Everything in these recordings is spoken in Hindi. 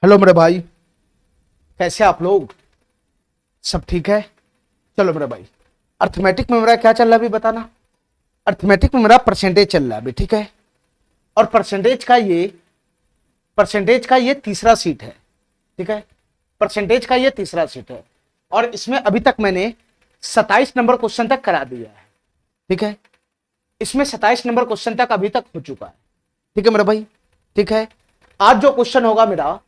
हेलो मेरे भाई, कैसे आप लोग? सब ठीक है? चलो मेरे भाई, अर्थमेटिक में मेरा क्या चल रहा है अभी बताना। अर्थमेटिक में मेरा परसेंटेज चल रहा है अभी, ठीक है। और परसेंटेज का ये तीसरा सीट है, ठीक है। परसेंटेज का ये तीसरा सीट है और इसमें अभी तक मैंने 27 नंबर क्वेश्चन तक करा दिया है, ठीक है। इसमें 27 नंबर क्वेश्चन तक अभी तक हो चुका है, ठीक है मेरे भाई, ठीक है। आज जो क्वेश्चन होगा मेरा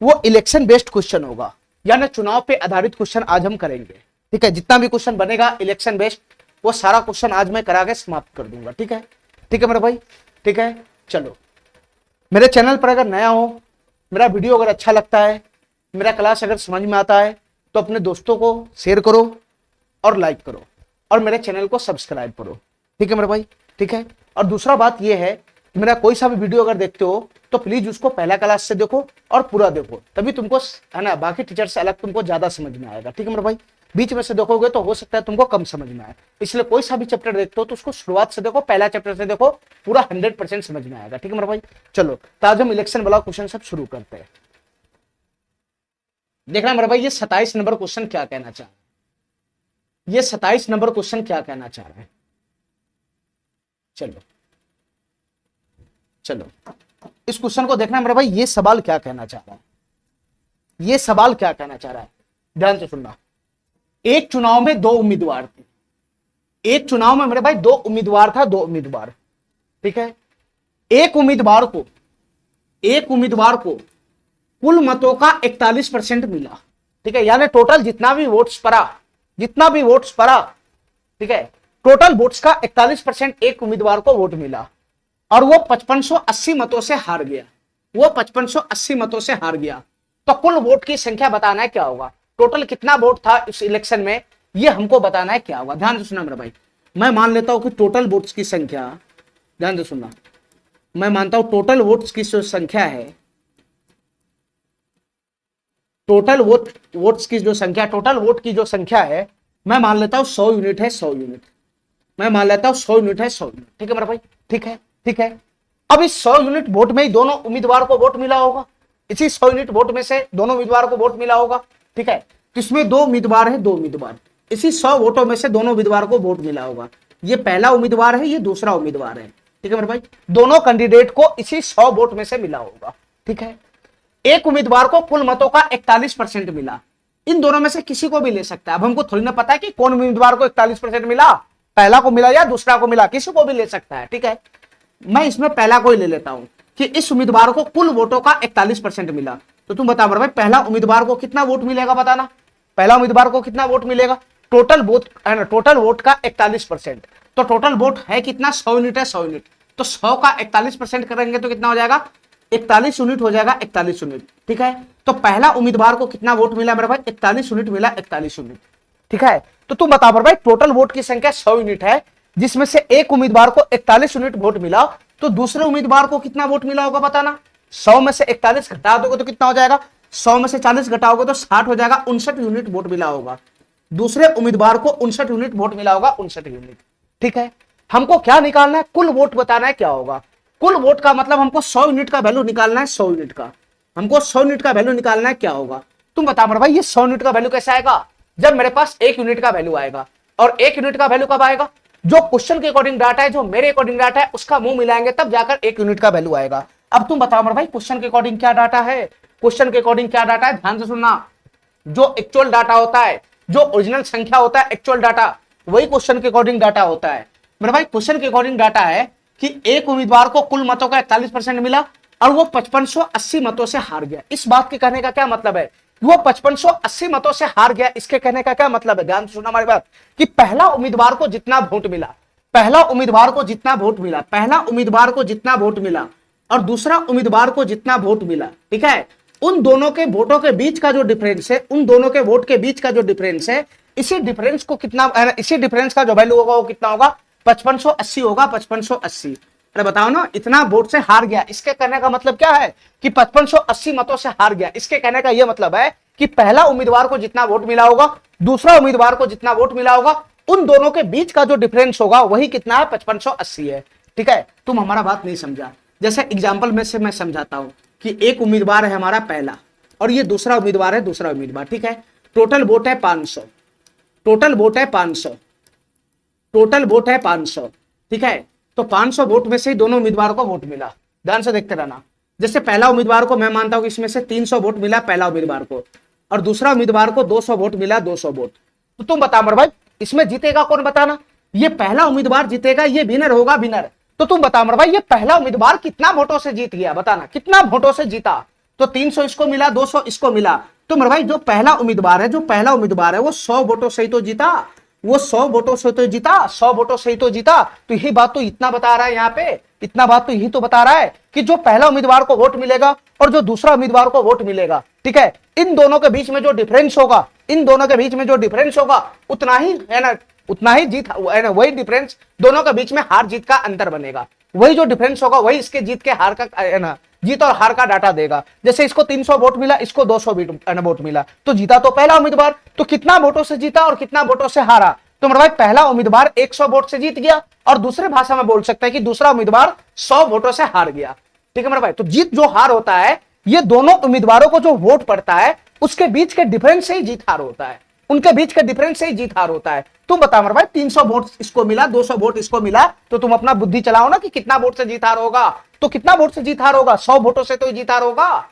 वो इलेक्शन बेस्ड क्वेश्चन होगा, यानी चुनाव पे आधारित क्वेश्चन आज हम करेंगे, ठीक है। जितना भी क्वेश्चन बनेगा इलेक्शन बेस्ड, वो सारा क्वेश्चन आज मैं करा के समाप्त कर दूंगा, ठीक है। ठीक है मेरे भाई, ठीक है। चलो, मेरे चैनल पर अगर नया हो, मेरा वीडियो अगर अच्छा लगता है, मेरा क्लास अगर समझ में आता है, तो अपने दोस्तों को शेयर करो और लाइक करो और मेरे चैनल को सब्सक्राइब करो, ठीक है मेरे भाई, ठीक है। और दूसरा बात यह है कि मेरा कोई सा भी वीडियो अगर देखते हो तो प्लीज उसको पहला क्लास से देखो और पूरा देखो, तभी तुमको है ना बाकी टीचर से अलग तुमको ज्यादा समझ में आएगा, ठीक है मेरे भाई। बीच में से देखोगे तो हो सकता है तुमको कम समझ में आए, इसलिए कोई सा भी चैप्टर देखते हो तो उसको शुरुआत से देखो, पहला चैप्टर से देखो, पूरा 100% समझ में आएगा, ठीक है मेरे भाई। चलो, तो आज हम इलेक्शन वाला क्वेश्चन सब शुरू करते हैं। देखना मेरे भाई, ये 27 नंबर क्वेश्चन क्या कहना चाह रहा है, ये 27 नंबर क्वेश्चन क्या कहना चाह रहा है। चलो चलो, इस क्वेश्चन को देखना मेरे भाई, ये सवाल क्या कहना चाह रहा है, ये सवाल क्या कहना चाह रहा है, ध्यान से सुनना। एक चुनाव में दो उम्मीदवार थे, एक चुनाव में मेरे भाई दो उम्मीदवार था, दो उम्मीदवार, ठीक है। एक उम्मीदवार को कुल मतों का 41% मिला, ठीक है। यानी टोटल जितना भी वोट्स पड़ा, ठीक है, टोटल वोट्स का 41% एक उम्मीदवार को वोट मिला और वो 5580 मतों से हार गया, वो 5580 मतों से हार गया। तो कुल वोट की संख्या बताना है क्या होगा, टोटल कितना वोट था इस इलेक्शन में, ये हमको बताना है क्या होगा। ध्यान से सुनना मेरे भाई, मैं मान लेता हूं कि टोटल वोट्स की संख्या, ध्यान से सुनना, मैं मानता हूं टोटल वोट्स की जो संख्या है, टोटल वोट्स की जो संख्या, टोटल वोट की जो संख्या है, मैं मान लेता हूं 100 यूनिट है, 100 यूनिट, मैं मान लेता हूं 100 यूनिट है, 100 यूनिट, ठीक है मेरे भाई, ठीक है, ठीक है। अब इस 100 यूनिट वोट में ही दोनों उम्मीदवार को वोट मिला होगा, इसी 100 यूनिट वोट में से दोनों उम्मीदवार को वोट मिला होगा, ठीक है। तो इसमें दो उम्मीदवार है, दो उम्मीदवार, इसी 100 वोटों में से दोनों उम्मीदवार को वोट मिला होगा। ये पहला उम्मीदवार है, ये दूसरा उम्मीदवार है, ठीक है मेरे भाई। दोनों कैंडिडेट को इसी 100 वोट में से मिला होगा, ठीक है। एक उम्मीदवार को कुल मतों का 41% मिला, इन दोनों में से किसी को भी ले सकता है। अब हमको थोड़ी ना पता है कि कौन उम्मीदवार को 41% मिला, पहला को मिला या दूसरा को मिला, किसी को भी ले सकता है, ठीक है। मैं इसमें पहला को ही ले लेता हूं कि इस उम्मीदवार को कुल वोटों का 41% मिला। तो तुम बता भाई, पहला उम्मीदवार को कितना वोट मिलेगा बताना, पहला उम्मीदवार को कितना वोट मिलेगा, टोटल वोट है ना, टोटल वोट का 41%, तो टोटल वोट है कितना, 100 यूनिट है, 100 यूनिट, तो 100 का 41% करेंगे तो कितना हो जाएगा, 41 यूनिट हो जाएगा, 41 यूनिट, ठीक है। तो पहला उम्मीदवार को कितना वोट मिला मेरे भाई, 41 यूनिट मिला, 41 यूनिट, ठीक है। तो तुम बताओ भाई, टोटल वोट की संख्या 100 यूनिट है, जिसमें से एक उम्मीदवार को 41 यूनिट वोट मिला, तो दूसरे उम्मीदवार को कितना वोट मिला होगा बताना। 100 में से 41 घटा दोगे तो कितना हो जाएगा, 100 में से 40 घटाओगे तो 60 हो जाएगा, 59 यूनिट वोट मिला होगा, दूसरे उम्मीदवार को 59 यूनिट वोट मिला होगा, 59 यूनिट, ठीक है। हमको क्या निकालना है, कुल वोट बताना है क्या होगा। कुल वोट का मतलब हमको 100 यूनिट का वैल्यू निकालना है, 100 यूनिट का, हमको 100 यूनिट का वैल्यू निकालना है, क्या होगा तुम बता भाई। ये 100 यूनिट का वैल्यू कैसे आएगा, जब मेरे पास 1 यूनिट का वैल्यू आएगा, और 1 यूनिट का वैल्यू कब आएगा, जो क्वेश्चन के अकॉर्डिंग डाटा है, जो मेरे अकॉर्डिंग डाटा है, उसका मुंह मिलाएंगे तब जाकर 1 यूनिट का वैल्यू आएगा। अब तुम बताओ भाई, क्वेश्चन के अकॉर्डिंग क्या डाटा है, क्वेश्चन के अकॉर्डिंग क्या डाटा है, ध्यान से सुनना। जो एक्चुअल डाटा होता है, जो ओरिजिनल संख्या होता है, एक्चुअल डाटा, वही क्वेश्चन के अकॉर्डिंग डाटा होता है मेरे भाई। क्वेश्चन के अकॉर्डिंग डाटा है कि एक उम्मीदवार को कुल मतों का 41% मिला और वो 5580 मतों से हार गया। इस बात के कहने का क्या मतलब है, वो 5580 मतों से हार गया, इसके कहने का क्या मतलब है, ध्यान से सुनना हमारी बात, कि पहला उम्मीदवार को जितना वोट मिला, पहला उम्मीदवार को जितना वोट मिला, पहला उम्मीदवार को जितना वोट मिला और दूसरा उम्मीदवार को जितना वोट मिला, ठीक है, उन दोनों के वोटों के बीच का जो डिफरेंस है, उन दोनों के वोट के बीच का जो डिफरेंस है, इसी डिफरेंस को कितना, इसी डिफरेंस का जो वैल्यू होगा वो कितना होगा, 5580 होगा, 5580। अरे बताओ ना, इतना वोट से हार गया, इसके कहने का मतलब क्या है कि 5580 मतों से हार गया। इसके कहने का यह मतलब है कि पहला उम्मीदवार को जितना वोट मिला होगा, दूसरा उम्मीदवार को जितना वोट मिला होगा, उन दोनों के बीच का जो डिफरेंस होगा वही कितना है, 5580 है, ठीक है। तुम हमारा बात नहीं समझा, जैसे एग्जाम्पल में से मैं समझाता हूं कि एक उम्मीदवार है हमारा पहला और ये दूसरा उम्मीदवार है दूसरा उम्मीदवार, ठीक है। टोटल वोट है 500, टोटल वोट है 500, टोटल वोट है 500, ठीक है। तो 500 वोट में से ही दोनों उम्मीदवारों को वोट मिला। ध्यान से देखते रहना। जैसे पहला उम्मीदवार को मैं मानता हूं कि इसमें से 300 वोट मिला पहला उम्मीदवार को, और दूसरा उम्मीदवार को 200 वोट मिला, 200 वोट। तो तुम बता मेरे भाई इसमें जीतेगा कौन, बताना। ये पहला उम्मीदवार जीतेगा, ये विनर होगा, विनर। तो तुम बता मेरे भाई ये पहला उम्मीदवार कितना वोटों से जीत गया, बताना कितना वोटों से जीता। तो 300 इसको मिला, 200 इसको मिला। तो मेरे भाई जो पहला उम्मीदवार है, जो पहला उम्मीदवार है वो 100 वोटों से ही तो जीता, वो 100 वोटों से तो जीता, 100 वोटों से ही तो जीता। तो यही बात तो इतना बता रहा है यहाँ पे, इतना बात तो यही तो बता रहा है कि जो पहला उम्मीदवार को वोट मिलेगा और जो दूसरा उम्मीदवार को वोट मिलेगा, ठीक है, इन दोनों के बीच में जो डिफरेंस होगा, इन दोनों के बीच में जो डिफरेंस होगा उतना ही है ना, उतना ही जीत है ना, वही डिफरेंस दोनों के बीच में हार जीत का अंतर बनेगा। वही जो डिफरेंस होगा वही इसके जीत के हार का है ना, जीत और हार का डाटा देगा। जैसे इसको 300 वोट मिला, इसको 200 वोट मिला, तो जीता तो पहला उम्मीदवार। तो कितना वोटों से जीता और कितना वोटों से हारा, तो मेरे भाई पहला उम्मीदवार 100 वोट से जीत गया, और दूसरे भाषा में बोल सकते हैं कि दूसरा उम्मीदवार 100 वोटों से हार गया, ठीक है मेरे भाई। तो जीत जो हार होता है ये दोनों उम्मीदवारों को जो वोट पड़ता है उसके बीच के डिफरेंस से ही जीत हार होता है, उनके बीच के डिफरेंस से ही जीत हार होता है। तुम बताओ मेरे भाई 300 वोट इसको मिला, 200 वोट इसको मिला, तो तुम अपना बुद्धि चलाओ ना कि कितना वोट से जीत हार होगा। तो कितना वोट से जीत हार होगा, 100 वोटों से तो जीत हार होगा।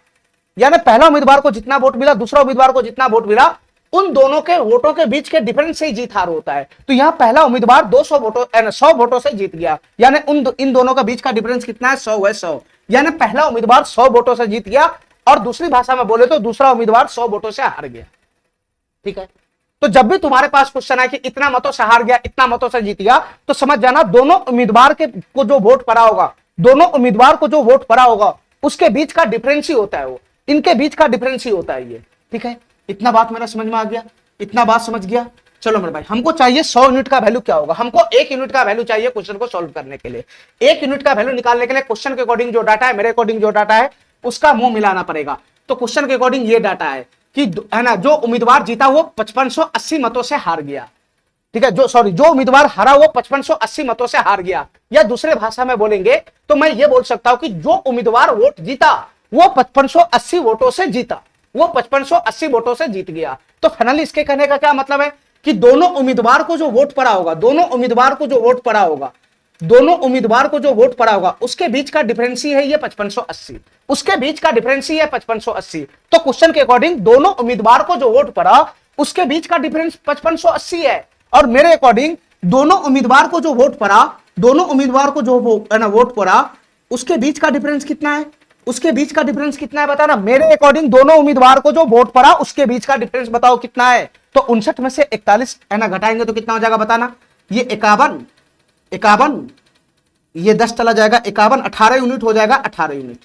यानी पहला उम्मीदवार को जितना वोट मिला, दूसरा उम्मीदवार को जितना वोट मिला, उन दोनों के वोटों के बीच के डिफरेंस से ही जीत हार होता है। तो यहां पहला उम्मीदवार 200 वोटों 100 वोटों से जीत गया, यानी इन दोनों के बीच का डिफरेंस कितना है, 100 है, 100। यानी पहला उम्मीदवार 100 वोटों से जीत गया, और दूसरी भाषा में बोले तो दूसरा उम्मीदवार 100 वोटों से हार गया, ठीक है। तो जब भी तुम्हारे पास क्वेश्चन है कि इतना मतों से हार गया, इतना मतों से जीत गया, तो समझ जाना दोनों उम्मीदवार के को जो वोट पड़ा होगा, दोनों उम्मीदवार को जो वोट पड़ा होगा उसके बीच का डिफरेंस ही होता है, वो इनके बीच का डिफरेंस ही होता है ये, ठीक है। इतना बात मेरा समझ में आ गया, इतना बात समझ गया। चलो मेरे भाई हमको चाहिए 100 यूनिट का वैल्यू क्या होगा, हमको 1 यूनिट का वैल्यू चाहिए क्वेश्चन को सॉल्व करने के लिए। 1 यूनिट का वैल्यू निकालने के लिए क्वेश्चन के अकॉर्डिंग जो डाटा है, मेरे अकॉर्डिंग जो डाटा है उसका मुंह मिलाना पड़ेगा। तो क्वेश्चन के अकॉर्डिंग ये डाटा है कि है ना, जो उम्मीदवार जीता वो 5580 मतों से हार गया, ठीक है। जो उम्मीदवार हारा वो 5580 मतों से हार गया, या दूसरे भाषा में बोलेंगे तो मैं ये बोल सकता हूं कि जो उम्मीदवार वोट जीता वो 5580 वोटों से जीता, वो 5580 वोटों से जीत गया। तो फाइनली इसके कहने का क्या मतलब है कि दोनों उम्मीदवार को जो वोट पड़ा होगा, दोनों उम्मीदवार को जो वोट पड़ा होगा, दोनों उम्मीदवार को जो वोट पड़ा होगा उसके बीच का डिफरेंस ही है ये 5580, उसके बीच का डिफरेंस ही है 5580। तो क्वेश्चन के अकॉर्डिंग दोनों उम्मीदवार को जो वोट पड़ा उसके बीच का डिफरेंस 5580 है, और मेरे अकॉर्डिंग दोनों उम्मीदवार को जो वोट पड़ा, दोनों उम्मीदवार को जो वोट पड़ा उसके बीच का डिफरेंस कितना है, उसके बीच का डिफरेंस कितना है बताना। मेरे अकॉर्डिंग दोनों उम्मीदवार को जो वोट पड़ा उसके बीच का डिफरेंस बताओ कितना है। तो 59 में से 41 है ना घटाएंगे तो कितना हो जाएगा बताना। ये 51 ये 10 चला जाएगा, 51 18 यूनिट हो जाएगा, 18 यूनिट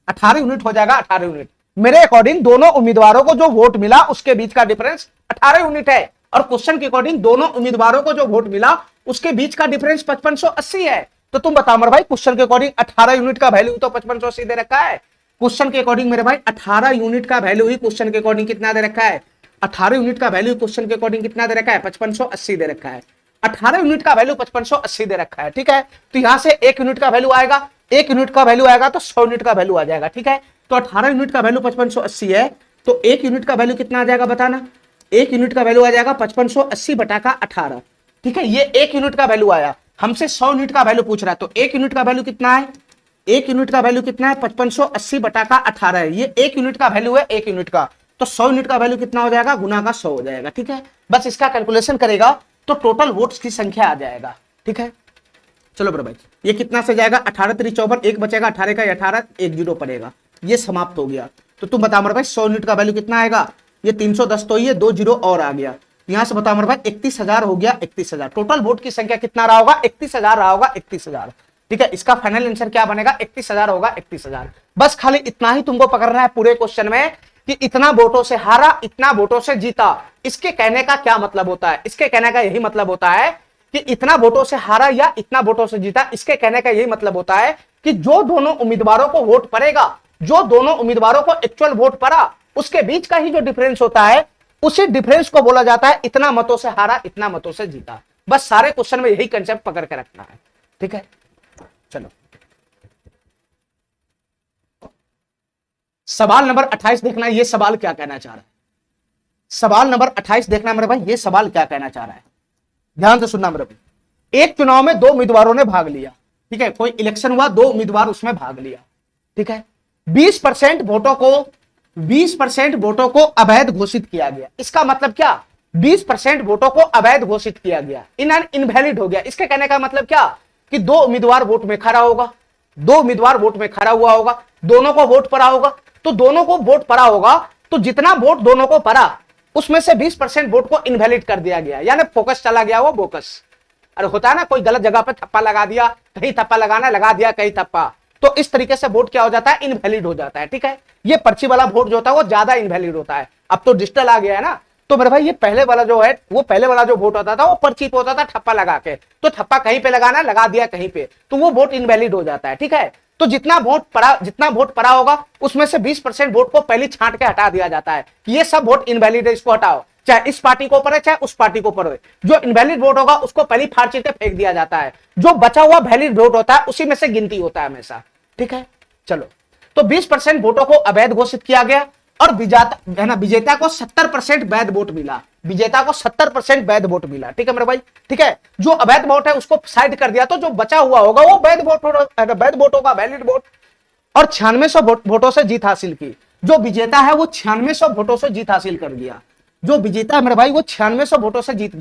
18 यूनिट हो जाएगा, 18 यूनिट। मेरे अकॉर्डिंग दोनों उम्मीदवारों को जो वोट मिला उसके बीच का डिफरेंस 18 यूनिट है, और क्वेश्चन के अकॉर्डिंग दोनों उम्मीदवारों को जो वोट मिला उसके बीच का डिफरेंस 5580 है। तो तुम बताओ मेरे भाई क्वेश्चन के अकॉर्डिंग 18 यूनिट का वैल्यू तो 5580 दे रखा है। क्वेश्चन के अकॉर्डिंग मेरे भाई 18 यूनिट का वैल्यू ही क्वेश्चन के अकॉर्डिंग कितना दे रखा है, 18 यूनिट का वैल्यू क्वेश्चन के अकॉर्डिंग कितना दे रखा है, 5580 दे रखा है। 18 यूनिट का वैल्यू 5580 दे रखा है, ठीक है। तो यहां से 1 यूनिट का वैल्यू आएगा, 1 यूनिट का वैल्यू आएगा तो 100 यूनिट का वैल्यू आ जाएगा, ठीक है। तो 18 यूनिट का वैल्यू 5580 है, तो 1 यूनिट का वैल्यू कितना आ जाएगा बताना। 1 यूनिट का वैल्यू आ जाएगा 5580 बटा का 18, ठीक है। ये 1 यूनिट का वैल्यू आया, हमसे 100 यूनिट का वैल्यू पूछ रहा है, तो 1 यूनिट का वैल्यू कितना है, 1 यूनिट का वैल्यू कितना है 5580 बटा का 18 है, ये 1 यूनिट का वैल्यू है 1 यूनिट का। तो 100 यूनिट का वैल्यू कितना हो जाएगा, गुना का 100 हो जाएगा, ठीक है। बस इसका कैलकुलेशन करेगा तो टोटल वोट्स की संख्या आ जाएगा, ठीक है। चलो बड़े भाई ये कितना से जाएगा, 18 3 54, एक बचेगा 18 का 18, 1 जीरो पड़ेगा, ये समाप्त हो गया। तो तुम बताओ मेरे भाई 100 यूनिट का वैल्यू कितना आएगा, ये 310, तो ये 2 जीरो और आ गया। यहां से बताओ मेरे भाई 31000 हो गया, 31000। टोटल वोट की संख्या कितना रहा होगा, 31000 रहा होगा, 31000, ठीक है। इसका फाइनल आंसर क्या बनेगा, 31000 होगा, 31000। बस खाली इतना ही तुमको पकड़ना है पूरे क्वेश्चन में कि इतना वोटों से हारा, इतना वोटों से जीता। इसके कहने का क्या मतलब होता है, इसके कहने का यही मतलब होता है कि इतना वोटों से हारा या इतना वोटों से जीता। इसके कहने का यही मतलब होता है कि जो दोनों उम्मीदवारों को वोट पड़ेगा, जो दोनों उम्मीदवारों को एक्चुअल वोट पड़ा उसके बीच का ही जो डिफरेंस होता है उसी डिफरेंस को बोला जाता है इतना मतों से हारा, इतना मतों से जीता। बस सारे क्वेश्चन में यही कंसेप्ट पकड़ के रखना है, ठीक है। चलो सवाल नंबर 28 देखना, ये सवाल क्या कहना चाह रहा है। सवाल नंबर 28 देखना मेरे भाई, ये सवाल क्या कहना चाह रहा है, ध्यान से सुनना मेरे भाई। एक चुनाव में दो उम्मीदवारों ने भाग लिया, ठीक है, कोई इलेक्शन हुआ, दो उम्मीदवार उसमें भाग लिया, ठीक है, 20% वोटों को अवैध घोषित किया गया। इसका मतलब क्या, 20% वोटों को अवैध घोषित किया गया, इनवैलिड हो गया। इसके कहने का मतलब क्या कि दो उम्मीदवार वोट में खड़ा होगा, दो उम्मीदवार वोट में खड़ा हुआ होगा, दोनों को वोट पड़ा होगा, तो दोनों को वोट पड़ा होगा, तो जितना वोट दोनों को पड़ा उसमें से 20% वोट को इनवैलिड कर दिया गया, यानी फोकस चला गया, वो बोकस। अरे होता है ना, कोई गलत जगह पे थप्पा लगा दिया, कहीं थप्पा लगाना लगा दिया कहीं थप्पा, तो इस तरीके से वोट क्या हो जाता है, इनवैलिड हो जाता है, ठीक है। ये पर्ची वाला वोट जो होता है वो ज्यादा इनवैलिड होता है। अब तो डिजिटल आ गया है ना, तो मेरे भाई ये पहले वाला जो है, वो पहले वाला जो वोट होता था वो पर्ची पे होता था ठप्पा लगा के, तो ठप्पा कहीं पे लगाना, लगा दिया कहीं पे, तो वो वोट इनवैलिड हो जाता है, ठीक है। तो जितना वोट पड़ा होगा उसमें से 20% वोट को पहले छांट के हटा दिया जाता है, ये सब वोट इनवैलिड है, इसको हटाओ, चाहे इस पार्टी को पड़े चाहे उस पार्टी को पड़े। जो इनवैलिड वोट होगा उसको पहले फाड़ चीर के फेंक दिया जाता है, जो बचा हुआ वैलिड वोट होता है उसी में से गिनती होता है हमेशा, ठीक है। चलो, तो 20% वोटों को अवैध घोषित किया गया और विजेता को 70% वैध वोट मिला, विजेता को 70% वैध वोट मिला, ठीक है मेरे भाई, ठीक है। जो अवैध वोट है उसको साइड कर दिया, तो जो बचा हुआ होगा वो वैध वोट होगा, वैलिड वोट। और 9600 वोटों से जीत हासिल की। जो विजेता है वो 9600 वोटों से जीत हासिल कर गया, जो विजेता है मेरे भाई वो 9600 वोटों से जीत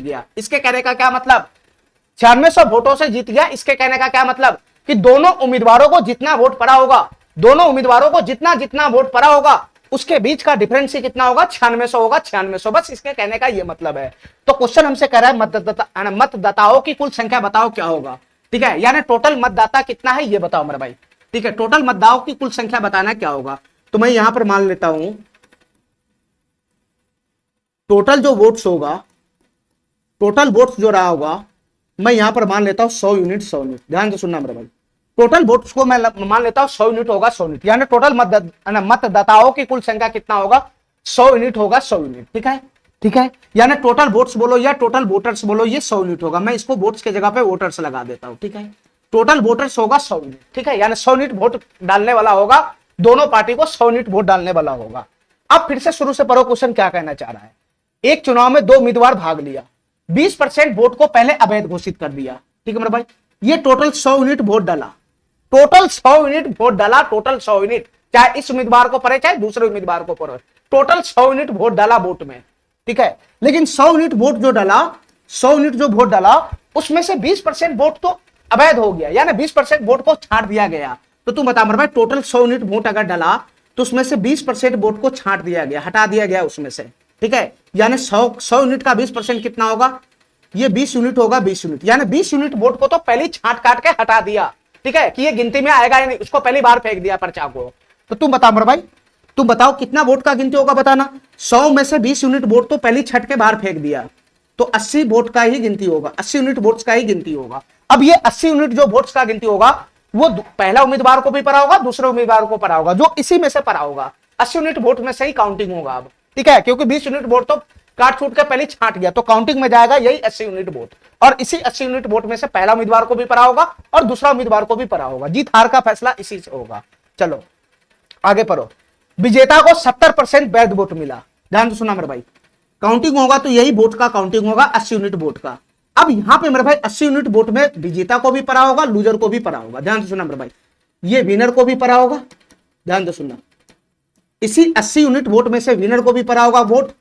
गया। इसके कहने का क्या मतलब, 9600 वोटों से जीत गया, इसके कहने का क्या मतलब कि दोनों उम्मीदवारों को जितना वोट पड़ा होगा, दोनों उम्मीदवारों को जितना जितना वोट पड़ा होगा उसके बीच का डिफरेंस ही कितना होगा, 9600 होगा, 9600, बस इसके कहने का ये मतलब है। तो क्वेश्चन हमसे कह रहा है मतदाताओं की कुल संख्या बताओ क्या होगा, ठीक है, यानी टोटल मतदाता कितना है ये बताओ मेरे भाई, ठीक है, टोटल मतदाताओं की कुल संख्या बताना क्या होगा। तो मैं यहां पर मान लेता हूं टोटल जो वोट्स होगा, टोटल वोट्स जो रहा होगा, मैं यहां पर मान लेता हूं 100 यूनिट, 100 यूनिट, ध्यान से सुनना मेरे भाई। टोटल वोट्स को मैं मान लेता हूं 100 यूनिट होगा, 100 यूनिट, यानी टोटल मतदाताओं की कुल संख्या कितना होगा, 100 यूनिट होगा, 100 यूनिट, ठीक है, ठीक है। यानी टोटल वोट्स बोलो या टोटल वोटर्स बोलो, ये 100 यूनिट होगा, मैं इसको वोट्स की जगह पे वोटर्स लगा देता हूं, ठीक है। टोटल वोटर्स होगा 100 यूनिट, ठीक है, यानी 100 यूनिट वोट डालने वाला होगा, दोनों पार्टी को 100 यूनिट वोट डालने वाला होगा। अब फिर से शुरू से पढ़ो, क्वेश्चन क्या कहना चाह रहा है। एक चुनाव में दो उम्मीदवार भाग लिया, 20% वोट को पहले अवैध घोषित कर दिया, ठीक है मेरे भाई। ये टोटल 100 यूनिट वोट डाला, टोटल 100 यूनिट वोट डाला, टोटल 100 यूनिट, चाहे इस उम्मीदवार को पड़े चाहे दूसरे उम्मीदवार को पड़े, टोटल 100 यूनिट वोट डाला वोट में, ठीक है। लेकिन 100 यूनिट वोट जो डाला, 100 यूनिट जो वोट डाला उसमें से 20% वोट तो अवैध हो गया, यानी 20% वोट को छांट दिया गया। तो तुम बता मेरे भाई, टोटल 100 यूनिट वोट अगर डाला तो उसमें से 20% वोट को छांट दिया गया, हटा दिया गया उसमें से, ठीक है। यानी 100 यूनिट का 20% कितना होगा, ये 20 यूनिट होगा, 20 यूनिट, यानी 20 यूनिट वोट को तो पहले छांट काट के हटा दिया, ठीक है, कि ये गिनती में आएगा ही नहीं, उसको पहली बार फेंक दिया पर्चा को। तो तुम बताओ मेरे भाई, तुम बताओ कितना वोट का गिनती होगा, बताना। 100 में से 20 यूनिट वोट तो पहले छट के बाहर फेंक दिया, तो 80 वोट का ही गिनती होगा, 80 यूनिट वोट्स का ही गिनती होगा। अब ये 80 यूनिट जो वोट्स का गिनती होगा वो पहला उम्मीदवार को भी पड़ा होगा, दूसरे उम्मीदवार को पड़ा होगा, जो इसी में से पड़ा होगा, 80 यूनिट वोट में से ही काउंटिंग होगा अब, ठीक है, क्योंकि 20 यूनिट वोट तो काट छूट के पहले छांट गया, तो काउंटिंग में जाएगा यही 80 यूनिट वोट, और इसी 80 यूनिट वोट में से पहला उम्मीदवार को भी पड़ा होगा और दूसरा उम्मीदवार को भी पड़ा होगा, जीत हार का फैसला इसी से होगा। चलो आगे पढ़ो। विजेता को 70% वैध वोट मिला, ध्यान से सुना मेरे भाई, काउंटिंग होगा तो यही वोट का काउंटिंग होगा, 80 यूनिट वोट का। अब यहां पे मेरे भाई 80 यूनिट वोट में विजेता को भी पड़ा होगा, लूजर को भी पड़ा होगा, ध्यान से सुना मेरे भाई, ये विनर को भी पड़ा होगा, ध्यान से सुनना, इसी 80 यूनिट वोट में से विनर को भी पड़ा होगा वोट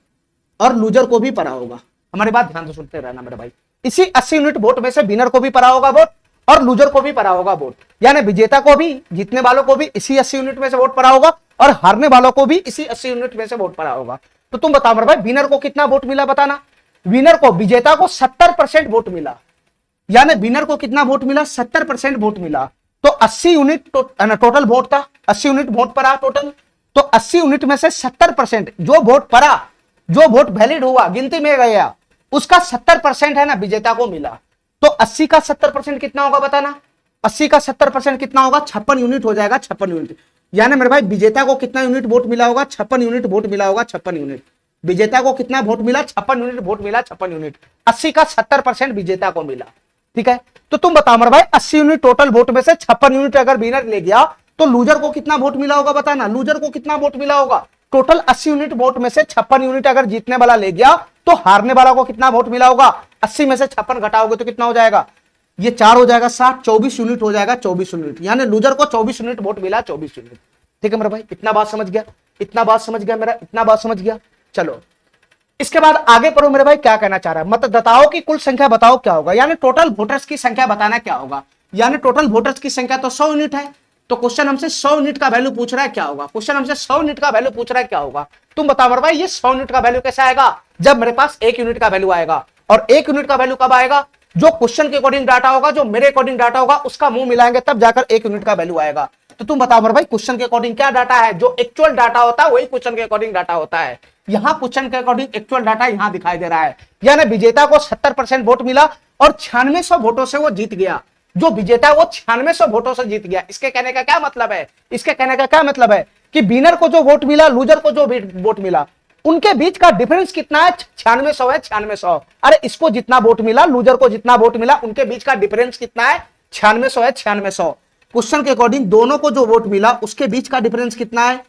और लूजर को भी पड़ा होगा। हमारी बात ध्यान से सुनते रहना मेरे भाई, इसी 80 यूनिट वोट में से विनर को भी पड़ा होगा वोट और लूजर को भी पड़ा होगा वोट, यानी विजेता को भी, जीतने वालों को भी इसी 80 यूनिट में से वोट पड़ा होगा और हारने वालों को भी इसी 80 यूनिट में से वोट पड़ा होगा। तो तुम बताओ मेरे भाई, विनर को कितना वोट मिला बताना। विनर को, विजेता को 70% वोट मिला, यानी विनर को कितना वोट मिला, 70% वोट मिला। तो 80 यूनिट टोटल वोट था, 80 यूनिट वोट पड़ा टोटल, तो 80 यूनिट में से 70% जो वोट पड़ा, जो वोट वैलिड हुआ, गिनती में गया, उसका 70% है ना विजेता को मिला। तो 80 का 70% कितना होगा बताना, 80 का 70% कितना होगा, 56 यूनिट हो जाएगा, 56 यूनिट, यानी मेरे भाई विजेता को कितना यूनिट वोट मिला होगा, 56 यूनिट वोट मिला होगा, 56 यूनिट। विजेता को कितना वोट मिला, 56 यूनिट वोट मिला, 56 यूनिट, 80 का 70% विजेता को मिला, ठीक है। तो तुम बताओ मेरे भाई, 80 यूनिट टोटल वोट में से 56 यूनिट अगर विनर ले गया तो लूजर को कितना वोट मिला होगा बताना, लूजर को कितना वोट मिला होगा। टोटल 80 यूनिट वोट में से 56 यूनिट अगर जीतने वाला ले गया तो हारने वाला को कितना वोट मिला होगा। 80 में से 56 घटाओगे तो कितना हो जाएगा, ये 4 हो जाएगा 60, 24 यूनिट हो जाएगा, 24 यूनिट, यानी लूजर को 24 यूनिट वोट मिला, 24 यूनिट। ठीक है मेरा भाई, इतना बात समझ गया, इतना बात समझ गया मेरा, इतना बात समझ गया। चलो इसके बाद आगे पढ़ो मेरे भाई, क्या कहना चाह रहा है, मतदाताओं की कुल संख्या बताओ क्या होगा, यानी टोटल वोटर्स की संख्या बताना क्या होगा। यानी टोटल वोटर्स की संख्या तो 100 यूनिट है, तो क्वेश्चन हमसे 100 यूनिट का वैल्यू पूछ रहा है, क्या होगा। क्वेश्चन हमसे 100 यूनिट का वैल्यू पूछ रहा है, क्या होगा। तुम बताओ मेरे भाई, ये 100 यूनिट का वैल्यू कैसे आएगा, जब मेरे पास 1 यूनिट का वैल्यू आएगा। और 1 यूनिट का वैल्यू कब आएगा, जो क्वेश्चन के अकॉर्डिंग डाटा होगा, जो मेरे अकॉर्डिंग डाटा होगा, उसका मुंह मिलाएंगे तब जाकर 1 यूनिट का वैल्यू आएगा। तो तुम बताओ मेरे भाई, क्वेश्चन के अकॉर्डिंग क्या डाटा है, जो एक्चुअल डाटा होता है वही क्वेश्चन के अकॉर्डिंग डाटा होता है। यहां क्वेश्चन के अकॉर्डिंग एक्चुअल डाटा यहां दिखाई दे रहा है, यानी विजेता को 70% वोट मिला और 9600 वोटों से वो जीत गया। जो विजेता वो 9600 वोटों से जीत गया। इसके कहने का क्या मतलब है, इसके कहने का क्या मतलब है कि विनर को जो वोट मिला, लूजर को जो वोट मिला, उनके बीच का डिफरेंस कितना है, 9600 है, 9600। अरे इसको जितना वोट मिला, लूजर को जितना वोट मिला, उनके बीच का डिफरेंस कितना है, 9600 है, 9600। क्वेश्चन के अकॉर्डिंग दोनों को जो वोट मिला उसके बीच का डिफरेंस कितना है,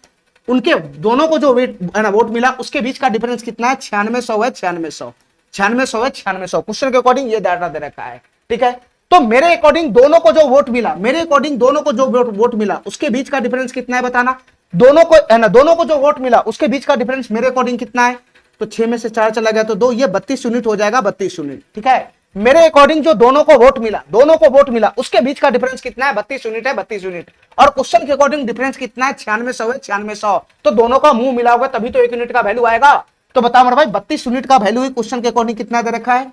उनके दोनों को जो वोट मिला उसके बीच का डिफरेंस कितना है, 9600 है, 9600, 9600 है, 9600। क्वेश्चन के अकॉर्डिंग ये डाटा दे रखा है। ठीक है, तो मेरे अकॉर्डिंग दोनों को जो वोट मिला, मेरे अकॉर्डिंग दोनों को जो वोट मिला उसके बीच का डिफरेंस कितना है बताना। दोनों को है ना, दोनों को जो वोट मिला उसके बीच का डिफरेंस मेरे अकॉर्डिंग कितना है, तो 6 में से 4 चला गया तो 2, ये 32 यूनिट हो जाएगा, 32 यूनिट। ठीक है, मेरे अकॉर्डिंग जो दोनों को वोट मिला, दोनों को वोट मिला उसके बीच का डिफरेंस कितना है, 32 यूनिट है, 32 यूनिट। और क्वेश्चन के अकॉर्डिंग डिफरेंस कितना है, 9600 है, 9600। तो दोनों का मुंह मिला होगा तभी तो 1 यूनिट का वैल्यू आएगा। तो बताओ मेरे भाई, 32 यूनिट का वैल्यू ही क्वेश्चन के अकॉर्डिंग कितना दे रखा है,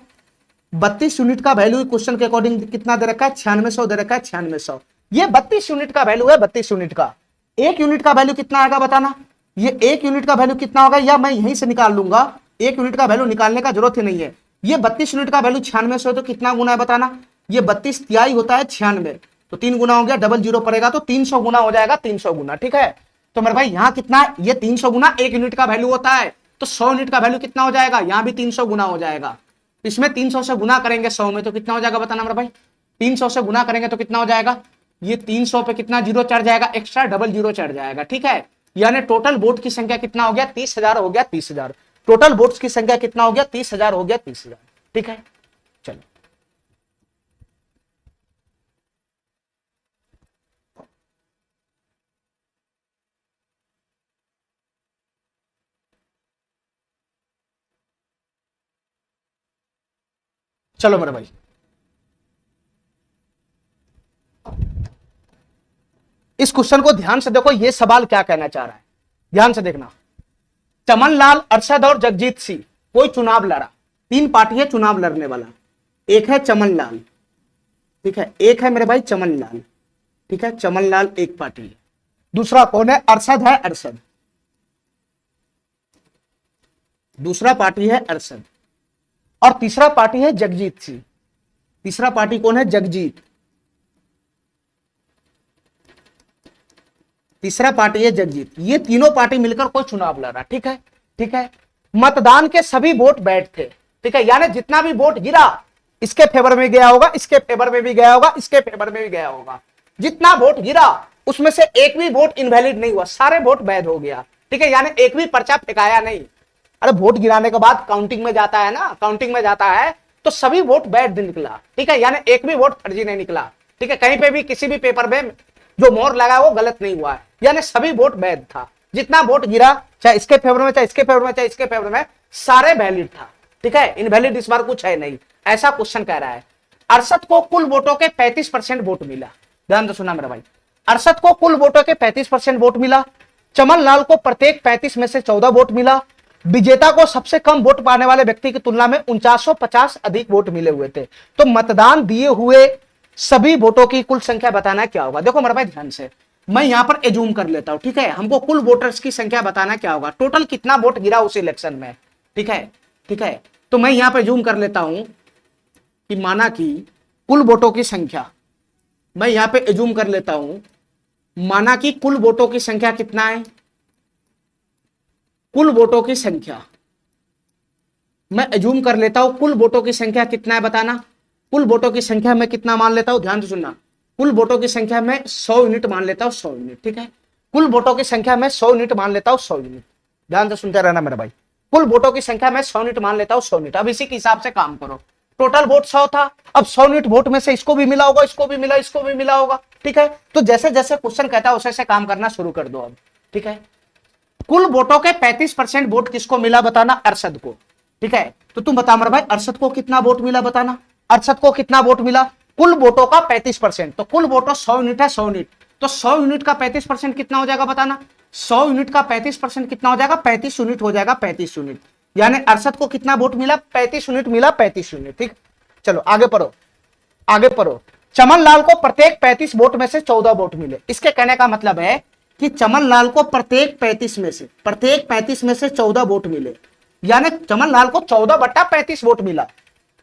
32 यूनिट का वैल्यू क्वेश्चन के अकॉर्डिंग कितना दे रखा है, 9600 दे रखा है, 9600। ये 32 यूनिट का वैल्यू है, 32 यूनिट का। 1 यूनिट का वैल्यू कितना आएगा बताना, ये 1 यूनिट का वैल्यू कितना होगा, या मैं यहीं से निकाल लूंगा, 1 यूनिट का वैल्यू निकालने का जरूरत ही नहीं है। ये 32 यूनिट का वैल्यू 9600 है, तो कितना गुना है बताना, ये 32 तिहाई होता है 96, तो 3 गुना हो गया, डबल जीरो पड़ेगा तो 300 गुना हो जाएगा, 300 गुना। ठीक है, तो मेरे भाई यहाँ कितना है, ये 300 गुना 1 यूनिट का वैल्यू होता है, तो 100 यूनिट का वैल्यू कितना हो जाएगा, यहाँ भी 300 गुना हो जाएगा। इसमें 300 से गुना करेंगे 100 में तो कितना हो जाएगा बताना मेरे भाई, 300 से गुना करेंगे तो कितना हो जाएगा, ये 300 पे कितना जीरो चढ़ जाएगा, एक्स्ट्रा डबल जीरो चढ़ जाएगा। ठीक है, यानी टोटल वोट की संख्या कितना हो गया, 30,000 हो गया, 30,000। टोटल वोट्स की संख्या कितना हो गया, 30,000 हो गया, 30,000। ठीक है, चलो चलो मेरे भाई, इस क्वेश्चन को ध्यान से देखो, ये सवाल क्या कहना चाह रहा है, ध्यान से देखना। चमन लाल, अरशद और जगजीत सिंह कोई चुनाव लड़ा, 3 पार्टी है चुनाव लड़ने वाला, एक है चमन लाल, ठीक है, एक है मेरे भाई चमन लाल, ठीक है, चमन लाल एक पार्टी है, दूसरा कौन है, अरशद है, अरशद, दूसरा पार्टी है अरशद, और तीसरा पार्टी है जगजीत सिंह। तीसरा पार्टी कौन है, जगजीत, तीसरा पार्टी है जगजीत। ये तीनों पार्टी मिलकर कोई चुनाव लड़ रहा। ठीक है, ठीक है, मतदान के सभी वोट बैठ थे। ठीक है, यानी जितना भी वोट गिरा इसके फेवर में गया होगा, इसके फेवर में भी गया होगा, इसके फेवर में भी गया होगा। जितना वोट गिरा उसमें से एक भी वोट इनवैलिड नहीं हुआ, सारे वोट वैध हो गया। ठीक है, यानी एक भी पर्चा फेंकाया नहीं। अरे वोट गिराने के बाद काउंटिंग में जाता है ना, काउंटिंग में जाता है तो सभी वोट वैध निकला। ठीक है, यानी एक भी वोट फर्जी नहीं निकला। ठीक है, कहीं पे भी किसी भी पेपर में जो मोहर लगा वो गलत नहीं हुआ है, यानी सभी वोट वैध था। जितना वोट गिरा, चाहे इसके फेवर में, चाहे इसके फेवर में, चाहे इसके फेवर में, सारे वैलिड था। ठीक है, इनवैलिड इस बार कुछ है नहीं, ऐसा क्वेश्चन कह रहा है। अरशद को कुल वोटों के 35% वोट मिला। ध्यान से सुना मेरा भाई, अरशद को कुल वोटों के 35% वोट मिला। चमन लाल को प्रत्येक 35 में से 14 वोट मिला। विजेता को सबसे कम वोट पाने वाले व्यक्ति की तुलना में 4950 अधिक वोट मिले हुए थे। तो मतदान दिए हुए सभी वोटों की कुल संख्या बताना क्या होगा। देखो मेरे भाई ध्यान से, मैं यहां पर एज्यूम कर लेता हूं। ठीक है, हमको कुल वोटर्स की संख्या बताना क्या होगा, टोटल कितना वोट गिरा उस इलेक्शन में। ठीक है, ठीक है, तो मैं यहां पर एज्यूम कर लेता हूं कि माना कि कुल वोटों की संख्या, मैं यहां पे एज्यूम कर लेता हूं, माना कि कुल वोटों की संख्या कितना है, कुल वोटों की संख्या मैं एज्यूम कर लेता हूं, कुल वोटों की संख्या कितना है बताना। कुल वोटों की संख्या मैं कितना मान लेता हूं, ध्यान से सुनना। कुल वोटों की संख्या में 100 यूनिट मान लेता हूं, 100 यूनिट, ठीक है। कुल वोटों की संख्या में 100 यूनिट मान लेता हूं, 100 यूनिट। ध्यान से सुनते रहना मेरे भाई। कुल वोटों की संख्या में 100 यूनिट मान लेता हूं, 100 यूनिट। अब इसी के हिसाब से काम करो। टोटल वोट 100 था, अब 100 यूनिट वोट में से इसको भी मिला होगा, इसको भी मिला, इसको भी मिला होगा, ठीक है। तो जैसे जैसे क्वेश्चन कहता है वैसे काम करना शुरू कर दो अब, ठीक है। कुल वोटों के 35% वोट किसको मिला बताना, अरशद को, ठीक है। तो तुम बता मेरे भाई अरशद को कितना वोट मिला बताना, अरशद को कितना वोट मिला, कुल वोटों का 35%। तो कुल वोटों 100 यूनिट है, 100 यूनिट, तो 100 यूनिट का 35% कितना हो जाएगा बताना, 100 यूनिट का 35% कितना हो जाएगा, 35 यूनिट हो जाएगा, 35 यूनिट। यानी अरशद को कितना वोट मिला, 35 यूनिट मिला, 35 यूनिट, ठीक। चलो आगे पढ़ो, आगे पढ़ो। चमन लाल को प्रत्येक 35 वोट में से 14 वोट मिले। इसके कहने का मतलब है कि चमन लाल को प्रत्येक 35 में से 14 वोट मिले, यानी चमन लाल को 14/35 वोट मिला।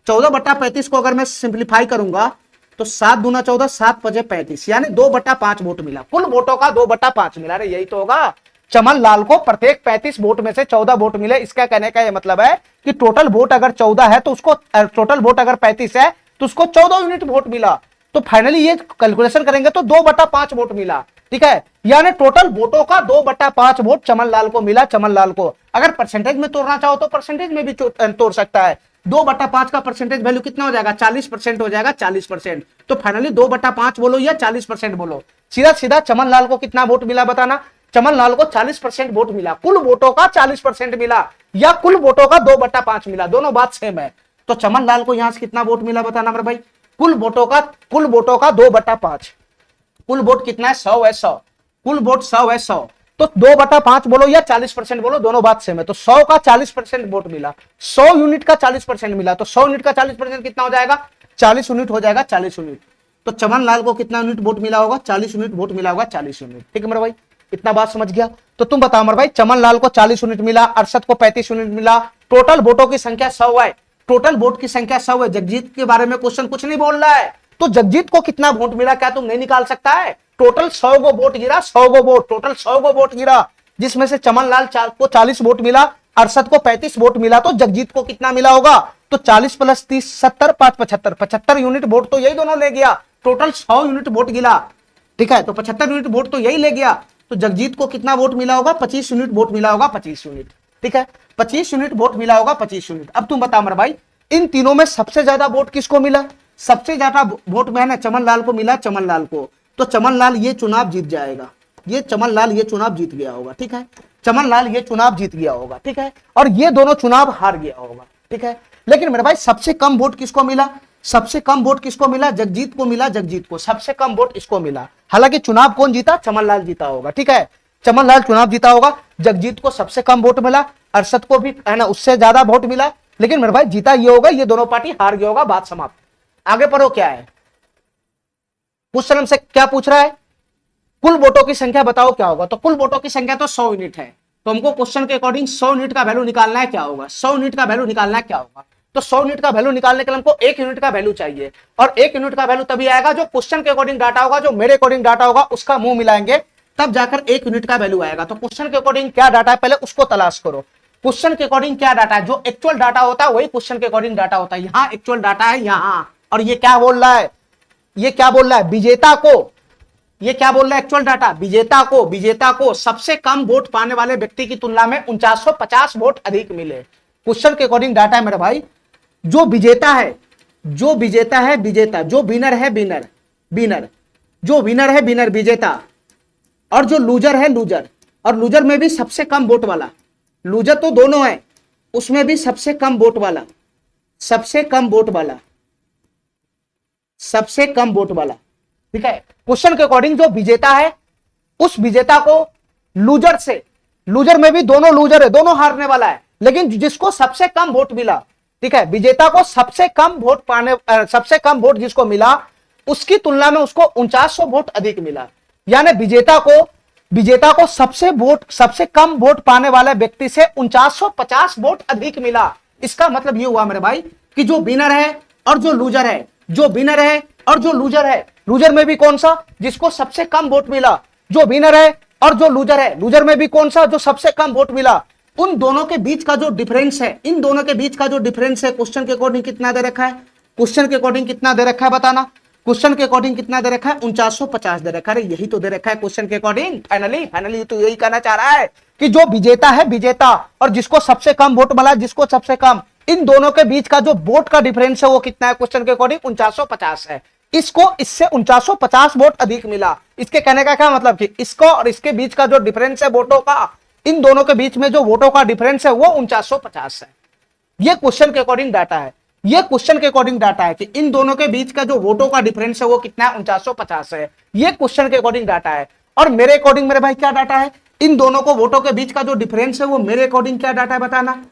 14/35 को अगर मैं सिंप्लीफाई करूंगा तो 7 दूना 14, 7 पचे 35, यानी 2/5 वोट मिला। कुल वोटों का 2/5 मिला। अरे यही तो होगा, चमन लाल को प्रत्येक 35 वोट में से 14 वोट मिले। इसका कहने का यह मतलब है कि टोटल वोट अगर 14 है तो उसको, टोटल वोट अगर 35 है तो उसको 14 यूनिट वोट मिला। तो फाइनली ये कैलकुलेशन करेंगे तो 2/5 वोट मिला, ठीक है। यानी टोटल वोटों का 2/5 वोट चमन लाल को मिला, चमन लाल को। अगर परसेंटेज में तोड़ना चाहो तो परसेंटेज में भी तोड़ सकता है। 2/5 का परसेंटेज वैल्यू कितना हो जाएगा, 40% हो जाएगा, 40%। तो फाइनली 2/5 बोलो या 40% बोलो, सीधा सीधा चमन लाल को कितना वोट मिला बताना, चमन लाल को 40% वोट मिला। कुल वोटों का 40% मिला या कुल वोटों का 2/5 मिला, दोनों बात सेम है। तो चमन लाल को यहां से कितना वोट मिला बताना मेरे भाई, कुल वोटों का 2/5। कुल वोट कितना है, 100 है, 100। कुल वोट 100 है, 100। तो 2/5 बोलो या 40% बोलो, दोनों बात सेम है। तो 100 का 40% वोट मिला, 100 यूनिट का 40% मिला। तो 100 यूनिट का 40% कितना हो जाएगा, 40 यूनिट हो जाएगा, 40 यूनिट। तो चमन लाल को कितना यूनिट वोट मिला होगा, 40 यूनिट वोट मिला होगा, 40 यूनिट, ठीक है मेरे भाई। इतना बात समझ गया। तो तुम बताओ मेरे भाई, चमन लाल को 40 यूनिट मिला, अरशद को 35 यूनिट मिला, टोटल वोटों की संख्या 100 है, टोटल वोट की संख्या 100 है। जगजीत के बारे में क्वेश्चन कुछ नहीं बोल रहा है, तो जगजीत को कितना वोट मिला क्या तुम नहीं निकाल सकता है। टोटल 100 गो वोट गिरा, 100 गो वोट, टोटल 100 गो वोट गिरा, जिसमें से चमन लाल को 40 वोट मिला, अरशद को 35 वोट मिला। तो जगजीत को कितना मिला होगा, तो 40 + 30 70, 5 75, 75 यूनिट वोट तो यही दोनों ले गया। टोटल 100 यूनिट वोट गिरा, ठीक है। तो 75 यूनिट वोट तो यही ले गया। तो जगजीत को कितना वोट मिला होगा, 25 यूनिट वोट मिला होगा, 25 यूनिट, ठीक है। 25 यूनिट वोट मिला होगा, 25 यूनिट। अब तुम बता मेरे भाई, इन तीनों में सबसे ज्यादा वोट किसको मिला, सबसे ज्यादा वोट मैंने चमन लाल को मिला, चमन लाल को। तो चमन लाल ये चुनाव जीत जाएगा, ये चमन लाल ये चुनाव जीत गया होगा, ठीक है। चमन लाल ये चुनाव जीत गया होगा, ठीक है। और ये दोनों चुनाव हार गया होगा, ठीक है। लेकिन मेरे भाई सबसे कम वोट किसको मिला, सबसे कम वोट किसको मिला, जगजीत को मिला, जगजीत को सबसे कम वोट इसको मिला। हालांकि चुनाव कौन जीता, चमन लाल जीता होगा, ठीक है। चमन लाल चुनाव जीता होगा, जगजीत को सबसे कम वोट मिला, अरशद को भी है ना उससे ज्यादा वोट मिला। लेकिन मेरे भाई जीता ये होगा, ये दोनों पार्टी हार गया होगा, बात समाप्त। आगे पढ़ो क्या है क्वेश्चन हमसे क्या पूछ रहा है, कुल वोटों की संख्या बताओ क्या होगा। तो कुल वोटों की संख्या तो 100 यूनिट है, तो हमको क्वेश्चन के अकॉर्डिंग 100 यूनिट का वैल्यू निकालना है, क्या होगा 100 यूनिट का वैल्यू निकालना है, क्या होगा। तो 100 यूनिट का वैल्यू निकालने के लिए हमको 1 यूनिट का वैल्यू चाहिए, और 1 यूनिट का वैल्यू तभी आएगा जो क्वेश्चन के अकॉर्डिंग डाटा होगा, जो मेरे अकॉर्डिंग डाटा होगा उसका मुंह मिलाएंगे, तब जाकर 1 यूनिट का वैल्यू आएगा। तो क्वेश्चन के अकॉर्डिंग क्या डाटा है पहले उसको तलाश करो। क्वेश्चन के अकॉर्डिंग क्या डाटा है, जो एक्चुअल डाटा होता है वही क्वेश्चन के अकॉर्डिंग डाटा होता है। यहाँ एक्चुअल डाटा है यहाँ, और ये क्या बोल रहा है, ये क्या बोल रहा है, विजेता को, ये क्या बोल रहा है एक्चुअल डाटा, विजेता को सबसे कम वोट पाने वाले व्यक्ति की तुलना में 4950 वोट अधिक मिले। क्वेश्चन के अकॉर्डिंग डाटा है मेरे भाई, जो विजेता है, जो विजेता है विजेता, जो विनर है विनर, विनर जो विनर है विनर विजेता, और जो लूजर है लूजर, और लूजर में भी सबसे कम वोट वाला, लूजर तो दोनों है उसमें भी सबसे कम वोट वाला, सबसे कम वोट वाला, सबसे कम वोट वाला, ठीक है। क्वेश्चन के अकॉर्डिंग जो विजेता है उस विजेता को लूजर से, लूजर में भी दोनों लूजर है, दोनों हारने वाला है, लेकिन जिसको सबसे कम वोट मिला, ठीक है, विजेता को सबसे कम वोट पाने, सबसे कम वोट जिसको मिला उसकी तुलना में उसको 4900 वोट अधिक मिला। यानी विजेता को सबसे कम वोट पाने वाले व्यक्ति से 4950 वोट अधिक मिला। इसका मतलब ये हुआ मेरे भाई कि जो विनर है और जो लूजर है, जो विनर है और जो लूजर है, लूजर में भी कौन सा, जिसको सबसे कम वोट मिला, जो विनर है और जो लूजर है, लूजर में भी कौन सा, जो सबसे कम वोट मिला, उन दोनों के बीच का जो डिफरेंस है, इन दोनों के बीच का जो डिफरेंस है क्वेश्चन के अकॉर्डिंग कितना दे रखा है, क्वेश्चन के अकॉर्डिंग कितना दे रखा है बताना। क्वेश्चन के अकॉर्डिंग कितना दे रखा है? 4950 दे रखा है। अरे यही तो दे रखा है क्वेश्चन के अकॉर्डिंग। फाइनली तो यही कहना चाह रहा है कि जो विजेता है विजेता और जिसको सबसे कम वोट मिला, जिसको सबसे कम, इन दोनों के बीच का जो वोट का डिफरेंस है वो कितना है? क्वेश्चन के अकॉर्डिंग 4950 है। इसको इससे 4950 वोट अधिक मिला। इसके कहने का क्या मतलब कि इसको और इसके बीच का जो डिफरेंस है वोटों का, इन दोनों के बीच में जो वोटों का डिफरेंस है वो 4950 है। ये क्वेश्चन के अकॉर्डिंग डाटा है। ये क्वेश्चन के अकॉर्डिंग डाटा है कि इन दोनों के बीच का जो वोटों का डिफरेंस है वो कितना है? 4950 है। ये क्वेश्चन के अकॉर्डिंग डाटा है। और मेरे अकॉर्डिंग मेरे भाई क्या डाटा है? इन दोनों को वोटों के बीच का जो डिफरेंस है वो मेरे अकॉर्डिंग क्या डाटा है बताना।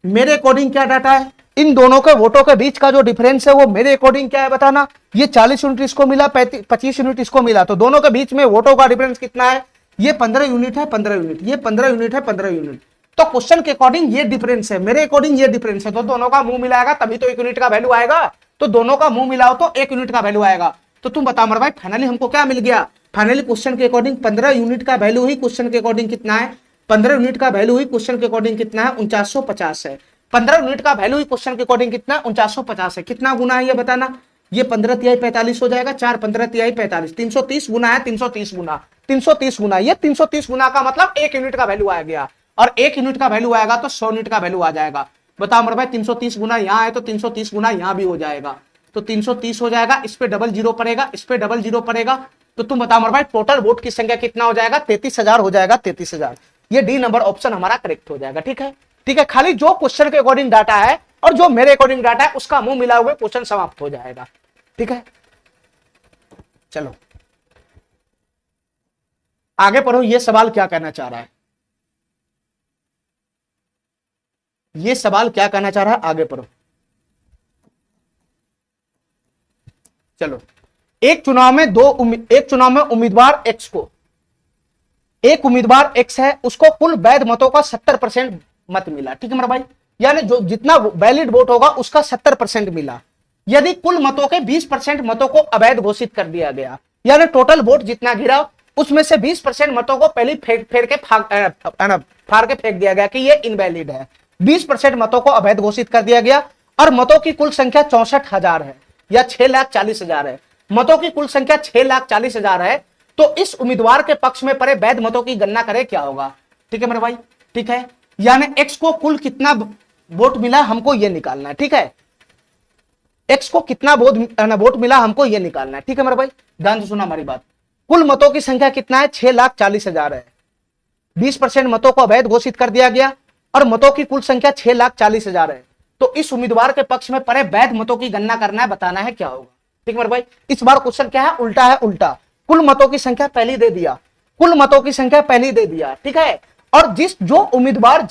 मेरे अकॉर्डिंग क्या डाटा है? इन दोनों के वोटों के बीच का जो डिफरेंस है वो मेरे अकॉर्डिंग क्या है बताना। ये 40 यूनिट इसको मिला, 25 यूनिट इसको मिला, तो दोनों के बीच में वोटों का डिफरेंस कितना है? ये 15 यूनिट है, 15 यूनिट, ये 15 यूनिट है, 15 यूनिट। तो क्वेश्चन के अकॉर्डिंग ये डिफरेंस है, मेरे अकॉर्डिंग ये डिफरेंस है, तो दोनों का मुंह मिलाएगा तभी तो 1 यूनिट का वैल्यू आएगा। तो दोनों का मुंह मिलाओ तो 1 यूनिट का वैल्यू आएगा। तो तुम बताओ मेरे भाई फाइनली हमको क्या मिल गया? फाइनली क्वेश्चन के अकॉर्डिंग 15 यूनिट का वैल्यू ही क्वेश्चन के अकॉर्डिंग कितना है? 15 यूनिट का वैल्यू ही क्वेश्चन के अकॉर्डिंग कितना है? 4950 है। 15 यूनिट का वैल्यू ही क्वेश्चन के अकॉर्डिंग कितना? 4950 है। कितना गुना है ये बताना। ये 15 तिहाई 45 हो जाएगा, 4 15 तिहाई 45, 330 गुना है, 330 गुना, 330 गुना, ये 330 गुना का मतलब 1 यूनिट का वैल्यू आ गया। और 1 यूनिट का वैल्यू आएगा तो 100 यूनिट का वैल्यू आ जाएगा। बताओ मेरे भाई 330 गुना यहाँ है तो 330 गुना यहाँ भी हो जाएगा, तो 330 हो जाएगा। इस पे डबल जीरो पड़ेगा, इस पे डबल जीरो पड़ेगा, तो तुम बताओ मेरे भाई टोटल वोट की संख्या कितना हो जाएगा? 33,000 हो जाएगा, 33,000। ये डी नंबर ऑप्शन हमारा करेक्ट हो जाएगा। ठीक है, ठीक है। खाली जो क्वेश्चन के अकॉर्डिंग डाटा है और जो मेरे अकॉर्डिंग डाटा है उसका मुंह मिला हुए क्वेश्चन समाप्त हो जाएगा। ठीक है, चलो आगे पढ़ो। ये सवाल क्या कहना चाह रहा है? ये सवाल क्या कहना चाह रहा है? आगे पढ़ो। चलो, एक चुनाव में उम्मीदवार एक्स को, एक उम्मीदवार एक्स है, उसको कुल वैध मतों का 70% मत मिला। ठीक है मेरा भाई, यानी जो जितना वैलिड वोट होगा उसका 70% मिला। यदि कुल मतों के 20% मतों को अवैध घोषित कर दिया गया, यानी टोटल वोट जितना गिरा उसमें से 20% मतों को पहले फाड़ के फेंक दिया गया कि ये इनवैलिड है। 20% मतों को अवैध घोषित कर दिया गया और मतों की कुल संख्या 64,000 है या 6,40,000 है। मतों की कुल संख्या 6,40,000 है। तो इस उम्मीदवार के पक्ष में पड़े वैध मतों की गणना करें क्या होगा। ठीक है मेरे भाई, ठीक है। यानी एक्स को कुल कितना वोट मिला हमको ये निकालना है। ठीक है, एक्स को कितना वोट मिला हमको ये निकालना है। ठीक है मेरे भाई, ध्यान से सुना हमारी बात। कुल मतों की संख्या कितना है? 6,40,000 है। 20% मतों को अवैध घोषित कर दिया गया और मतों की कुल संख्या 6,40,000 है। तो इस उम्मीदवार के पक्ष में पड़े वैध मतों की गणना करना है, बताना है क्या होगा। ठीक है मेरे भाई, इस बार क्वेश्चन क्या है? उल्टा है, उल्टा। कुल मतों की संख्या पहली दे दिया, कुल मतों की संख्या पहली दे दिया। ठीक है, और जो उम्मीदवार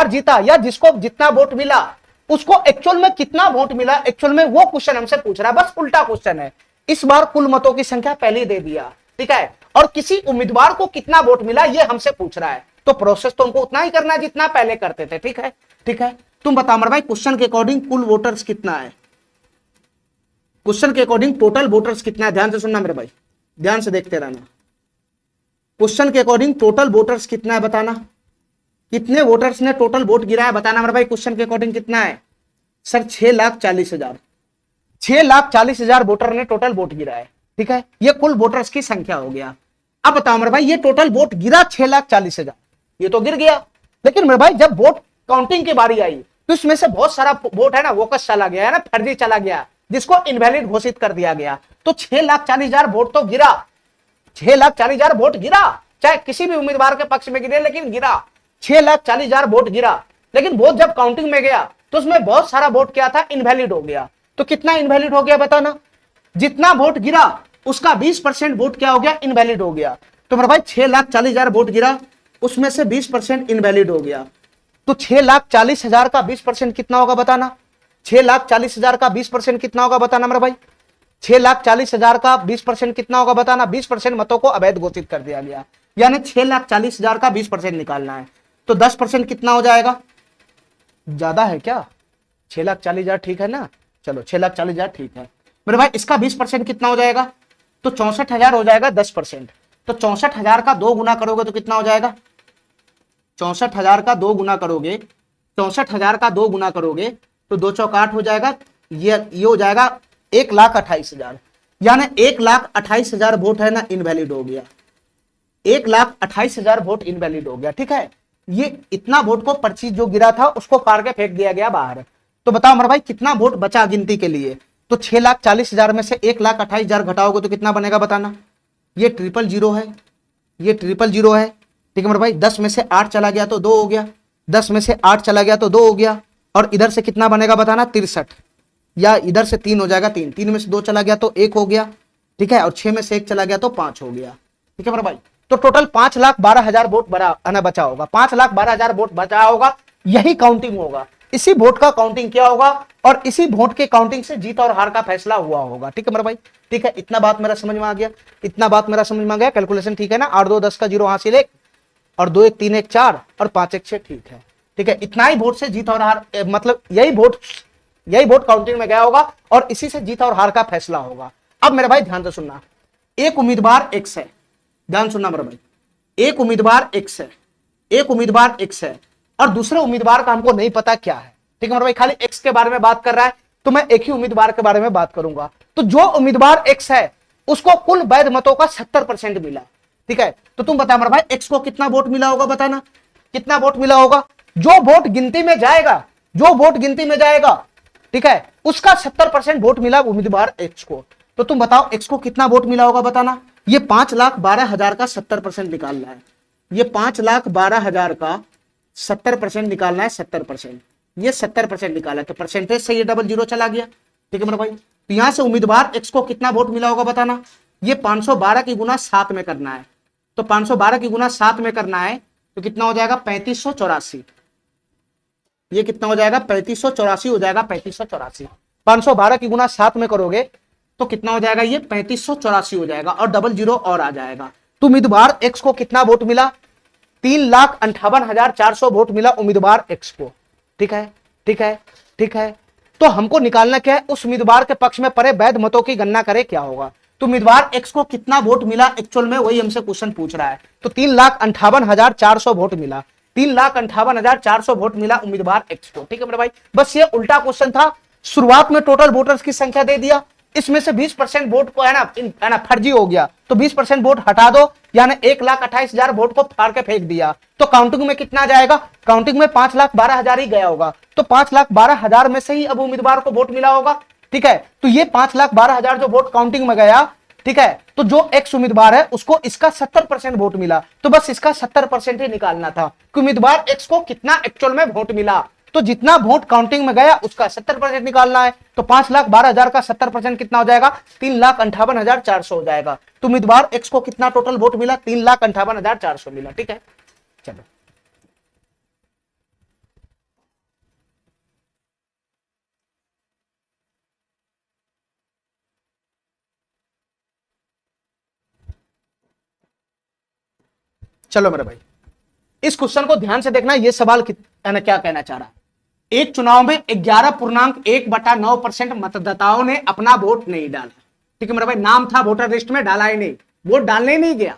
जीता या जिसको जितना वोट मिला उसको एक्चुअल में कितना वोट मिला, एक्चुअल में वो क्वेश्चन हमसे पूछ रहा है। बस उल्टा क्वेश्चन है। इस बार कुल मतों की संख्या पहले दे दिया, ठीक है, और किसी उम्मीदवार को कितना वोट मिला ये हमसे पूछ रहा है। तो प्रोसेस तो हमको उतना ही करना है जितना पहले करते थे। ठीक है, ठीक है। तुम बता मेरे भाई क्वेश्चन के अकॉर्डिंग कुल वोटर्स कितना है? क्वेश्चन के अकॉर्डिंग टोटल वोटर्स कितना है? ध्यान से सुनना मेरे भाई, ध्यान से देखते रहना। क्वेश्चन के अकॉर्डिंग टोटल वोटर्स कितना है बताना। कितने वोटर्स ने टोटल वोट गिरा है बताना मेरे भाई। क्वेश्चन के अकॉर्डिंग कितना है सर? 6,40,000। 6,40,000 वोटर ने टोटल वोट गिरा है। ठीक है, ये कुल वोटर्स की संख्या हो गया। अब बताओ मेरे भाई, ये टोटल वोट गिरा 6,40,000, ये तो गिर गया। लेकिन मेरे भाई जब वोट काउंटिंग की बारी आई तो इसमें से बहुत सारा वोट है ना वोकस चला गया, है ना, फर्जी चला गया, जिसको इनवैलिड घोषित कर दिया गया। तो 6,40,000 वोट तो गिरा, 6,40,000 वोट गिरा, चाहे किसी भी उम्मीदवार के पक्ष में गिरे, लेकिन गिरा। 6,40,000 वोट गिरा, लेकिन वोट जब काउंटिंग में गया तो उसमें बहुत सारा वोट क्या था? इनवैलिड हो गया। तो कितना इनवैलिड हो गया बताना। जितना वोट गिरा उसका 20% वोट क्या हो गया? इनवैलिड हो गया। तो मेरे भाई 6,40,000 वोट गिरा, उसमें से 20% इनवैलिड हो गया। तो 6,40,000 का 20% कितना होगा बताना। 6,40,000 का 20% कितना होगा बताना मेरे भाई। 6,40,000 का 20% कितना होगा बताना। 20% मतों को अवैध घोषित कर दिया गया, यानी 6,40,000 का 20% निकालना है। तो 10% कितना हो जाएगा? ज्यादा है क्या? 6,40,000 ठीक है ना। चलो 6,40,000 ठीक है मेरे भाई। इसका 20% कितना हो जाएगा? तो 64,000 हो जाएगा 10%। तो 64,000 का 2 गुना करोगे तो कितना हो जाएगा? 64,000 का 2 गुना करोगे, 64,000 का 2 गुना करोगे तो 2 चौक 8 हो जाएगा। ये हो जाएगा 1,28,000, यानी 1,28,000 वोट है ना इनवैलिड हो गया, 1,28,000 वोट इनवैलिड हो गया। ठीक है, ये इतना वोट को पर्ची जो गिरा था उसको फाड़ के फेंक दिया गया बाहर। तो बताओ मेरे भाई कितना वोट बचा गिनती के लिए? तो 6,40,000 में से 1,28,000 घटाओगे तो कितना बनेगा बताना? ये 000 है, ये 000 है। ठीक है मेरे भाई, 10 में से 8 चला गया तो 2 हो गया, 10 में से 8 चला गया तो 2 हो गया, और इधर से कितना बनेगा बताना? 63, या इधर से 3 हो जाएगा, 3 3 में से 2 चला गया तो 1 हो गया। ठीक है, और 6 में से 1 चला गया तो 5 हो गया। ठीक है मेरे भाई, तो टोटल 5,12,000 वोट बचा होगा, 5,12,000 वोट बचा होगा। यही काउंटिंग होगा, इसी वोट का काउंटिंग किया होगा, और इसी वोट के काउंटिंग से जीत और हार का फैसला हुआ होगा। ठीक है मेरे भाई, ठीक है, इतना बात मेरा समझ में आ गया, इतना बात मेरा समझ में आ गया। कैलकुलेशन ठीक है ना? 8 2 10 का 0 हासिल 1, और 2 1 3 1 4, और 5 1 6, ठीक है। ठीक है, इतना ही वोट से जीत और हार, मतलब यही वोट काउंटिंग में गया होगा, और इसी से जीत और हार का फैसला होगा। अब मेरे भाई ध्यान से सुनना, एक उम्मीदवार एक्स है, ध्यान सुनना मेरे भाई, एक उम्मीदवार एक्स है, एक उम्मीदवार एक्स है, और दूसरे उम्मीदवार का हमको नहीं पता क्या है। ठीक है मेरे भाई, खाली एक्स के बारे में बात कर रहा है, तो मैं एक ही उम्मीदवार के बारे में बात करूंगा। तो जो उम्मीदवार एक्स है उसको कुल वैध मतों का 70% मिला। ठीक है, तो तुम बता मेरे भाई एक्स को कितना वोट मिला होगा, बताना कितना वोट मिला होगा? जो वोट गिनती में जाएगा, जो वोट गिनती में जाएगा, ठीक है, उसका 70% वोट मिला उम्मीदवार एक्स को। तो तुम बताओ एक्स को कितना वोट मिला होगा बताना? ये 5,12,000 का 70% निकालना है, ये 5,12,000 का 70% निकालना है, 70%, ये 70% निकाला है, तो परसेंटेज से ये 00 चला गया। ठीक है मेरे भाई, तो यहां से उम्मीदवार एक्स को कितना वोट मिला होगा बताना? ये 512 की गुना 7 में करना है, तो 512 की गुना 7 में करना है, तो कितना हो जाएगा? 3584। ये कितना हो जाएगा? 3584 हो जाएगा, 3584। 512 की गुना 7 में करोगे तो कितना हो जाएगा? ये 3584 हो जाएगा, और 00 और आ जाएगा। तो उम्मीदवार एक्स को कितना वोट मिला? 3,58,400 वोट मिला उम्मीदवार एक्स को। ठीक है, ठीक है, ठीक है। तो हमको निकालना क्या है? उस उम्मीदवार के पक्ष में पड़े वैध मतों की गणना करें, क्या होगा? तो उम्मीदवार एक्स को कितना वोट मिला एक्चुअल में, वही हमसे क्वेश्चन पूछ रहा है। तो 3,58,400 वोट मिला, 3,58,400 वोट मिला उम्मीदवार एक्स को। ठीक है मेरे भाई, बस ये उल्टा क्वेश्चन था। शुरुआत में टोटल वोटर्स की संख्या दे दिया, इसमें से 20% वोट को है ना फर्जी हो गया, तो 20% वोट हटा दो, यानी 1,28,000 वोट को फाड़ के फेंक दिया। तो काउंटिंग में कितना जाएगा? काउंटिंग में 5,12,000 ही गया होगा, तो 5,12,000 में से ही अब उम्मीदवार को वोट मिला होगा। ठीक है, तो ये 5,12,000 जो वोट काउंटिंग में गया, ठीक है, तो जो एक्स उम्मीदवार है उसको इसका 70% वोट मिला, तो बस इसका 70% ही निकालना था कि उम्मीदवार एक्स को कितना एक्चुअल में वोट मिला। तो जितना वोट काउंटिंग में गया उसका 70% निकालना है, तो 5,12,000 का 70% कितना हो जाएगा? 3,58,400 हो जाएगा। तो उम्मीदवार एक्स को कितना टोटल वोट मिला? 3,58,400 मिला। ठीक है, चलो चलो मेरे भाई, इस क्वेश्चन को ध्यान से देखना। यह सवाल क्या कहना चाह रहा है? एक चुनाव में 11.1/9% मतदाताओं ने अपना वोट नहीं डाला। ठीक है मेरे भाई, नाम था वोटर लिस्ट में, डाला ही नहीं, वोट डालने ही नहीं गया।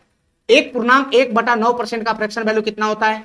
1.1/9% का फ्रैक्शन वैल्यू कितना होता है?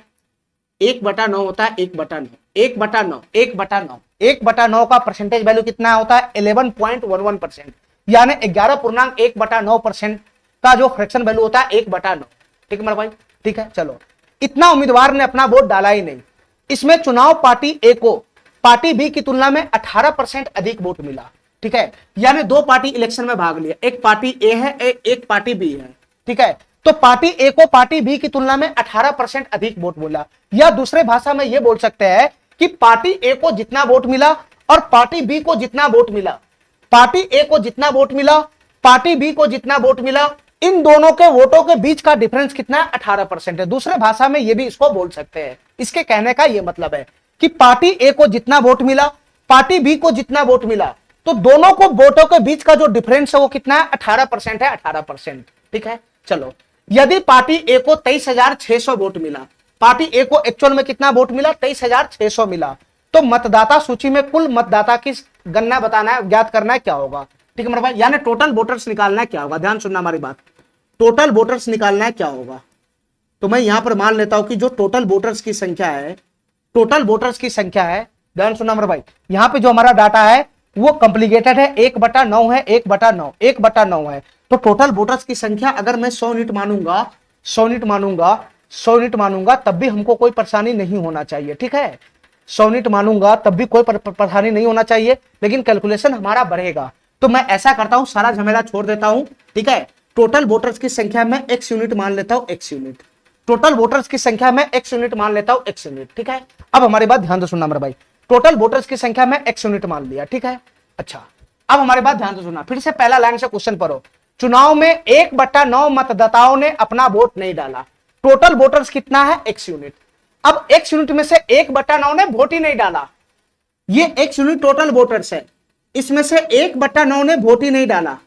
1/9 होता है, 1/9, 1/9, 1/9, 1/9 का परसेंटेज वैल्यू कितना होता है? 11.11%, यानी 11.1/9% का जो फ्रैक्शन वैल्यू होता है 1/9। ठीक है मेरे भाई, ठीक है, चलो इतना उम्मीदवार ने अपना वोट डाला ही नहीं। इसमें चुनाव पार्टी ए को पार्टी बी की तुलना में 18% अधिक वोट मिला। ठीक है, यानी दो पार्टी इलेक्शन में भाग लिया, एक पार्टी ए है, एक पार्टी बी है। ठीक है, तो पार्टी ए को पार्टी बी की तुलना में 18% अधिक वोट मिला, या दूसरे भाषा में यह बोल सकते हैं कि पार्टी ए को जितना वोट मिला और पार्टी बी को जितना वोट मिला, पार्टी ए को जितना वोट मिला, पार्टी बी को जितना वोट मिला, इन दोनों के वोटों के बीच का डिफरेंस कितना है? 18% है। दूसरे भाषा में यह भी इसको बोल सकते हैं। इसके कहने का यह मतलब है कि पार्टी ए को जितना वोट मिला, पार्टी बी को जितना वोट मिला, तो दोनों को वोटों के बीच का जो डिफरेंस है वो कितना है? 18% है, 18%। ठीक है, चलो यदि पार्टी ए को 23,600 वोट मिला, पार्टी ए को एक्चुअल में कितना वोट मिला? 23,600 मिला, तो मतदाता सूची में कुल मतदाता की गणना बताना है, ज्ञात करना है, क्या होगा? ठीक है मेरे भाई, यानी टोटल वोटर्स निकालना है, क्या होगा? ध्यान सुनना हमारी बात, टोटल वोटर्स निकालना है, क्या होगा? तो मैं यहां पर मान लेता हूं कि जो टोटल वोटर्स की संख्या है, टोटल वोटर्स की संख्या है, ध्यान सुनना मेरे भाई, यहां पे जो हमारा डाटा है वो कॉम्प्लिकेटेड है, 1/9 है, 1/9, 1/9 है। तो टोटल वोटर्स की संख्या अगर मैं 100 यूनिट मानूंगा, 100 यूनिट मानूंगा, 100 यूनिट मानूंगा, तब भी हमको कोई परेशानी नहीं होना चाहिए, ठीक है। 100 यूनिट मानूंगा तब भी कोई परेशानी नहीं होना चाहिए, लेकिन कैलकुलेशन हमारा बढ़ेगा। तो मैं ऐसा करता हूं, सारा झमेला छोड़ देता हूं, ठीक है। टोटल वोटर्स की संख्या में x यूनिट मान लेता हूं, x यूनिट। टोटल वोटर्स की संख्या में x यूनिट मान लेता हूं, x यूनिट, ठीक है। अब हमारी बात ध्यान से सुनना मेरे भाई, टोटल वोटर्स की संख्या में x यूनिट मान लिया, ठीक है। अच्छा, अब हमारी बात ध्यान से सुनना, फिर से पहला लाइन से क्वेश्चन पढ़ो। चुनाव में 1/9 मतदाताओं ने अपना वोट नहीं डाला, टोटल वोटर्स कितना है, x यूनिट। अब x यूनिट में से 1/9 ने वोट ही नहीं डाला, ये x यूनिट टोटल वोटर्स है, इसमें से 1/9 ने वोट ही नहीं डाला।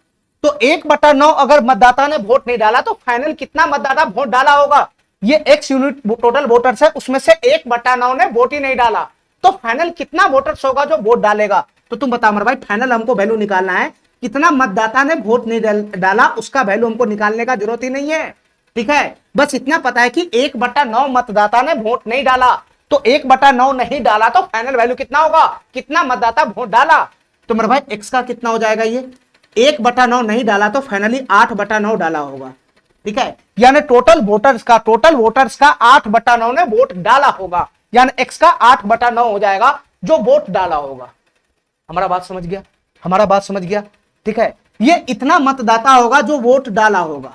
तो 1/9 अगर मतदाता ने वोट नहीं डाला तो फाइनल कितना मतदाता वोट डाला होगा, ये x यूनिट टोटल वोटर्स है, उसमें से 1/9 ने वोट ही नहीं डाला, तो फाइनल कितना वोटर्स होगा जो वोट डालेगा। तो तुम बताओ मेरे भाई, फाइनल हमको वैल्यू निकालना है, कितना मतदाता ने वोट नहीं डाला, उसका वैल्यू हमको निकालने का जरूरत ही नहीं है, ठीक है। बस इतना पता है कि 1/9 मतदाता ने वोट नहीं डाला, तो 1/9 नहीं डाला तो फाइनल वैल्यू कितना होगा, कितना मतदाता वोट डाला। तो मेरे भाई x का कितना हो जाएगा, ये 1/9 नहीं डाला तो फाइनली 8/9 डाला होगा, ठीक है। यानी टोटल वोटर्स का 8/9 ने वोट डाला होगा, यानी x का 8/9 हो जाएगा जो वोट डाला होगा। हमारा बात समझ गया, हमारा बात समझ गया, ठीक है। ये इतना मतदाता होगा जो वोट डाला होगा,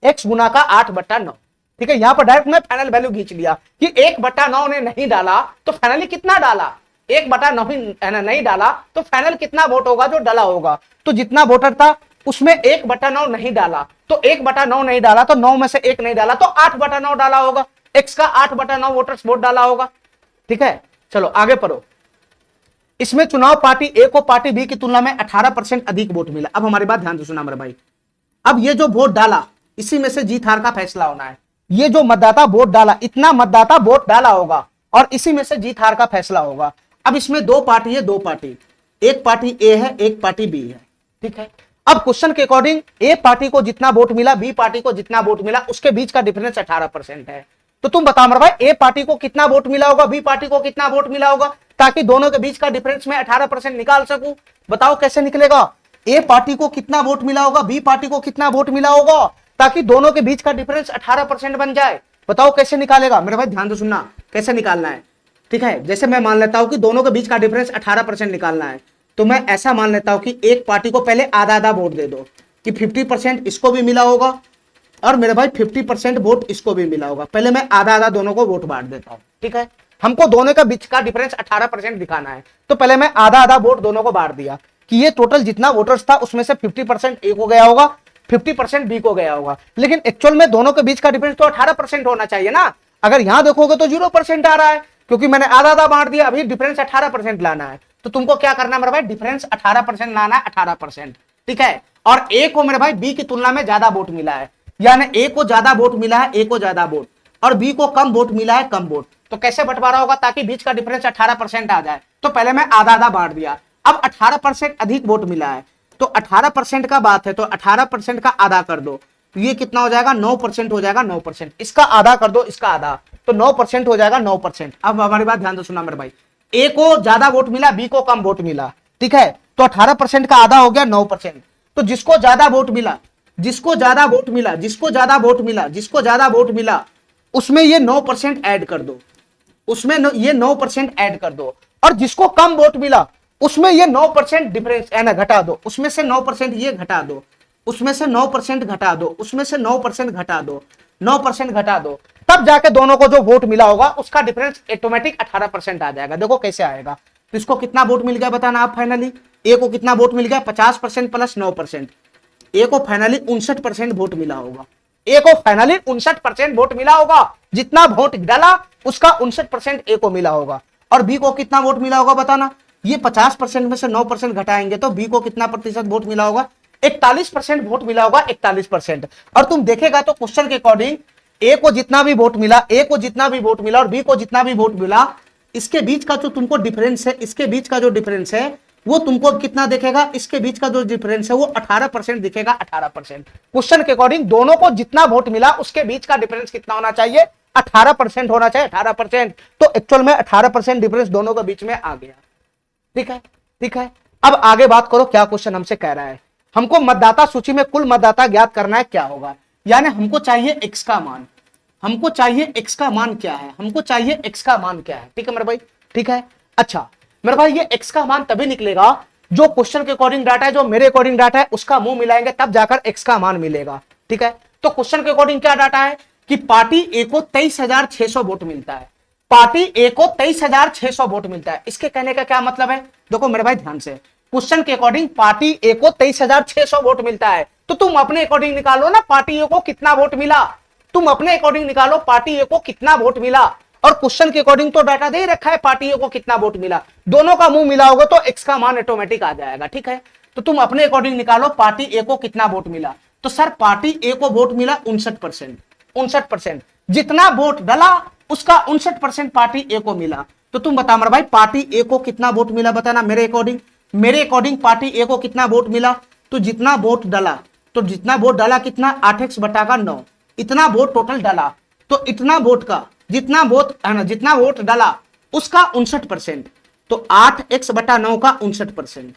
x गुना का 8/9, ठीक है। यहां पर डायरेक्ट मैं फाइनल वैल्यू खींच लिया कि 1/9 ने नहीं डाला तो फाइनली कितना डाला, 1/9 नहीं डाला तो फाइनल कितना वोट होगा जो डाला होगा। तो जितना वोटर था उसमें 1/9 नहीं डाला, तो 1/9 नहीं डाला तो 9 में से 1 नहीं डाला तो 8/9 डाला होगा, x का 8/9 वोटर्स वोट डाला होगा, ठीक है। चलो आगे पढ़ो। इसमें चुनाव पार्टी ए को पार्टी बी की तुलना में 18% अधिक वोट मिला। अब हमारी बात ध्यान से सुना मेरे भाई, अब ये जो वोट डाला इसी में से जीत हार का फैसला होना है। ये जो मतदाता वोट डाला, इतना मतदाता वोट डाला होगा और इसी में से जीत हार का फैसला होगा। अब इसमें दो पार्टी है, दो पार्टी, एक पार्टी ए है, एक पार्टी बी है, ठीक है। अब क्वेश्चन के अकॉर्डिंग ए पार्टी को जितना वोट मिला, बी पार्टी को जितना वोट मिला, उसके बीच का डिफरेंस 18% है। तो तुम बताओ मेरे भाई, ए पार्टी को कितना वोट मिला होगा, बी पार्टी को कितना वोट मिला होगा, ताकि दोनों के बीच का डिफरेंस में 18% निकाल सकूं। बताओ कैसे निकलेगा, ए पार्टी को कितना वोट मिला होगा, बी पार्टी को कितना वोट मिला होगा, ताकि दोनों के बीच का डिफरेंस 18% बन जाए। बताओ कैसे निकालेगा मेरे भाई, ध्यान से सुनना कैसे निकालना है, ठीक है। जैसे मैं मान लेता हूं कि दोनों के बीच का डिफरेंस 18% निकालना है, तो मैं ऐसा मान लेता हूं कि एक पार्टी को पहले आधा आधा वोट दे दो, कि 50% इसको भी मिला होगा और मेरे भाई 50% वोट इसको भी मिला होगा। पहले मैं आधा आधा दोनों को वोट बांट देता हूं, ठीक है। हमको दोनों के बीच का डिफरेंस 18% दिखाना है, तो पहले मैं आधा आधा वोट दोनों को बांट दिया कि ये टोटल जितना वोटर्स था उसमें से 50% ए को गया होगा, 50% बी को गया होगा। लेकिन एक्चुअल में दोनों के बीच का डिफरेंस तो 18% होना चाहिए ना। अगर यहां देखोगे तो 0% आ रहा है, क्योंकि मैंने आधा आधा बांट दिया। अभी डिफरेंस 18% लाना है, तो तुमको क्या करना है मेरे भाई, डिफरेंस 18% लाना है, 18%, ठीक है। और ए को मेरे भाई बी की तुलना में ज्यादा वोट मिला है, यानी ए को ज्यादा वोट मिला है, ए को ज्यादा वोट, और बी को कम वोट मिला है, कम वोट। तो कैसे बंटवारा होगा ताकि बीच का डिफरेंस 18% आ जाए, तो पहले मैं आधा आधा बांट दिया। अब 18% अधिक वोट मिला है, तो 18% का बात है, तो 18% का आधा कर दो, तो ये कितना हो जाएगा, 9% हो जाएगा, 9%। इसका आधा कर दो, इसका आधा, तो 9% हो जाएगा, 9%। अब हमारी बात ध्यान से सुना मेरे भाई, ए को ज्यादा वोट मिला, बी को कम वोट मिला, ठीक है। तो 18% का आधा हो गया 9%। तो जिसको ज्यादा वोट मिला, जिसको ज्यादा वोट मिला, जिसको ज्यादा वोट मिला, जिसको ज्यादा वोट मिला, उसमें ये 9% ऐड कर दो, उसमें ये 9% ऐड कर दो। और जिसको कम वोट मिला उसमें ये 9% डिफरेंस है ना, घटा दो, उसमें से 9% ये घटा दो, उसमें से 9% घटा दो, उसमें से 9% घटा दो, 9% घटा दो, तब जाके दोनों को जो वोट मिला होगा उसका डिफरेंस ऑटोमेटिक 18% आ जाएगा। देखो कैसे आएगा, तो इसको कितना वोट मिल गया बताना आप फाइनली, ए को कितना वोट मिल गया, 50% प्लस 9%, ए को फाइनली 59% वोट मिला होगा, ए को फाइनली 59% वोट मिला होगा, जितना वोट डाला उसका 59% ए को मिला होगा। और बी को कितना वोट मिला होगा बताना, ये 50% में से 9% घटाएंगे तो बी को कितना प्रतिशत वोट मिला होगा, 41% वोट मिला होगा, 41%। और तुम देखेगा तो क्वेश्चन के अकॉर्डिंग ए को जितना भी वोट मिला, ए को जितना भी वोट मिला और बी को जितना भी वोट मिला, इसके बीच का जो तुमको डिफरेंस है, इसके बीच का जो डिफरेंस है वो तुमको कितना दिखेगा, इसके बीच का जो डिफरेंस है वो 18% दिखेगा, 18%। क्वेश्चन के अकॉर्डिंग दोनों को जितना वोट मिला उसके बीच का डिफरेंस कितना होना चाहिए, 18% होना चाहिए, 18%। तो एक्चुअल में 18% डिफरेंस दोनों के बीच में आ गया, ठीक है, ठीक है। अब आगे बात करो, क्या क्वेश्चन हमसे कह रहा है, हमको मतदाता सूची में कुल मतदाता ज्ञात करना है, क्या होगा, यानी हमको चाहिए x का मान, हमको चाहिए x का मान क्या है, हमको चाहिए x का मान क्या है, ठीक है मेरे भाई, ठीक है। अच्छा मेरे भाई ये x का मान तभी निकलेगा जो क्वेश्चन के अकॉर्डिंग डाटा है, जो मेरे अकॉर्डिंग डाटा है उसका मुंह मिलाएंगे तब जाकर x का मान मिलेगा, ठीक है। तो क्वेश्चन के अकॉर्डिंग क्या डाटा है कि पार्टी ए को 23,600 वोट मिलता है, पार्टी ए को 23,600 वोट मिलता है। इसके कहने का क्या मतलब है, देखो मेरे भाई ध्यान से, क्वेश्चन के अकॉर्डिंग पार्टी ए को 23,600 वोट मिलता है, तो तुम अपने अकॉर्डिंग निकालो ना पार्टी ए को कितना वोट मिला, तुम अपने अकॉर्डिंग निकालो पार्टी ए को कितना वोट मिला, और क्वेश्चन के अकॉर्डिंग तो डाटा दे रखा है पार्टी ए को कितना वोट मिला, दोनों का मुंह मिलाओगे तो एक्स का मान ऑटोमेटिक आ जाएगा, ठीक है। तो तुम अपने अकॉर्डिंग निकालो पार्टी ए को कितना वोट मिला, तो सर पार्टी ए को वोट मिला 59%, 59%, जितना वोट डाला उसका 59% पार्टी ए को मिला। तो तुम बता मेरे भाई पार्टी ए को कितना वोट मिला, बताना मेरे अकॉर्डिंग, मेरे अकॉर्डिंग पार्टी ए को कितना वोट मिला, तो जितना वोट डाला, तो जितना वोट डाला कितना 8x/9, इतना वोट टोटल डाला, तो इतना वोट का जितना वोट है ना, जितना वोट डाला उसका 59%, तो 8x/9 का 59%,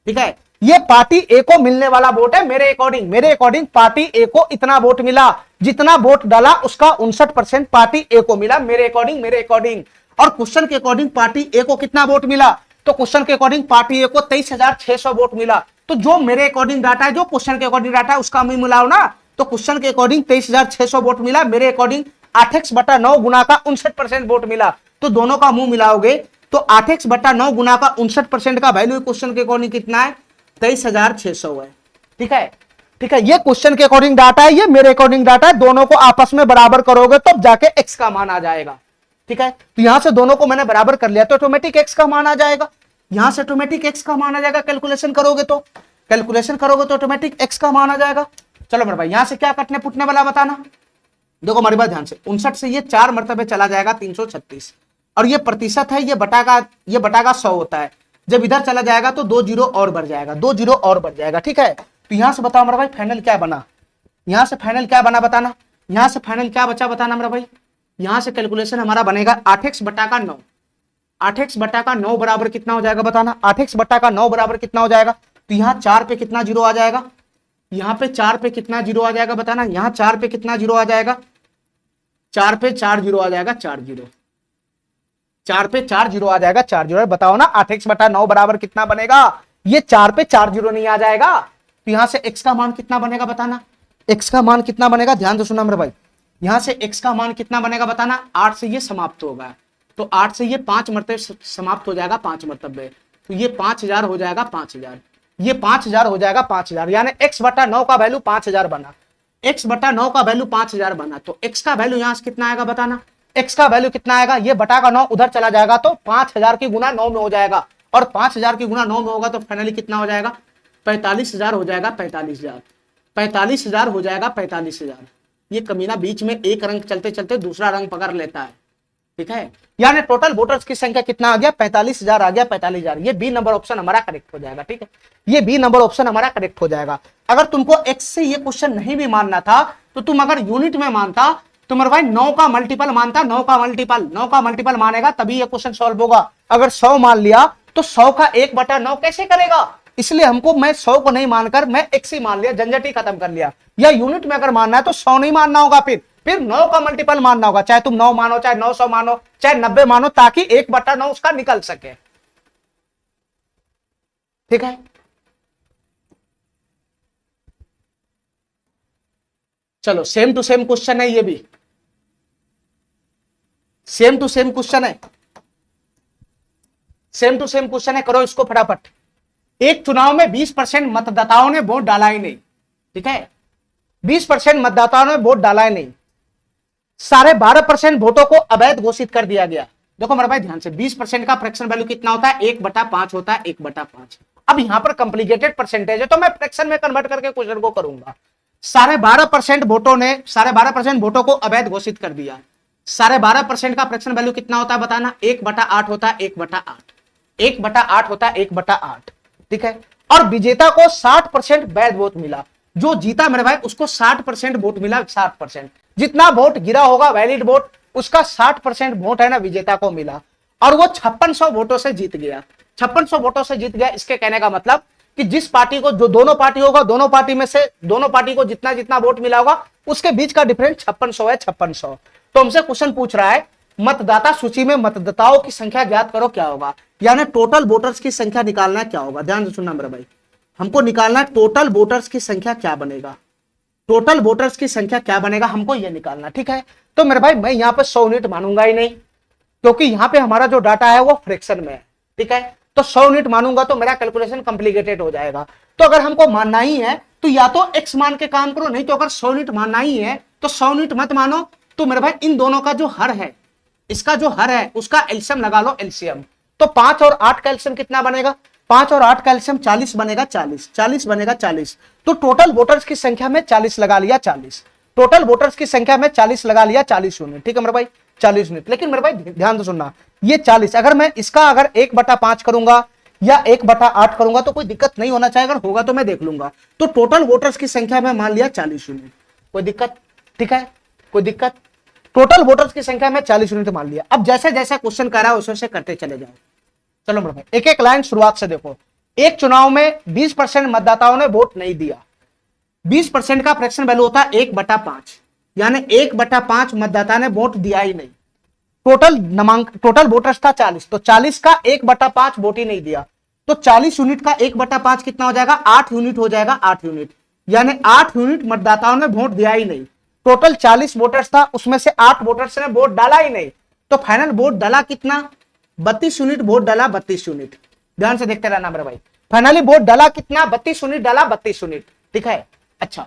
ठीक है। ये पार्टी ए को मिलने वाला वोट है मेरे अकॉर्डिंग, मेरे अकॉर्डिंग पार्टी ए को इतना वोट मिला, जितना वोट डाला उसका 59% पार्टी ए को मिला मेरे अकॉर्डिंग, मेरे अकॉर्डिंग। और क्वेश्चन के अकॉर्डिंग पार्टी ए को कितना वोट मिला, तो क्वेश्चन के अकॉर्डिंग पार्टी ए को 23,600 वोट मिला। तो जो मेरे अकॉर्डिंग डाटा है, जो क्वेश्चन के अकॉर्डिंग डाटा है उसका मैं मिलाओ ना, तो क्वेश्चन के अकॉर्डिंग 23,600 वोट मिला, मेरे अकॉर्डिंग 8x/9 गुना का 59% वोट मिला, तो दोनों का मुंह मिलाओगे तो 8x/9 गुना का 59% का वैल्यू क्वेश्चन के अकॉर्डिंग कितना है, 23,600 है, ठीक है, ठीक है। ये क्वेश्चन के अकॉर्डिंग डाटा है, ये मेरे अकॉर्डिंग डाटा है, दोनों को आपस में बराबर करोगे तब जाके x का मान आ जाएगा, ठीक है। तो यहां से दोनों को मैंने बराबर कर लिया तो ऑटोमेटिक x का मान आ जाएगा, यहां से ऑटोमेटिक x का मान आ जाएगा, कैलकुलेशन करोगे तो, कैलकुलेशन करोगे तो ऑटोमेटिक x का मान आ जाएगा। चलो मेरे भाई यहां से क्या कटने पुटने वाला बताना, देखो हमारी बात ध्यान से, 59 से ये 4 मरतबे चला जाएगा 336, और ये प्रतिशत है, ये बटा का 100 होता है, जब इधर चला जाएगा तो 2 जीरो और बढ़ जाएगा, 2 जीरो और बढ़ जाएगा, ठीक है। तो यहां से बताओ मेरा भाई फाइनल क्या बना, यहां से फाइनल क्या बना बताना, यहां से फाइनल क्या बचा बताना मेरा भाई, यहां से कैलकुलेशन हमारा बनेगा 8x/9, 8x/9 बराबर कितना हो जाएगा बताना, 8x/9 बराबर कितना हो जाएगा, तो यहाँ 4 पे कितना जीरो आ जाएगा, यहाँ पे 4 पे कितना जीरो आ जाएगा बताना, यहाँ 4 पे कितना जीरो आ जाएगा, 4 पे 4 जीरो आ जाएगा, 4 जीरो, 4 पे 4 जीरो आ जाएगा, 4 जीरो, बताओ ना 8x/9 बराबर कितना बनेगा, ये 4 पे 4 जीरो नहीं आ जाएगा, तो यहां से x का मान कितना बनेगा बताना, x का मान कितना बनेगा, ध्यान से सुना मेरे भाई, यहां से x का मान कितना बनेगा बताना, 8 से ये समाप्त होगा, तो 8 से ये 5 मरतबे समाप्त हो जाएगा, 5 मरतबे, तो ये 5,000 हो जाएगा, 5,000, ये 5,000 हो जाएगा, 5,000, यानी x/9 का वैल्यू 5,000 बना, x/9 का वैल्यू 5,000 बना, तो x का वैल्यू यहां से कितना आएगा बताना, x का वैल्यू कितना आएगा, ये बटा का 9 उधर चला जाएगा तो 5,000 की गुना 9 में हो जाएगा, और 5,000 की गुना 9 में होगा तो फाइनली कितना हो जाएगा, 45,000 हो जाएगा, 45,000, 45,000 हो जाएगा, 45,000। ये कमीना बीच में एक रंग चलते चलते दूसरा रंग पकड़ लेता है, ठीक है। यानी टोटल वोटर्स की संख्या कितना आ गया, 45,000 आ गया, 45,000, ये बी नंबर ऑप्शन हमारा करेक्ट हो जाएगा, ठीक है, ये बी नंबर ऑप्शन हमारा करेक्ट हो जाएगा। अगर तुमको एक्स से ये क्वेश्चन नहीं भी मानना था तो तुम अगर यूनिट में मानता तो मेरे भाई 9 का मल्टीपल मानता, 9 का मल्टीपल, 9 का मल्टीपल मानेगा तभी ये क्वेश्चन सॉल्व होगा। अगर 100 मान लिया तो 100 का 1/9 कैसे करेगा, इसलिए हमको मैं 100 को नहीं मानकर मैं x ही मान लिया, झंझट ही खत्म कर लिया। या यूनिट में अगर मानना है तो 100 नहीं मानना होगा, फिर 9 का मल्टीपल मानना होगा, चाहे तुम 9 मानो, चाहे 900 मानो, चाहे 90 मानो, ताकि 1/9 उसका निकल सके, ठीक है। चलो सेम टू सेम क्वेश्चन है, ये भी सेम टू सेम क्वेश्चन है, सेम टू सेम क्वेश्चन है, करो इसको फटाफट। एक चुनाव में 20% मतदाताओं ने वोट डाला ही नहीं, ठीक है, 20% मतदाताओं ने वोट डाला ही नहीं, 12.5% वोटों को अवैध घोषित कर दिया गया। देखो मेरे भाई ध्यान से, 20% का फ्रैक्शन वैल्यू कितना होता है, 1/5 होता है, 1/5। अब यहां पर कॉम्प्लिकेटेड परसेंटेज है तो मैं फ्रैक्शन में कन्वर्ट करके क्वेश्चन को करूंगा। 12.5% वोटों ने 12.5% वोटों को अवैध घोषित कर दिया, 12.5% का फ्रैक्शन वैल्यू कितना होता है बताना, 1/8 होता है, 1/8, 1/8 होता है, 1/8, ठीक है। और विजेता को 60% वैध वोट मिला, जो जीता मेरे भाई उसको 60% वोट मिला, 60%, जितना वोट गिरा होगा वैलिड वोट उसका 60% वोट है ना विजेता को मिला, और वो 5600 वोटों से जीत गया, 5600 वोटों से जीत गया। इसके कहने का मतलब कि जिस पार्टी को, जो दोनों पार्टी होगा, दोनों पार्टी में से दोनों पार्टी को जितना जितना वोट मिला होगा उसके बीच का डिफरेंस 5600 है, 5600। तो हमसे क्वेश्चन पूछ रहा है मतदाता सूची में मतदाताओं की संख्या ज्ञात करो, क्या होगा, यानी टोटल वोटर्स की संख्या निकालना है, क्या होगा। ध्यान से सुनना मेरा भाई, हमको निकालना है टोटल वोटर्स की संख्या क्या बनेगा, टोटल वोटर्स की संख्या क्या बनेगा, हमको यह निकालना। ठीक है, तो मेरे भाई मैं यहाँ पे 100 यूनिट मानूंगा ही नहीं, क्योंकि यहाँ पे हमारा जो डाटा है वो फ्रैक्शन में है। ठीक है, तो 100 यूनिट मानूंगा तो मेरा कैलकुलेशन कॉम्प्लिकेटेड हो जाएगा। तो अगर हमको मानना ही है तो या तो x मान के काम करो, नहीं तो अगर 100 यूनिट मानना ही है तो 100 यूनिट मत मानो। तो मेरे भाई इन दोनों का जो हर है, इसका जो हर है उसका एलसीएम लगा लो, एलसीएम। तो 5 और 8 का एलसीएम कितना बनेगा, 5 और 8 का एलसीएम 40 बनेगा, 40 बनेगा 40। तो टोटल वोटर्स की संख्या में 40 लगा लिया, 40 टोटल वोटर्स की संख्या में 40 लगा लिया, 40 यूनिट। ठीक है मेरे भाई, 40 यूनिट। लेकिन मेरे भाई ध्यान से सुनना, ये 40 अगर मैं इसका अगर 1/5 करूंगा या 1/8 करूंगा तो कोई दिक्कत नहीं होना चाहिए, अगर होगा तो मैं देख लूंगा। तो टोटल वोटर्स की संख्या में मान लिया 40 यूनिट, कोई दिक्कत, ठीक है, कोई दिक्कत। टोटल वोटर्स की संख्या में 40 यूनिट मान लिया। अब जैसे जैसे क्वेश्चन कर रहा है वैसे करते चले जाओ। चलो मेरे भाई एक एक लाइन शुरुआत से देखो। एक चुनाव में 20% मतदाताओं ने वोट नहीं दिया, 20% का फ्रैक्शन वैल्यू होता है 1/5, यानी 1/5 मतदाता ने वोट दिया ही नहीं। टोटल वोटर्स था 40, तो 40 का 1/5 वोट ही नहीं दिया, तो 40 यूनिट का 1/5 कितना हो जाएगा, 8 यूनिट हो जाएगा, 8 यूनिट, यानी 8 यूनिट मतदाताओं ने वोट दिया ही नहीं। टोटल 40 वोटर्स था, उसमें से 8 वोटर्स ने वोट डाला ही नहीं, तो फाइनल वोट डाला कितना, 32 यूनिट वोट डाला, 32 यूनिट। ध्यान से देखते रहना मेरे भाई, फाइनली वोट डाला कितना, 32 यूनिट डाला, 32 यूनिट। ठीक है, अच्छा,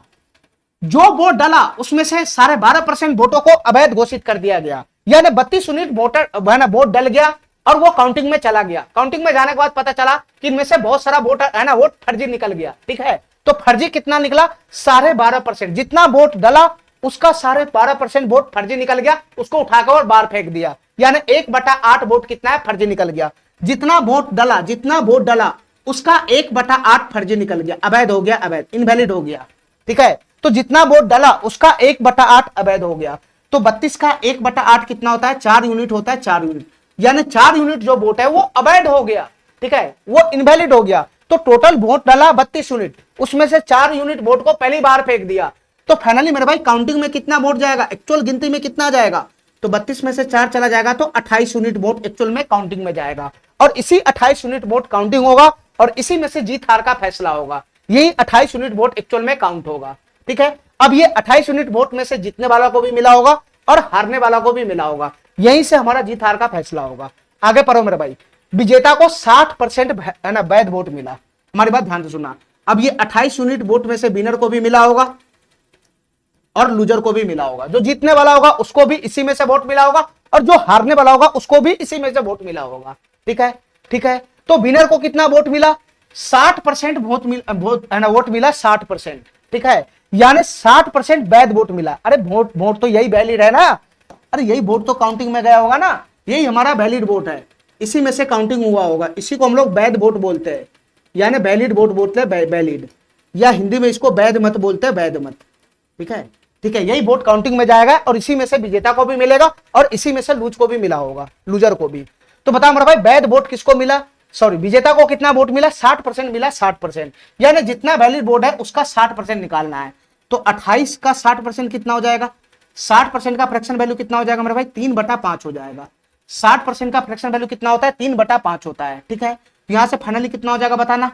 जो वोट डाला उसमें से 12.5% वोटों को अवैध घोषित कर दिया गया, यानी 32 यूनिट वोट डल गया और वो काउंटिंग में चला गया। काउंटिंग में जाने के बाद पता चला कि इनमें से बहुत सारा वोट है ना, वोट फर्जी निकल गया। ठीक है, तो फर्जी कितना निकला, 12.5%। जितना वोट डला उसका 12.5% वोट फर्जी निकल गया, उसको उठाकर और बाहर फेंक दिया, यानी 1/8 वोट कितना है, फर्जी निकल गया। जितना वोट डला उसका 1/8 फर्जी निकल गया, अवैध हो गया, अवैध, इनवैलिड हो गया। ठीक है, तो जितना वोट डला उसका 1/8 अवैध हो गया। तो 32 का 1/8 कितना होता है, 4 यूनिट होता है, 4 यूनिट, यानी 4 यूनिट जो वोट है वो अवैध हो गया। ठीक है, वो इनवैलिड हो गया। तो टोटल वोट डाला 32 यूनिट, उसमें से 4 यूनिट वोट को पहली बार फेंक दिया। तो फाइनली मेरे भाई काउंटिंग में कितना वोट जाएगा, एक्चुअल गिनती में कितना जाएगा, तो 32 में से 4 चला जाएगा, तो 28 यूनिट वोट एक्चुअल में काउंटिंग में जाएगा। और इसी 28 यूनिट वोट काउंटिंग होगा और इसी में से जीत हार का फैसला होगा। यही 28 यूनिट वोट एक्चुअल में काउंट होगा। ठीक है, अब ये 28 यूनिट वोट में से जीतने वाला को भी मिला होगा और हारने वाला को भी मिला होगा, यहीं से हमारा जीत हार का फैसला होगा। आगे पढ़ो मेरे भाई, विजेता को 60% वैध वोट मिला। हमारी बात ध्यान से सुनना, अब ये 28 यूनिट वोट में से विनर को भी मिला होगा और लूजर को भी मिला होगा। जो जीतने वाला होगा उसको भी इसी में से वोट मिला होगा और जो हारने वाला होगा उसको भी इसी में से वोट मिला होगा। ठीक है, ठीक है, तो विनर को कितना वोट मिला, 60% वोट मिला, 60%। ठीक है, यानी 60% वैध वोट मिला। अरे वोट तो यही वैलिड है ना, अरे यही वोट तो काउंटिंग में गया होगा ना, यही हमारा वैलिड वोट है, इसी में से काउंटिंग हुआ होगा, इसी को हम लोग वैध वोट बोलते हैं, यानी वैलिड वोट बोलते हैं, वैलिड, या हिंदी में इसको वैध मत बोलते हैं, वैध मत। ठीक है, ठीक है, यही वोट काउंटिंग में जाएगा और इसी में से विजेता को भी मिलेगा और इसी में से लूज को भी मिला होगा, लूजर को भी। तो बताओ मेरा भाई वैध वोट किसको मिला, सॉरी विजेता को कितना वोट मिला, 60% मिला, 60%, यानी जितना वैलिड वोट है उसका 60% निकालना है। तो 28 का 60% कितना हो जाएगा, 60% का फ्रैक्शन वैल्यू कितना हो जाएगा मेरे भाई, 3/5 हो जाएगा। 60% का फ्रैक्शन वैल्यू कितना होता है, 3/5 होता है। ठीक है, यहां से फाइनली कितना हो जाएगा बताना,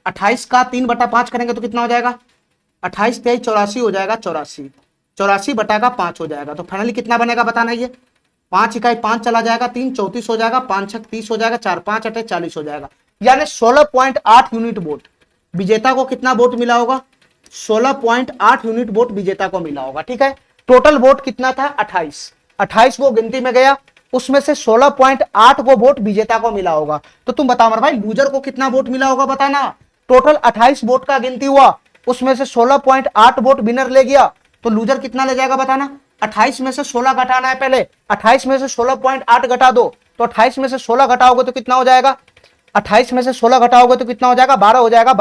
28 का 3/5 करेंगे तो कितना हो जाएगा, 28 23 84 हो जाएगा, 84, 84/5 हो जाएगा। तो फाइनली कितना बनेगा बताना, ये 5 इकाई 5 चला जाएगा, 3 34 हो जाएगा, 5 6 30 हो जाएगा, 4 5 8 40 हो जाएगा, यानी 16.8 यूनिट वोट विजेता को कितना वोट मिला होगा, 16.8 यूनिट वोट विजेता को मिला होगा। ठीक है, टोटल वोट कितना था, 28 वो गिनती में गया, उसमें से 16.8 वो वोट विजेता को मिला होगा। तो तुम बताओ मेरे भाई लूजर को कितना वोट मिला होगा बताना। टोटल 28 वोट का गिनती हुआ, उसमें से 16.8 वोट विनर ले गया, तो लूजर कितना ले जाएगा बताना। 28 में से 16 घटाना है, पहले 28 में से 16.8 घटा दो, तो 28 में से 16 घटाओगे तो कितना हो जाएगा, 28 में से 16 घटाओगे तो कितना हो जाएगा, 12 हो जाएगा,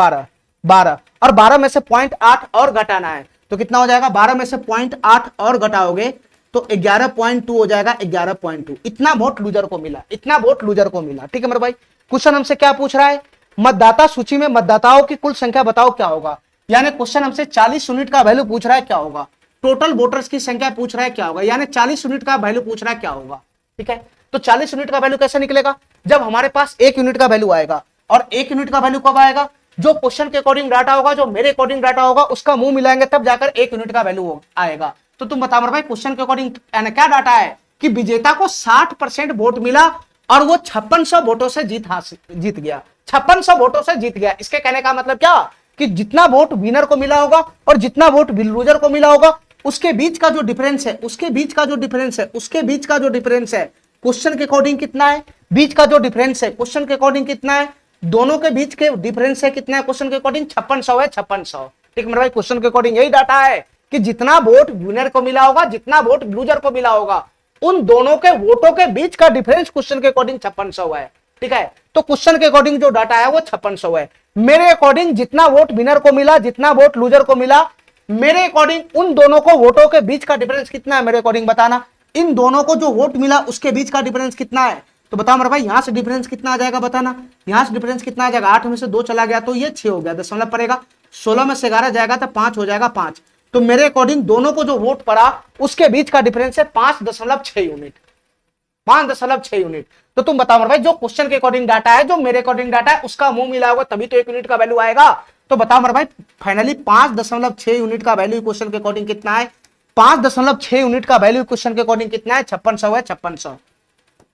12 और 12 में से 0.8 और घटाना है तो कितना हो जाएगा, 12 में से 0.8 और घटाओगे तो 11.2 हो जाएगा, 11.2। इतना वोट लूजर को मिला, इतना वोट लूजर को मिला। ठीक है मेरे भाई, क्वेश्चन हमसे क्या पूछ रहा है, मतदाता सूची में मतदाताओं की कुल संख्या बताओ क्या होगा। यानी क्वेश्चन हमसे 40 यूनिट का वैल्यू पूछ रहा है क्या होगा, टोटल वोटर्स की संख्या पूछ रहा है क्या होगा, यानी 40 यूनिट का वैल्यू पूछ रहा है क्या होगा। ठीक है, तो 40 यूनिट का वैल्यू कैसे निकलेगा, जब हमारे पास 1 यूनिट का वैल्यू आएगा, और 1 यूनिट का वैल्यू कब आएगा, जो क्वेश्चन के अकॉर्डिंग डाटा होगा, जो मेरे अकॉर्डिंग डाटा होगा, उसका मुंह मिलाएंगे तब जाकर 1 यूनिट का वैल्यू आएगा। तो तुम बताओ भाई क्वेश्चन के अकॉर्डिंग क्या डाटा है कि विजेता को 60% वोट मिला और वो 5600 वोटों से जीत गया, 5600 वोटों से जीत गया। इसके कहने का मतलब क्या कि जितना वोट विनर को मिला होगा और जितना वोट लूजर को मिला होगा, उसके बीच का जो डिफरेंस है, उसके बीच का जो डिफरेंस है, उसके बीच का जो डिफरेंस है क्वेश्चन के अकॉर्डिंग कितना है, बीच का जो डिफरेंस है क्वेश्चन के अकॉर्डिंग कितना है, दोनों के बीच के डिफरेंस है कितना है क्वेश्चन के अकॉर्डिंग 5600 है, 5600। ठीक मेरे भाई, क्वेश्चन के अकॉर्डिंग यही डाटा है कि जितना वोट विनर को मिला होगा, जितना वोट लूजर को मिला होगा, उन दोनों के वोटों के बीच का डिफरेंस क्वेश्चन के अकॉर्डिंग 5600 है। ठीक है, तो क्वेश्चन के अकॉर्डिंग जो डाटा है वो 5600 है। मेरे अकॉर्डिंग जितना वोट विनर को मिला, जितना वोट लूजर को मिला, मेरे अकॉर्डिंग उन दोनों को वोटों के बीच का डिफरेंस कितना है, मेरे अकॉर्डिंग बताना। इन दोनों को जो वोट मिला उसके बीच का डिफरेंस कितना है, तो बताओ मेरे भाई, यहां से डिफरेंस कितना आ जाएगा बताना, यहां से डिफरेंस कितना आ जाएगा, 8 में से 2 चला गया तो ये 6 हो गया, दशमलव पड़ेगा, 16 में से 11 जाएगा तो 5 हो जाएगा, 5। तो मेरे अकॉर्डिंग दोनों को जो वोट पड़ा उसके बीच का डिफरेंस है 5.6 यूनिट, 5.6 यूनिट। तो तुम बताओ मेरे भाई, जो क्वेश्चन के अकॉर्डिंग डाटा है, जो मेरे अकॉर्डिंग डाटा है, उसका मुंह मिला होगा तभी तो 1 यूनिट का वैल्यू आएगा। तो बताओ मेरे भाई, फाइनली 5.6 यूनिट का वैल्यू क्वेश्चन के अकॉर्डिंग कितना है, 5.6 यूनिट का वैल्यू क्वेश्चन के अकॉर्डिंग कितना है, 5600 है, 5600,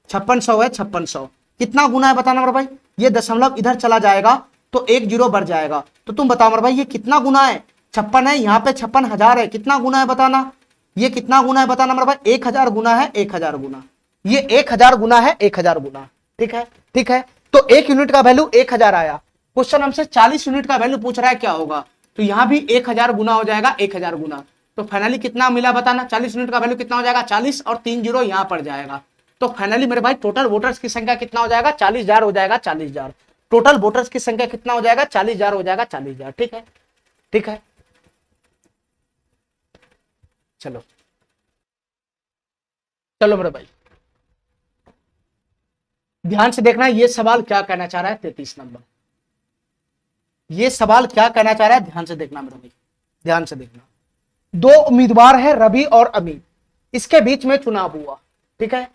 5600 है, 5600। कितना गुना है बताना मेरे भाई, ये दशमलव इधर चला जाएगा तो 1 जीरो बढ़ जाएगा। तो तुम बताओ मेरे भाई, ये कितना गुना है, 56 है, यहाँ पे 56,000 है, कितना गुना है बताना, ये कितना गुना है बताना मेरे भाई, 1000 गुना है, 1000 गुना, ये 1000 गुना है, 1000 गुना। ठीक है, ठीक है, तो 1 यूनिट का वैल्यू 1000 आया, क्वेश्चन हमसे 40 यूनिट का वैल्यू पूछ रहा है क्या होगा, तो यहां भी 1000 गुना हो जाएगा, 1000 गुना। तो फाइनली कितना मिला बताना, 40 यूनिट का वैल्यू कितना हो जाएगा, 40 और 3 जीरो यहां पर जाएगा। तो फाइनली मेरे भाई टोटल वोटर्स की संख्या कितना हो जाएगा, 40,000 हो जाएगा, 40,000। टोटल वोटर्स की संख्या कितना हो जाएगा, 40,000 हो जाएगा, 40,000। ठीक है, ठीक है, चलो चलो मेरे भाई, ध्यान से देखना ये सवाल क्या कहना चाह रहा है, 33 नंबर, ये सवाल क्या कहना चाह रहा है, ध्यान से देखना मेरे भाई, ध्यान से देखना। दो उम्मीदवार है रवि और अमित, इसके बीच में चुनाव हुआ। ठीक है,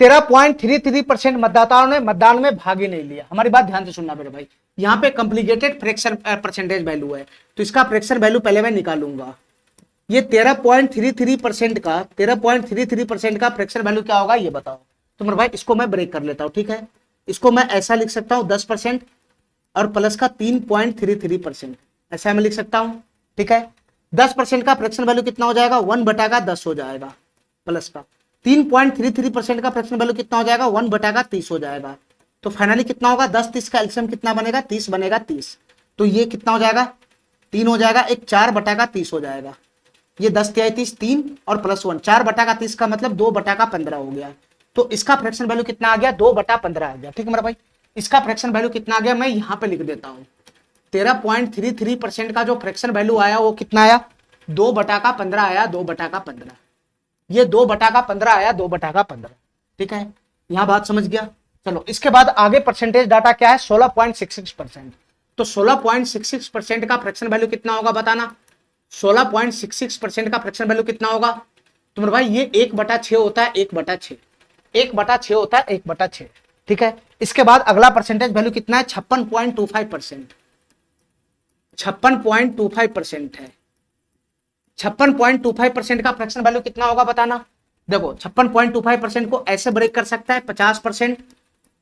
13.33% मतदाताओं ने मतदान में भाग ही नहीं लिया। हमारी बात ध्यान से सुनना मेरे भाई, यहाँ पे कॉम्प्लिकेटेड फ्रैक्शन परसेंटेज वैल्यू है, तो इसका फ्रैक्शन वैल्यू पहले मैं निकालूंगा। ये 13.33% का 13.33% का फ्रैक्शन वैल्यू क्या होगा ये बताओ। तो मेरे भाई इसको मैं ब्रेक कर लेता हूँ। ठीक है, इसको मैं ऐसा लिख सकता हूँ 10% और प्लस का 3.33%, ऐसा मैं लिख सकता हूँ। ठीक है, 10% का फ्रैक्शन वैल्यू कितना हो जाएगा, 1/10 हो जाएगा, प्लस का 3.33% का फ्रैक्शन वैल्यू कितना हो जाएगा, 1/30 हो जाएगा। तो फाइनली कितना होगा, 10-30 का एलसीएम कितना बनेगा, 30 बनेगा, 30। तो ये कितना हो जाएगा, 3 हो जाएगा, एक 4/30 हो जाएगा। ये 10-30 3 और प्लस 1, 4/30 का मतलब 2/15 हो गया। तो इसका फ्रैक्शन वैल्यू कितना आ गया, 2/15 आ गया। ठीक है मेरा भाई, इसका फ्रैक्शन वैल्यू कितना आ गया, मैं यहां पे लिख देता हूं। 13.33% का जो फ्रैक्शन वैल्यू आया वो कितना आया, 2/15 आया, 2/15। ये 2/15 आया, 2/15। ठीक है, यहां बात समझ गया। चलो इसके बाद आगे परसेंटेज डाटा क्या है, 16.66%। तो 16.66% का फ्रैक्शन वैल्यू कितना होगा बताना, 16.66% का फ्रैक्शन वैल्यू कितना होगा। तो मेरे भाई ये 1/6 होता है, 1/6, 1/6 होता है, 1/6। ठीक है, इसके बाद अगला परसेंटेज वैल्यू कितना है, 56.25%, 56.25% है। 56.25% का फ्रैक्शन वैल्यू कितना होगा बताना। देखो 56.25% को ऐसे ब्रेक कर सकता है 50%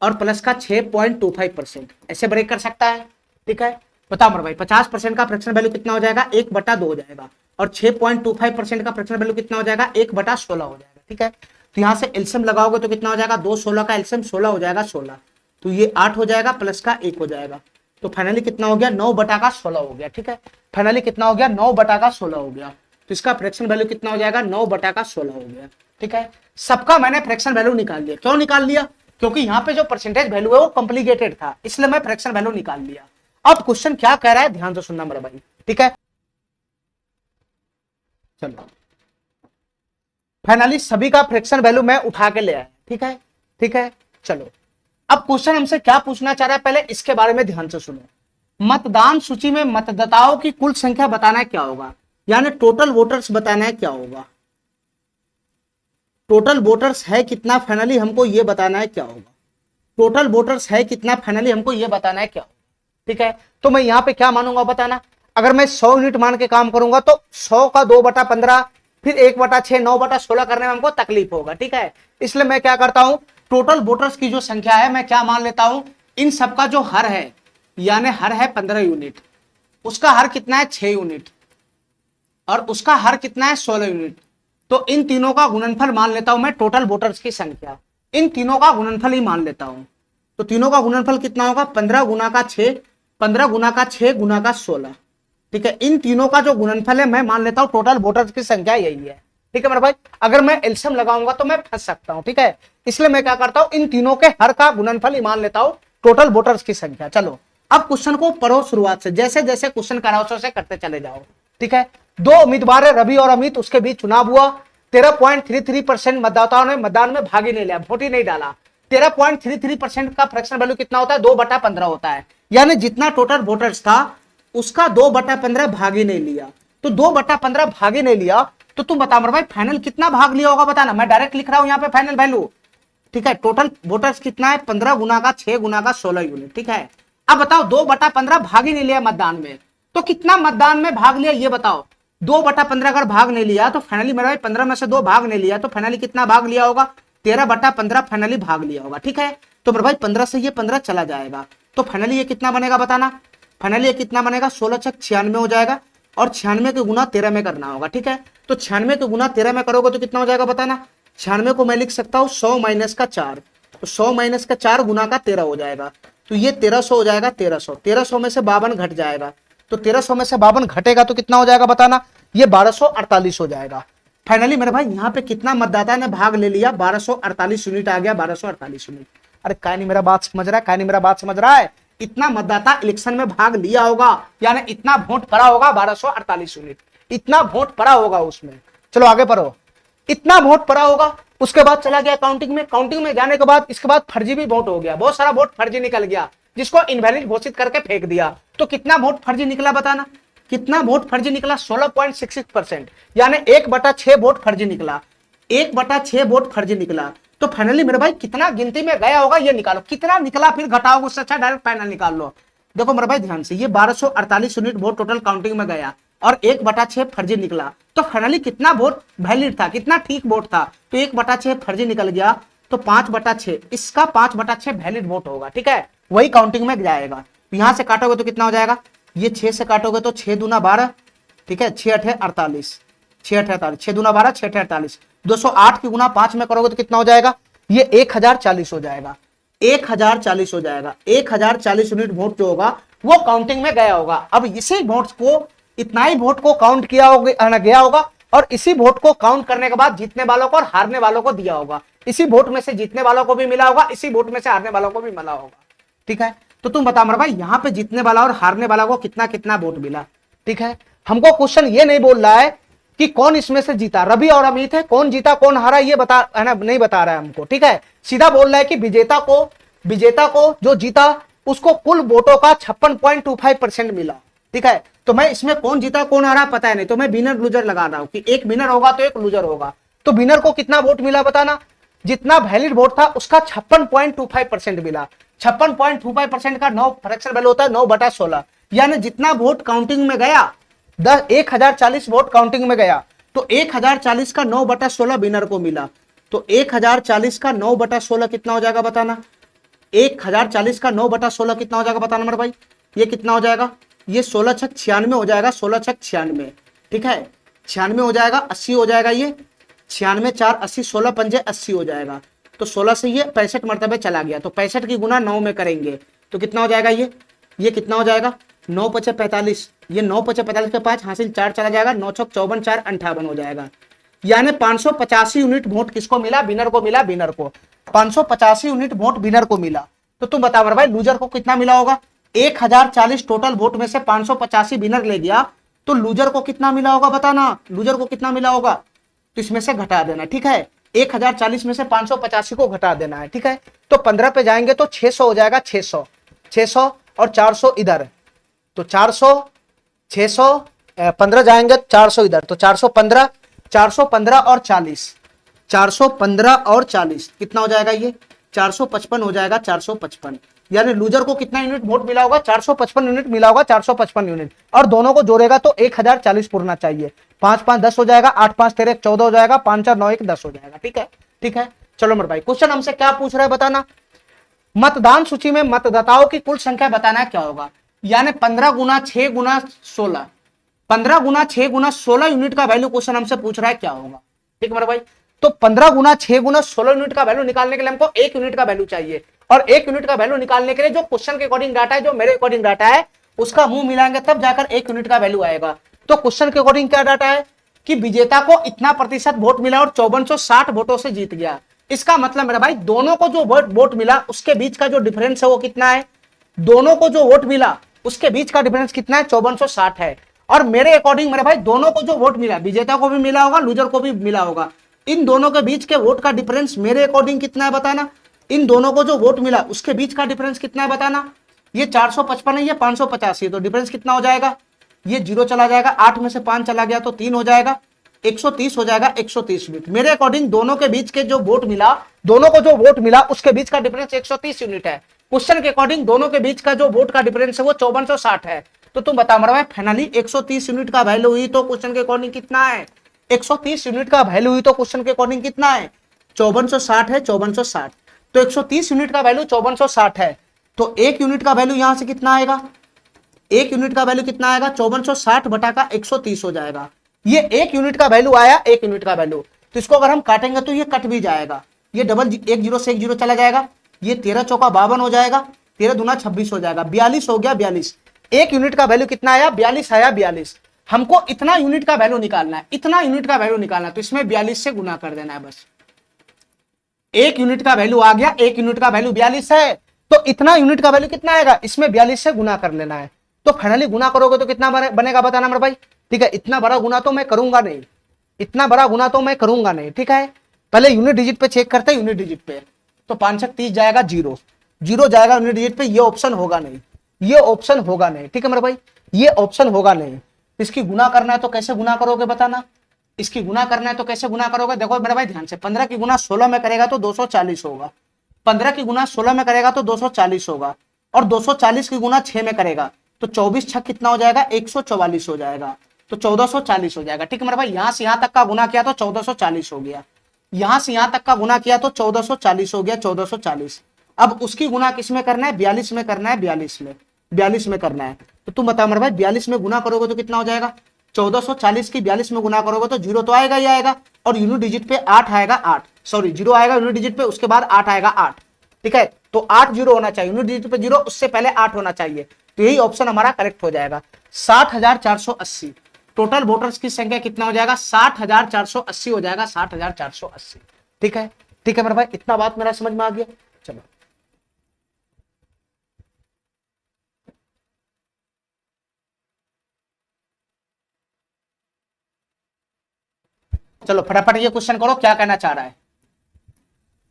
और प्लस का 6.25%, ऐसे ब्रेक कर सकता है। ठीक है, बताओ मेरे भाई 50% का फ्रैक्शन वैल्यू कितना हो जाएगा, 1/2 हो जाएगा, और 6.25% का फ्रैक्शन वैल्यू कितना हो जाएगा, 1/16 हो जाएगा। ठीक है, तो यहां से एलसीएम लगाओगे तो कितना हो जाएगा, 2 16 का एलसीएम 16 हो जाएगा, 16। तो ये 8 हो जाएगा, प्लस का 1 हो जाएगा। तो फाइनली कितना हो गया, 9/16 हो गया। ठीक है, फाइनली कितना हो गया, 9/16 हो गया। तो इसका फ्रैक्शन वैल्यू कितना हो जाएगा, 9/16 हो गया। ठीक है, सबका मैंने फ्रैक्शन वैल्यू निकाल लिया। क्यों निकाल लिया, क्योंकि यहाँ पे जो परसेंटेज वैल्यू है वो कॉम्प्लिकेटेड था, इसलिए मैं फ्रैक्शन वैल्यू निकाल लिया। अब क्वेश्चन क्या कह रहा है ध्यान से सुनना मेरा भाई। ठीक है, चलो फाइनली सभी का फ्रैक्शन वैल्यू मैं उठा के ले आया। ठीक है, ठीक है, चलो अब क्वेश्चन हमसे क्या पूछना चाह रहा है, पहले इसके बारे में ध्यान से सुनो। मतदान सूची में मतदाताओं की कुल संख्या बताना है क्या होगा, यानी टोटल वोटर्स बताना है क्या होगा। टोटल वोटर्स है कितना, फाइनली हमको ये बताना है क्या होगा। टोटल वोटर्स है कितना, फाइनली हमको ये बताना है क्या होगा। ठीक है, तो मैं यहाँ पे क्या मानूंगा बताना। अगर मैं 100 यूनिट मान के काम करूंगा तो 100 का 2/15 फिर 1/6 9/16 करने में हमको तकलीफ होगा। ठीक है, इसलिए मैं क्या करता हूं, टोटल वोटर्स की जो संख्या है मैं क्या मान लेता हूं, इन सबका जो हर है, यानी हर है 15 यूनिट, उसका हर कितना है 6 यूनिट, और उसका हर कितना है 16 यूनिट। तो इन तीनों का गुणनफल मान लेता हूं मैं टोटल वोटर्स की संख्या, इन तीनों का गुणनफल ही मान लेता हूं। तो तीनों का गुणनफल कितना होगा, 15 गुना का 6, 15 गुना का 6 गुना का 16। ठीक है, इन तीनों का जो गुणनफल है मैं मान लेता हूं टोटल वोटर्स की संख्या यही है। ठीक है मेरे भाई, अगर मैं एलसीएम लगाऊंगा तो मैं फंस सकता हूं। ठीक है, इसलिए मैं क्या करता हूं, इन तीनों के हर का गुणनफल ही मान लेता हूं टोटल वोटर्स की संख्या। चलो अब क्वेश्चन को पढ़ो शुरुआत से, जैसे जैसे क्वेश्चन कराओ वैसे करते चले जाओ। ठीक है, दो उम्मीदवार है रवि और अमित, उसके बीच चुनाव हुआ। 13.33% मतदाताओं ने मतदान में भाग ही नहीं लिया, वोट ही नहीं डाला। 13.33% का फ्रैक्शन वैल्यू कितना होता है, 2/15 होता है, यानी जितना टोटल वोटर्स था उसका 2/15 भाग ही नहीं लिया। तो 2/15 भाग ही नहीं लिया, तो तुम बता मेरे भाई फाइनल कितना भाग लिया होगा बताना। मैं डायरेक्ट लिख रहा हूं यहाँ पे फाइनल वैल्यू। ठीक है, टोटल वोटर्स कितना है, 15 गुना का 6 गुना का 16 यूनिट। ठीक है, अब बताओ 2/15 भाग ही नहीं लिया मतदान में, तो कितना मतदान में भाग लिया ये बताओ। 2/15 अगर भाग नहीं लिया तो फाइनली मेरा भाई 15 में से 2 भाग नहीं लिया, तो फाइनली कितना भाग लिया होगा, 13/15 फाइनली भाग लिया होगा। ठीक है, तो मेरे भाई 15 से ये 15 चला जाएगा, तो फाइनली ये कितना बनेगा बताना। फाइनली ये कितना बनेगा, 16 छक 96 हो जाएगा, और 96 के गुना 13 में करना होगा। ठीक है, तो 96 के गुना 13 में करोगे तो कितना हो जाएगा बताना। 96 को मैं लिख सकता हूँ 100 माइनस का 4, तो 100 माइनस का 4 गुना का 13 हो जाएगा, तो ये 1300 हो जाएगा। 1300 में से 52 घट जाएगा, तो 1300 में से 52 घटेगा तो कितना हो जाएगा बताना, ये 1248 हो जाएगा। फाइनली मेरे भाई यहाँ पे कितना मतदाता ने भाग ले लिया, 1248 यूनिट आ गया, 1248 यूनिट। अरे काय नहीं मेरा बात समझ रहा है, काय नहीं मेरा बात समझ रहा है। इतना मतदाता इलेक्शन में भाग लिया होगा, यानी इतना वोट पड़ा होगा 1248 यूनिट, इतना वोट पड़ा होगा उसमें। चलो आगे बढ़ो, इतना वोट पड़ा होगा, उसके बाद चला गया काउंटिंग में। काउंटिंग में जाने के बाद इसके बाद फर्जी भी वोट हो गया, बहुत सारा वोट फर्जी निकल गया, जिसको इनवैलिड घोषित करके फेंक दिया। तो कितना वोट फर्जी निकला बताना, कितना वोट फर्जी निकला, 16.66%, यानी 1/6 वोट फर्जी निकला, 1/6 वोट फर्जी निकला। तो फाइनली मेरे भाई कितना गिनती में गया होगा ये निकालो, कितना निकला फिर घटाओगे, उससे अच्छा डायरेक्ट फाइनल निकाल लो। देखो मेरे भाई ध्यान से, ये 1248 यूनिट वोट टोटल काउंटिंग में गया और 1/6 फर्जी निकला, तो फाइनली कितना वोट वैलिड था, कितना ठीक वोट था, तो 1/6 फर्जी निकल गया, तो 5/6 इसका 5/6 वैलिड वोट होगा। ठीक है, वही काउंटिंग में जाएगा। यहां से काटोगे तो कितना हो जाएगा, ये 6 से काटोगे तो 6 दूना 12, ठीक है, 6 8 48, 6 8 48, 6 दूना 12, 6 8 48, 208 की गुना 5 में करोगे तो कितना हो जाएगा, ये 1040 हो जाएगा, 1040 हो जाएगा। 1040 यूनिट वोट जो होगा वो काउंटिंग में गया होगा। अब इसी वोट को, इतना ही वोट को काउंट किया होगा, गया होगा, और इसी वोट को काउंट करने के बाद जीतने वालों को और हारने वालों को दिया होगा। इसी वोट में से जीतने वालों को भी मिला होगा, इसी वोट में से हारने वालों को भी मिला होगा। ठीक है, तो तुम बता मेरे भाई यहाँ पे जीतने वाला और हारने वाला को कितना कितना वोट मिला। ठीक है, हमको क्वेश्चन ये नहीं बोल रहा है कि कौन इसमें से जीता, रवि और अमित है, कौन जीता कौन हारा ये बता है ना, नहीं बता रहा है हमको। ठीक है, सीधा बोल रहा है कि विजेता को जो जीता उसको कुल वोटों का 56.25% मिला। ठीक है, तो मैं इसमें कौन जीता कौन हारा पता है नहीं, तो मैं विनर लूजर लगा रहा हूं कि एक विनर होगा तो एक लूजर होगा। तो विनर को कितना वोट मिला बताना, जितना वैलिड वोट था उसका 56.25% मिला। 56.25% का 9 फ्रैक्शन वैल्यू होता है 9/16, यानी जितना वोट काउंटिंग में गया 1040 वोट काउंटिंग में गया, तो 1040 का 9/16 विनर को मिला। तो 1040 का 9/16 कितना हो जाएगा बताना, 1040 का 9/16 कितना हो जाएगा बताना मेरे भाई, ये कितना हो जाएगा, ये 16 छक 96 हो जाएगा, 16 छक 96। ठीक है, 96 हो जाएगा, 80 हो जाएगा, ये 96 4 80, 16 पंजे 80 हो जाएगा। तो 16 से ये 65 मरतबे चला गया, तो 65 की गुना 9 में करेंगे तो कितना हो जाएगा, ये कितना हो जाएगा, 9 5 45, ये 9 5 45 के 5 हासिल 4 चला जाएगा, 9 6 54 4 58 हो जाएगा। यानी 585 यूनिट वोट किसको मिला, विनर को मिला, विनर को 585 यूनिट वोट विनर को मिला। तो तुम बताओ भाई लूजर को कितना मिला होगा, 1040 टोटल वोट में से 585 विनर ले गया, तो लूजर को कितना मिला होगा बताना, लूजर को कितना मिला होगा, तो इसमें से घटा देना। ठीक है, 1040 में से 585 को घटा देना है, ठीक है। तो 15 पे जाएंगे तो 600 हो जाएगा, 600 और 400 इधर, तो 400 600 15 जाएंगे 400 इधर, तो 415 और 40, 415 और 40 कितना हो जाएगा, ये 455 हो जाएगा, 455। यानी लूजर को कितना यूनिट वोट मिला होगा, 455 यूनिट मिला होगा, 455 यूनिट। और दोनों को जोड़ेगा तो 1040 पुरना चाहिए। 5 5 10 हो जाएगा, 8 5 13 14 हो जाएगा, 5 4 9 1 10 हो जाएगा, ठीक है, ठीक है। चलो मेरे भाई, क्वेश्चन हमसे क्या पूछ रहा है बताना। मतदान सूची में मतदाताओं की कुल संख्या बताना है, क्या होगा। यानी 15 गुना 6 गुना 16, 15 गुना 6 गुना 16 यूनिट का वैल्यू क्वेश्चन हमसे पूछ रहा है, क्या होगा, ठीक है मेरे भाई। तो 15 गुना 6 गुना 16 यूनिट का वैल्यू निकालने के लिए हमको 1 यूनिट का वैल्यू चाहिए, और 1 यूनिट का वैल्यू निकालने के लिए जो क्वेश्चन के अकॉर्डिंग डाटा है, जो मेरे अकॉर्डिंग डाटा है, उसका मुंह मिलाएंगे तब जाकर 1 यूनिट का वैल्यू आएगा। तो क्वेश्चन के अकॉर्डिंग क्या डाटा है कि विजेता को इतना प्रतिशत वोट मिला और 5460 वोटों से जीत गया। इसका मतलब मेरा भाई, दोनों को जो वोट मिला उसके बीच का जो डिफरेंस है वो कितना है, दोनों को जो वोट मिला उसके बीच का डिफरेंस कितना है, 5460 है। और मेरे अकॉर्डिंग मेरे भाई, दोनों को जो वोट मिला, विजेता को भी मिला होगा, लूजर को भी मिला होगा, इन दोनों के बीच के वोट का डिफरेंस मेरे अकॉर्डिंग कितना है बताना। इन दोनों को जो वोट मिला उसके बीच का डिफरेंस कितना है बताना। ये 455 है, ये 585, तो डिफरेंस कितना हो जाएगा, ये 0 चला जाएगा, 8 में से 5 चला गया तो 3 हो जाएगा, 130 हो जाएगा, 130 यूनिट। मेरे अकॉर्डिंग दोनों के बीच के जो वोट मिला, दोनों को जो वोट मिला उसके बीच का डिफरेंस 130 यूनिट है। क्वेश्चन के अकॉर्डिंग दोनों के बीच का जो वोट का डिफरेंस है वो 5460 है। तो तुम बता मेरा भाई, फाइनली 130 यूनिट का वैल्यू हुई तो क्वेश्चन के अकॉर्डिंग कितना है, 130 यूनिट का वैल्यू हुई तो क्वेश्चन के अकॉर्डिंग कितना है, 5460 है, 5460। तो 130 यूनिट का वैल्यू 5460 है, तो 1 यूनिट का वैल्यू यहां से कितना आएगा, 1 यूनिट का वैल्यू कितना आएगा, 5460 बटा का 130 हो जाएगा। ये 1 यूनिट का वैल्यू आया, 1 यूनिट का वैल्यू, तो इसको अगर हम काटेंगे तो ये कट भी जाएगा, ये डबल 1 0 से 1 0 चला जाएगा, ये 13 चौका 52 हो जाएगा, 13 दूना 26 हो जाएगा, 42 हो गया, 42। 1 यूनिट का वैल्यू कितना आया, 42 आया, 42। हमको इतना यूनिट का वैल्यू निकालना है, इतना यूनिट का वैल्यू निकालना है, तो इसमें 42 से गुना कर देना है बस। 1 यूनिट का वैल्यू आ गया, 1 यूनिट का वैल्यू 42 है, तो इतना यूनिट का वैल्यू कितना आएगा, इसमें 42 से गुना कर लेना है। तो फाइनली गुना करोगे तो कितना बनेगा बताना मेरे भाई, ठीक है। इतना बड़ा गुना तो मैं करूंगा नहीं, इतना बड़ा गुना तो मैं करूंगा नहीं, ठीक है। पहले यूनिट डिजिट पे चेक करते हैं, यूनिट डिजिट पे तो 5 30 जाएगा, 0 0 जाएगा यूनिट डिजिट पे, ये ऑप्शन होगा नहीं, ये ऑप्शन होगा नहीं, ठीक है मेरे भाई, ये ऑप्शन होगा नहीं। इसकी गुना करना है तो कैसे गुना करोगे बताना, इसकी गुना करना है तो कैसे गुना करोगे, देखो मेरे भाई ध्यान से, 15 की गुना 16 में करेगा तो 240 होगा, 15 की गुना 16 में करेगा तो 240 होगा, और 240 की गुना 6 में करेगा तो 24 छक कितना हो जाएगा, 144 हो जाएगा, तो 1440 हो जाएगा, ठीक है मेरे भाई। यहां से यहां तक का गुना किया तो 1440 हो गया, यहां से यहां तक का गुना किया तो 1440 हो गया, 1440। अब उसकी गुना किस में करना है, 42 में करना है, 42 में करना है। तो तुम बता मेरे भाई, 42 में गुना करोगे तो कितना हो जाएगा, 1440 की 42 में गुना करोगे तो 0 तो आएगा ही आएगा, और यूनिट डिजिट पे 8 आएगा, 8 सॉरी 0 आएगा यूनिट डिजिट पे, उसके बाद 8 आएगा, 8, ठीक है। तो 8 0 होना चाहिए, यूनिट डिजिट पे 0, उससे पहले 8 होना चाहिए, तो यही ऑप्शन हमारा करेक्ट हो जाएगा। 60,480 टोटल वोटर्स की संख्या कितना हो जाएगा, 60,480 हो जाएगा, 60,480, ठीक है, ठीक है मेरे भाई। इतना बात मेरा समझ में आ गया। चलो चलो फटाफट ये क्वेश्चन करो, क्या कहना चाह रहा है।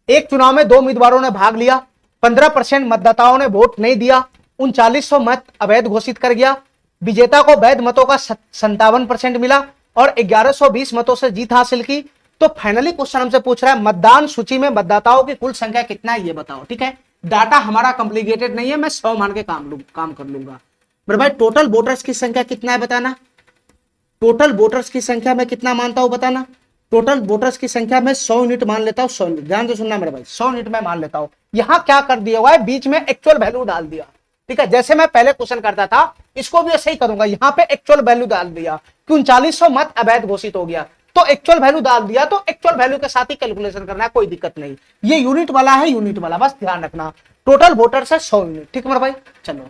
एक चुनाव में 2 उम्मीदवारों ने भाग लिया, 15% मतदाताओं ने वोट नहीं दिया, 3900 मत अवैध घोषित कर गया, विजेता को वैध मतों का 57% मिला और 1120 मतों से जीत हासिल की। तो फाइनली क्वेश्चन हमसे पूछ रहा है, मतदान सूची में मतदाताओं की कुल संख्या कितना है ये बताओ, ठीक है। डाटा हमारा कॉम्प्लिकेटेड नहीं है, मैं 100 मान के काम कर लूंगा। मेरे भाई टोटल वोटर्स की संख्या कितना है बताना, टोटल वोटर्स की संख्या मैं कितना मानता हूं बताना। टोटल वोटर्स की संख्या में 100 यूनिट मान लेता हूं, 100 यूनिट, ध्यान से सुनना मेरे भाई, 100 यूनिट में मान लेता हूं। यहां क्या कर दिया हुआ है, बीच में एक्चुअल वैल्यू डाल दिया, ठीक है। जैसे मैं पहले क्वेश्चन करता था, इसको भी ऐसे ही करूंगा, यहां पे एक्चुअल वैल्यू डाल दिया कि 3900 मत अवैध घोषित हो गया, तो एक्चुअल वैल्यू डाल दिया, तो एक्चुअल वैल्यू के साथ ही कैलकुलेशन करना है, कोई दिक्कत नहीं। ये यूनिट वाला है, यूनिट वाला, बस ध्यान रखना। टोटल वोटर्स है 100 यूनिट, ठीक है मेरे भाई। चलो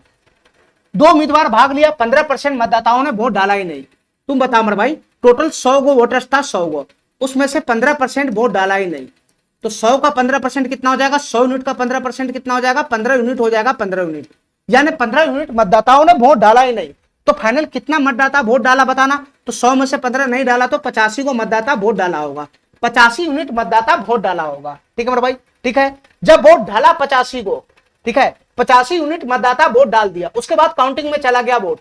2 उम्मीदवार भाग लिया, 15% मतदाताओं ने वोट डाला ही नहीं। तुम बताओ मेरे भाई, टोटल 100 गो वोटर्स था, 100 गो, उसमें से 15% वोट डाला ही नहीं, तो 100 का 15% कितना हो जाएगा, 100 यूनिट का 15% कितना हो जाएगा, 15 यूनिट हो जाएगा, 15 यूनिट, यानी 15 यूनिट मतदाताओं ने वोट डाला ही नहीं। तो फाइनल कितना मतदाता वोट डाला बताना। तो 100 में से 15 नहीं डाला तो 85 को मतदाता वोट डाला होगा, 85 यूनिट मतदाता वोट डाला होगा। ठीक है मेरे भाई, ठीक है। जब वोट डाला 85 को, ठीक है, 85 यूनिट मतदाता वोट डाल दिया, उसके बाद काउंटिंग में चला गया वोट।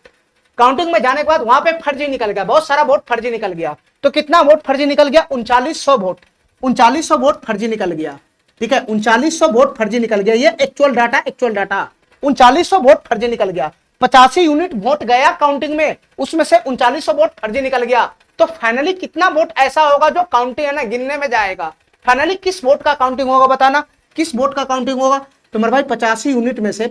काउंटिंग में जाने के बाद वहां पे फर्जी निकल गया, बहुत सारा वोट फर्जी निकल गया। तो कितना वोट फर्जी निकल गया? 3900 वोट, 3900 वोट फर्जी निकल गया। ठीक है, 3900 वोट फर्जी निकल गया। ये actual data, actual data 3900 vote फर्जी निकल गया। 85 यूनिट वोट गया काउंटिंग में, उसमें से 3900 वोट फर्जी निकल गया। तो फाइनली कितना वोट ऐसा होगा जो काउंटिंग है ना, गिनने में जाएगा? फाइनली किस वोट का काउंटिंग होगा बताना, किस वोट का काउंटिंग होगा? तो मेरे भाई 85 यूनिट में से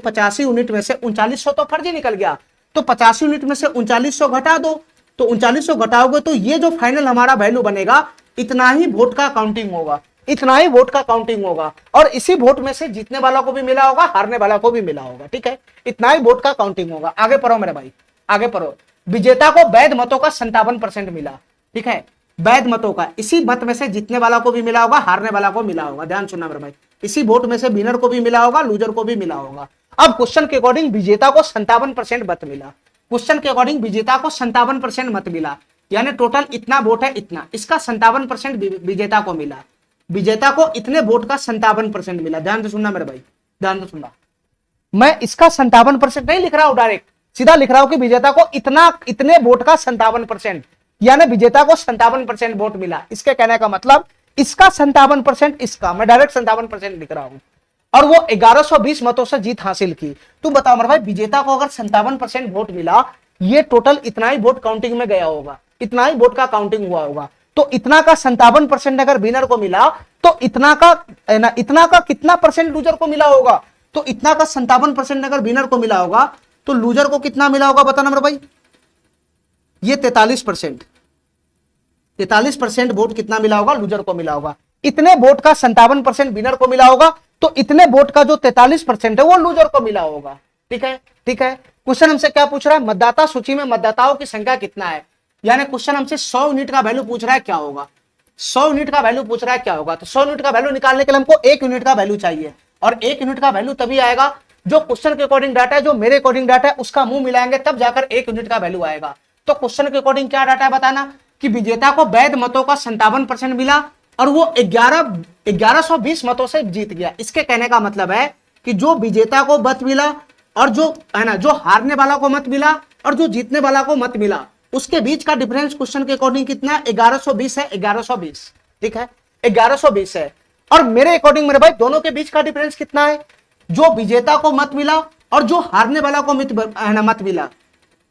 3900 तो फर्जी निकल गया, तो 85 यूनिट में से 3900 घटा दो, तो 3900 घटाओगे तो ये जो फाइनल हमारा वैल्यू बनेगा, इतना ही वोट का काउंटिंग होगा, इतना ही वोट का काउंटिंग होगा। और इसी वोट में से जीतने वाला को भी मिला होगा, हारने वाला को भी मिला होगा। ठीक है, इतना ही वोट का काउंटिंग होगा। आगे पढ़ो मेरे भाई, आगे पढ़ो। विजेता को वैध मतों का 57% मिला। ठीक है, वैध मतों का, इसी मत में से जीतने वाला को भी मिला होगा, हारने वाला को मिला होगा। ध्यान सुनना मेरे भाई, इसी वोट में से विनर को भी मिला होगा, लूजर को भी मिला होगा। अब क्वेश्चन के अकॉर्डिंग विजेता को 57% मत मिला। क्वेश्चन के अकॉर्डिंग विजेता को 57% मत मिला, यानी टोटल इतना वोट है, इतना, इसका 57% विजेता को मिला। विजेता को इतने वोट का 57% मिला। ध्यान से सुनना मेरे भाई, ध्यान से सुनना। मैं इसका 57% नहीं लिख रहा हूं, डायरेक्ट सीधा लिख रहा हूं कि विजेता को इतना, इतने वोट का 57%, यानी विजेता को 57% वोट मिला। इसके कहने का मतलब इसका 57%, इसका, मैं डायरेक्ट 57% लिख रहा हूं। और वो 1120 मतों से जीत हासिल की। तू बताओ मेरे भाई, विजेता को अगर 57% वोट मिला, ये टोटल इतना ही वोट काउंटिंग में गया होगा, इतना ही वोट का काउंटिंग हुआ होगा। तो इतना का 57% अगर विनर को मिला, तो इतना का ना, इतना का कितना परसेंट लूजर को मिला होगा? तो इतना का 57% अगर विनर को मिला होगा, तो लूजर को कितना मिला होगा बताना मेरे भाई? ये 43%, 43% वोट कितना मिला होगा? लूजर को मिला होगा। इतने वोट का 57% विनर को मिला होगा, तो इतने वोट का जो 43% है वो लूजर को मिला होगा। ठीक है, ठीक है। क्वेश्चन हमसे क्या पूछ रहा है? मतदाता सूची में मतदाताओं की संख्या कितना है, यानी क्वेश्चन हमसे 100 यूनिट का वैल्यू पूछ रहा है, क्या होगा? 100 यूनिट का वैल्यू पूछ रहा है, क्या होगा? तो 100 यूनिट का वैल्यू निकालने के लिए हमको 1 यूनिट का वैल्यू चाहिए, और 1 यूनिट का वैल्यू तभी आएगा जो क्वेश्चन के अकॉर्डिंग डाटा है, जो मेरे अकॉर्डिंग डाटा है, उसका मुंह मिलाएंगे तब जाकर 1 यूनिट का वैल्यू आएगा। तो क्वेश्चन के अकॉर्डिंग क्या डाटा है बताना, कि विजेता को वैध मतों का 57% मिला, और वो 1120 मतों से जीत गया। इसके कहने का मतलब है कि जो विजेता को मत मिला, और जो है ना, जो हारने वाला को मत मिला, और जो जीतने वाला को मत मिला, उसके बीच का डिफरेंस क्वेश्चन के अकॉर्डिंग कितना है? 1120 है, 1120। ठीक है, 1120 है। और मेरे अकॉर्डिंग मेरे भाई दोनों के बीच का डिफरेंस कितना है? जो विजेता को मत मिला और जो हारने वाला को मत मिला,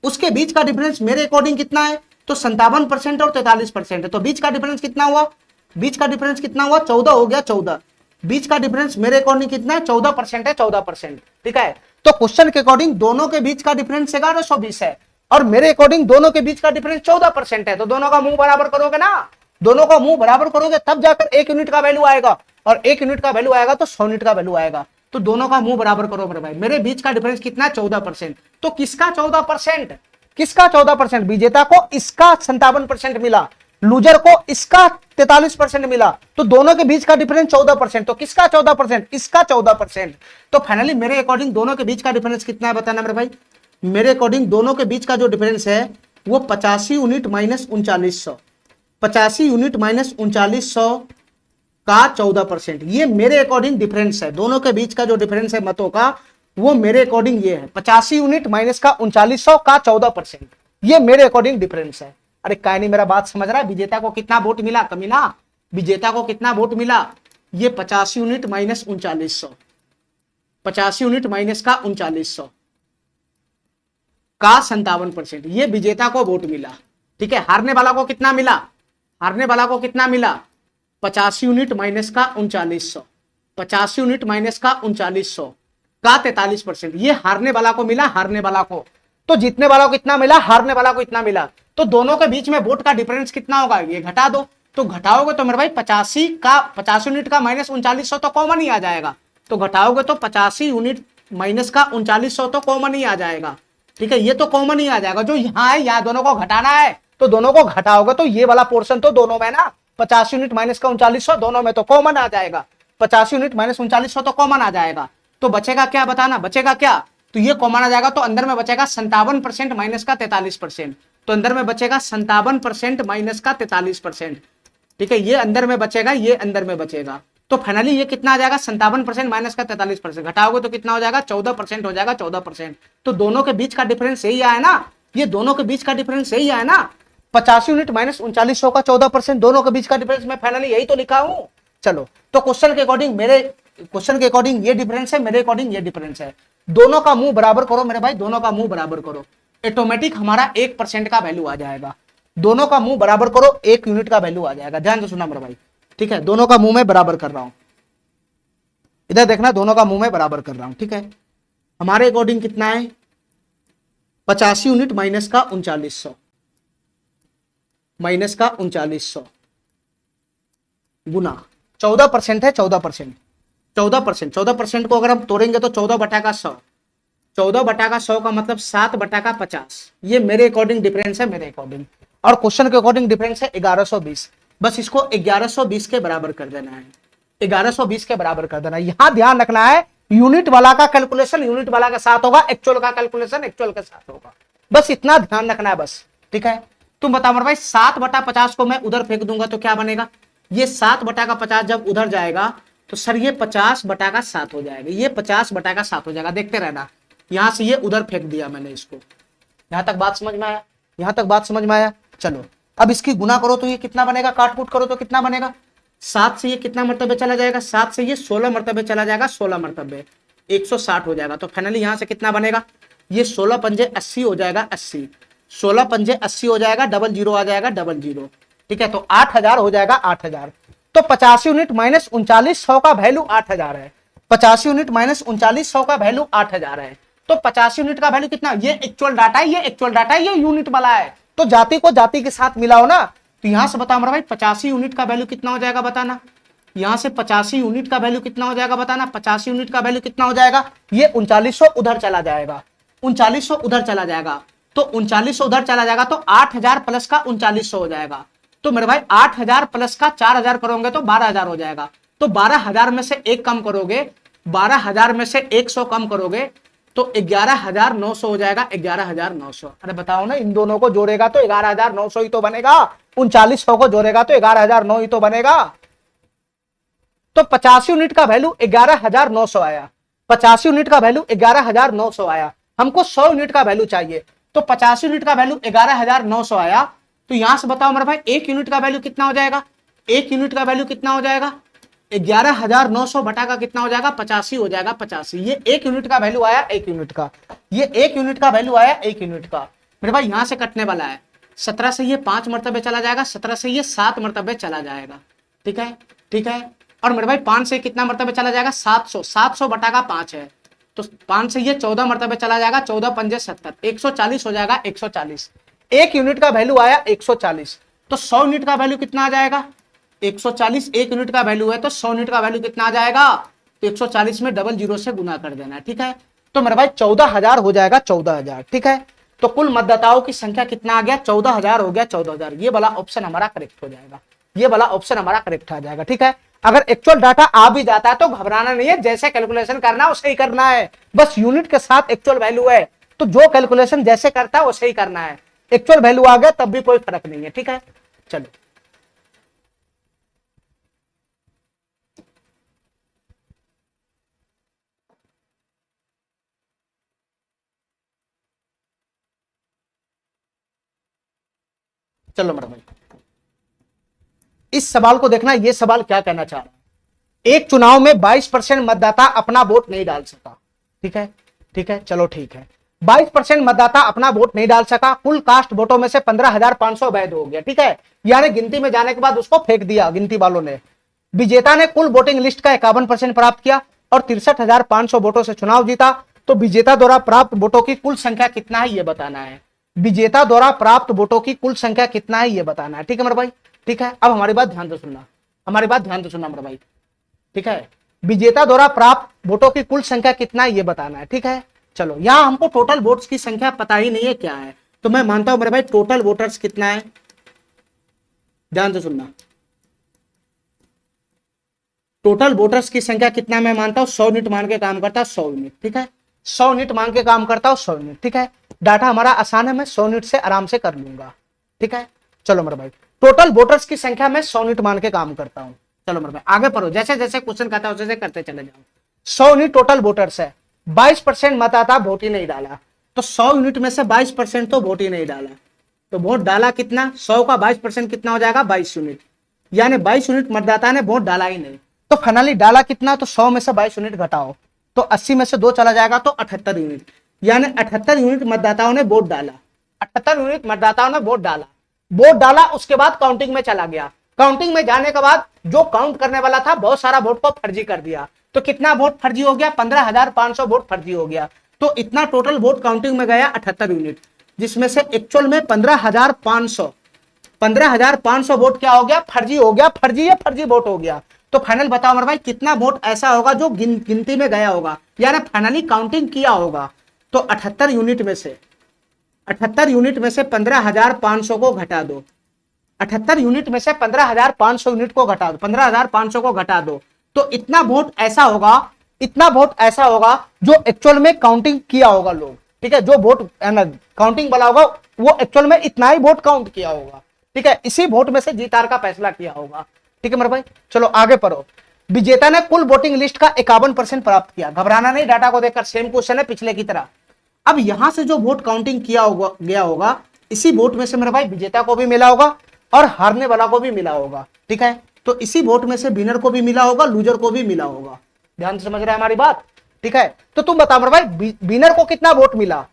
उसके बीच का डिफरेंस मेरे अकॉर्डिंग कितना है? तो 57% और 43% है। तो बीच का डिफरेंस कितना हुआ? बीच का डिफरेंस कितना हुआ? 14 हो गया, 14। बीच का डिफरेंस मेरे अकॉर्डिंग कितना है? 14% है, 14%। ठीक है, तो क्वेश्चन के अकॉर्डिंग दोनों के बीच का डिफरेंस 1120 है, और मेरे अकॉर्डिंग दोनों के बीच का डिफरेंस 14% है। तो दोनों का मुंह बराबर करोगे ना, दोनों का मुंह बराबर करोगे तब जाकर 1 यूनिट का वैल्यू आएगा, और 1 यूनिट का वैल्यू आएगा तो 100 यूनिट का वैल्यू आएगा। तो दोनों का मुंह बराबर करो मेरे भाई। मेरे बीच का डिफरेंस कितना है? 14%। तो किसका 14%? किसका 14%? विजेता को इसका 57% मिला, लूजर को इसका 43% मिला, तो दोनों के बीच का डिफरेंस 14%। तो किसका 14%? इसका 14%। तो फाइनली मेरे अकॉर्डिंग दोनों के बीच का डिफरेंस कितना है बताना मेरे भाई? मेरे अकॉर्डिंग दोनों के बीच का जो डिफरेंस है वो 85 यूनिट माइनस 3900, 85 यूनिट माइनस 3900 का 14%। ये मेरे अकॉर्डिंग डिफरेंस है, दोनों के बीच का जो डिफरेंस है मतों का, वो मेरे अकॉर्डिंग ये है 85 यूनिट माइनस का 3900 का 14%। ये मेरे अकॉर्डिंग डिफरेंस है। अरे काय नहीं, मेरा बात समझ रहा है? विजेता को कितना वोट मिला? कमीना, विजेता को कितना वोट मिला? ये 50 यूनिट माइनस 3900, 50 यूनिट माइनस का 3900 का 57%, ये विजेता को वोट मिला। ठीक है, हारने वाला को कितना मिला? हारने वाला को कितना मिला? 50 यूनिट माइनस का 3900, 50 यूनिट माइनस का 3900 का 43%, ये हारने वाला को मिला, हारने वाला को। तो जीतने वाला को कितना मिला? हारने वाला को इतना मिला। तो दोनों के बीच में वोट का डिफरेंस कितना होगा? ये घटा दो, तो घटाओगे तो मेरे भाई 50 यूनिट का माइनस 3900 तो कॉमन ही आ जाएगा। तो घटाओगे तो 85 यूनिट माइनस का 3900 तो कॉमन ही आ जाएगा। ठीक है, ये तो कॉमन ही आ जाएगा। जो यहाँ है, यहाँ दोनों को घटाना है, तो दोनों को घटाओगे तो ये वाला पोर्शन तो दोनों में ना, 50 यूनिट माइनस का 3900 दोनों में तो कॉमन आ जाएगा। 50 यूनिट माइनस 3900 तो कॉमन आ जाएगा। तो बचेगा क्या बताना? बचेगा क्या? तो ये कॉमन आ जाएगा, तो अंदर में बचेगा 57% माइनस का 43%। तो अंदर में बचेगा 57% माइनस का 43%। ठीक है, ये अंदर में बचेगा, ये अंदर में बचेगा, तो फाइनली ये कितना आ जाएगा 57% माइनस का 43%, घटाओगे तो कितना हो जाएगा 14% हो जाएगा, 14%। तो दोनों के बीच का डिफरेंस यही आया ना, ये दोनों के बीच का डिफरेंस यही आया ना, 85 यूनिट माइनस 3900 का 14%, दोनों के बीच का डिफरेंस मैं फाइनली यही तो लिखा हूं। चलो, तो क्वेश्चन के अकॉर्डिंग, मेरे क्वेश्चन के अकॉर्डिंग ये डिफरेंस है, मेरे अकॉर्डिंग ये डिफरेंस है, दोनों का मुंह बराबर करो मेरे भाई, दोनों का मुंह बराबर करो, ऑटोमेटिक हमारा 1% का वैल्यू आ जाएगा। दोनों का मुंह बराबर करो, 1 यूनिट का वैल्यू आ जाएगा। ध्यान से सुनना मेरे भाई, ठीक है, दोनों का मुंह में बराबर कर रहा हूं, इधर देखना, दोनों का मुंह में बराबर कर रहा हूं, ठीक है। हमारे अकॉर्डिंग कितना है 85 यूनिट माइनस का 3900, माइनस का 3900 गुना 14% है, 14%, 14%, 14% को अगर हम तोड़ेंगे तो 14 बटा का 100, 14 बटा का 100 का मतलब 7 बटा का 50, ये मेरे अकॉर्डिंग डिफरेंस है, मेरे अकॉर्डिंग। और क्वेश्चन के अकॉर्डिंग डिफरेंस है 1120, बस इसको 1120 के बराबर कर देना है, 1120 के बराबर कर देना है। यहां ध्यान रखना है, यूनिट वाला का कैलकुलेशन यूनिट वाला के साथ होगा, एक्चुअल का कैलकुलेशन एक्चुअल के साथ होगा, बस इतना ध्यान रखना है बस, ठीक है। तुम बताओ मेरे भाई 7 बटा 50 को मैं उधर फेंक दूंगा तो क्या बनेगा, ये 7 बटा का 50 जब उधर जाएगा तो सर ये 50 बटा का 7 हो जाएगा, ये 50 बटा का 7 हो जाएगा, देखते रहना। यहां से ये उधर फेंक दिया मैंने इसको, यहां तक बात समझ में आया, यहां तक बात समझ में आया। चलो अब इसकी गुना करो तो ये कितना बनेगा, काट कूट करो तो कितना बनेगा, 7 से ये कितना मरतबे चला जाएगा, 7 से ये 16 मरतबे चला जाएगा, 16 मरतबे 160 हो जाएगा। तो फाइनली यहां से कितना बनेगा, ये 16 पंजे 80 हो जाएगा, 80, 16 पंजे 80 हो जाएगा, डबल जीरो आ जाएगा, डबल जीरो, ठीक है। तो 8000 हो जाएगा, 8000। तो 85 यूनिट माइनस 3900 का वैल्यू 8000 है, 85 यूनिट माइनस 3900 का वैल्यू 8000 है। तो 50 यूनिट का वैल्यू कितना, ये एक्चुअल डाटा है, ये एक्चुअल डाटा है, ये यूनिट वाला है, तो जाति को जाति के साथ मिलाओ ना। तो यहां से बताओ मेरा भाई 85 यूनिट का वैल्यू कितना हो जाएगा बताना, यहां से 85 यूनिट का वैल्यू कितना हो जाएगा बताना, 85 यूनिट का वैल्यू कितना हो जाएगा, ये 3900 उधर चला जाएगा, 3900 उधर चला जाएगा, तो 3900 उधर चला जाएगा, तो 8000 प्लस का 3900 हो जाएगा। तो मेरे भाई 8000 प्लस का 4000 करोगे तो 12000 हो जाएगा, तो 12000 में से एक कम करोगे, 12000 में से 100 कम करोगे तो 11900 हो जाएगा, 11900। अरे बताओ ना, इन दोनों को जोड़ेगा तो 11900 ही तो बनेगा, 3900 को जोड़ेगा तो 11009 ही तो बनेगा। तो 50 यूनिट का वैल्यू 11900 आया, 50 यूनिट का वैल्यू 11900 आया, हमको 100 यूनिट का वैल्यू चाहिए, तो 50 यूनिट का वैल्यू 11900 आया। तो यहां से बताओ मेरे भाई 1 यूनिट का वैल्यू कितना हो जाएगा, 1 यूनिट का वैल्यू कितना हो जाएगा, 11900 बटा का कितना हो जाएगा, 85 हो जाएगा, 85। ये 1 यूनिट का वैल्यू आया, 1 यूनिट का, ये 1 यूनिट का वैल्यू आया, 1 यूनिट का। मेरे भाई यहां से कटने वाला है, 17 से ये 5 मरतबे चला जाएगा, 17 से ये 7 मरतबे चला जाएगा, ठीक है, ठीक है। और मेरे भाई 5 से कितना मरतबे चला जाएगा, 700, 700 बटा का 5 है, तो 5 से ये 14 मरतबे चला जाएगा, 14 पंजे 70, 140 हो जाएगा, 140। 1 यूनिट का वैल्यू आया 140, तो 100 यूनिट का वैल्यू कितना आ जाएगा, 140 1 यूनिट का वैल्यू है, तो 100 यूनिट का वैल्यू कितना आ जाएगा, तो 140 में डबल जीरो से गुना कर देना है, ठीक है। तो मेरे भाई 14000 हो जाएगा, 14000, ठीक है। तो कुल मतदाताओं की संख्या कितना आ गया, 14000 हो गया, 14000। ये वाला ऑप्शन हमारा करेक्ट हो जाएगा, ये वाला ऑप्शन हमारा करेक्ट आ जाएगा, ठीक है। अगर एक्चुअल डाटा आ भी जाता है तो घबराना नहीं है, जैसे कैलकुलेशन करना है वैसे ही करना है, बस यूनिट के साथ एक्चुअल वैल्यू है, तो जो कैलकुलेशन जैसे करता है वैसे ही करना है, एक्चुअल वैल्यू आ गया तब भी कोई फर्क नहीं है, ठीक है। चलो चलो मेरा भाई इस सवाल को देखना, ये सवाल क्या कहना चाह रहा है। एक चुनाव में 22% मतदाता अपना वोट नहीं डाल सका, ठीक है, ठीक है, चलो ठीक है, 22% मतदाता अपना वोट नहीं डाल सका, कुल कास्ट वोटों में से 15500 वैध हो गया, ठीक है, यानी गिनती में जाने के बाद उसको फेंक दिया गिनती वालों ने। विजेता ने कुल वोटिंग लिस्ट का 51% प्राप्त किया और 63500 वोटों से चुनाव जीता। तो विजेता द्वारा प्राप्त वोटों की कुल संख्या कितना है ये बताना है, विजेता द्वारा प्राप्त वोटों की कुल संख्या कितना है ये बताना है, ठीक है मेरे भाई, ठीक है। अब हमारी बात ध्यान से सुनना, हमारी बात ध्यान से सुनना मेरे भाई, ठीक है। विजेता द्वारा प्राप्त वोटों की कुल संख्या कितना है ये बताना है, ठीक है। चलो यहां हमको टोटल वोट्स की संख्या पता ही नहीं है क्या है, तो मैं मानता हूं मेरे भाई टोटल वोटर्स कितना है, ध्यान से सुनना, टोटल वोटर्स की संख्या कितना मैं मानता हूं 100 यूनिट मान के काम करता है, 100 यूनिट, ठीक है, 100 यूनिट मान के काम करता हूं, 100 यूनिट, ठीक है। डाटा हमारा आसान है, मैं 100 यूनिट से आराम से कर लूंगा, ठीक है। चलो मेरे भाई टोटल वोटर्स की संख्या मैं 100 यूनिट मान के काम करता हूं। चलो मेरे भाई आगे पढ़ो, जैसे जैसे क्वेश्चन कहता है वैसे करते चले जाओ। 100 यूनिट टोटल वोटर्स है, 22% मतदाता वोट ही नहीं डाला, तो 100 यूनिट में से 22% तो वोट ही नहीं डाला, तो वोट डाला कितना, 100 का 22% कितना हो जाएगा, 22 यूनिट, यानी 22 यूनिट मतदाता ने वोट डाला ही नहीं। तो फाइनली डाला कितना, तो 100 में से 22 यूनिट घटाओ तो 80 में से 2 चला जाएगा तो 78 यूनिट, यानी 78 यूनिट मतदाताओं ने वोट डाला, 78 यूनिट मतदाताओं ने वोट डाला। वोट डाला उसके बाद काउंटिंग में चला गया, काउंटिंग में जाने के बाद जो काउंट करने वाला था बहुत सारा वोट को फर्जी कर दिया, तो कितना वोट फर्जी हो गया, 15,500 वोट फर्जी हो गया। तो इतना टोटल वोट काउंटिंग में गया 78 यूनिट, जिसमें से एक्चुअल में 15,500 वोट क्या हो गया, फर्जी हो गया, फर्जी या फर्जी वोट हो गया। तो फाइनल बताओ मेरे भाई कितना वोट ऐसा होगा जो गिनती में गया होगा, यानी फाइनली काउंटिंग किया होगा। तो 78 यूनिट में से 15,500 को घटा दो, 78 यूनिट में से 15,500 यूनिट को घटा दो, 15,500 को घटा दो, तो इतना वोट ऐसा होगा, इतना वोट ऐसा होगा जो एक्चुअल में काउंटिंग किया होगा लोग, ठीक है, जो वोट काउंटिंग वाला होगा वो एक्चुअल में इतना ही वोट काउंट किया होगा, ठीक है, इसी वोट में से जीत हार का फैसला किया होगा, ठीक है मेरे भाई। चलो आगे पढ़ो। विजेता ने कुल वोटिंग लिस्ट का 51% प्राप्त किया, घबराना नहीं, डाटा को देखकर, सेम क्वेश्चन है पिछले की तरह। अब यहां से जो वोट काउंटिंग किया होगा गया होगा, इसी वोट में से मेरे भाई विजेता को भी मिला होगा और हारने वाला को भी मिला होगा, ठीक है, तो इसी वोट में से विनर को भी मिला होगा, लूजर को भी मिला होगा। ध्यान से समझ रहे हैं हमारी बात, ठीक है। तो तुम बताओ मेरे भाई विनर को कितना वोट मिला,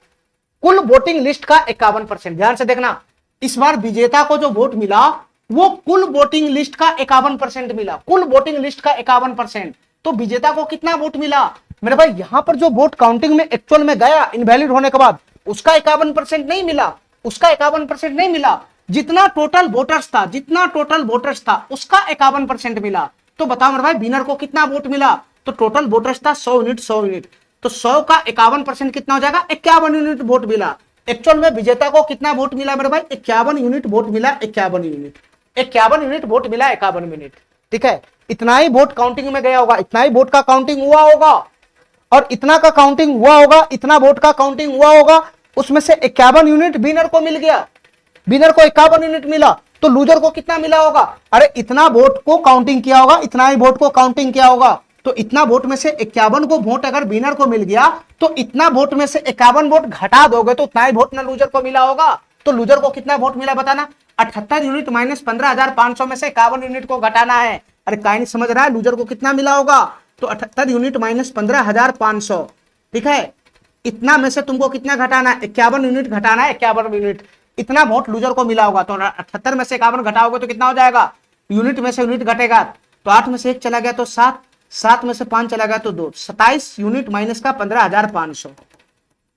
कुल वोटिंग लिस्ट का 51%। ध्यान से देखना, इस बार विजेता को जो वोट मिला वो कुल वोटिंग लिस्ट का 51% मिला, कुल वोटिंग लिस्ट का 51%। तो विजेता को कितना वोट मिला मेरे भाई, यहां पर जो वोट काउंटिंग में एक्चुअल में गया इनवैलिड होने के बाद, उसका 51% नहीं मिला, उसका 51% नहीं मिला, जितना टोटल वोटर्स था, जितना टोटल वोटर्स था उसका 51% मिला। तो बताओ मेरे भाई विनर को कितना वोट मिला, तो टोटल वोटर्स था 100 यूनिट, 100 यूनिट, तो 100 का 51% कितना हो जाएगा, 51 यूनिट वोट मिला। एक्चुअल में विजेता को कितना वोट मिला मेरे भाई, 51 यूनिट वोट मिला, 51 यूनिट, 51 यूनिट वोट मिला, 51 मिनट, ठीक है। इतना ही वोट काउंटिंग में गया होगा, इतना ही वोट का काउंटिंग हुआ होगा और इतना का काउंटिंग हुआ होगा, इतना वोट का काउंटिंग हुआ होगा, उसमें से 51 यूनिट विनर को मिल गया, विनर को 51 यूनिट मिला, तो लूजर को कितना मिला होगा, अरे इतना वोट को काउंटिंग किया होगा, इतना ही वोट को काउंटिंग किया होगा, तो इतना वोट में से 51 को वोट अगर विनर को मिल गया, तो इतना वोट में से 51 वोट घटा दोगे तो उतना ही वोट ना लूजर को मिला होगा। तो लूजर को कितना वोट मिला बताना, 78 यूनिट माइनस 15,500 में से 51 यूनिट को घटाना है। अरे काहे नहीं समझ रहा है, लूजर को कितना मिला होगा, तो 78 यूनिट माइनस 15,500, ठीक है, इतना में से तुमको कितना घटाना है, 51 यूनिट घटाना है, 51 यूनिट, इतना वोट लूजर को मिला होगा। तो 78 में से 51 घटाओगे तो कितना हो जाएगा, यूनिट में से यूनिट घटेगा, तो 8 में से 1 चला गया तो 7, 7 में से 5 चला गया तो 2, 27 यूनिट माइनस का 15,500,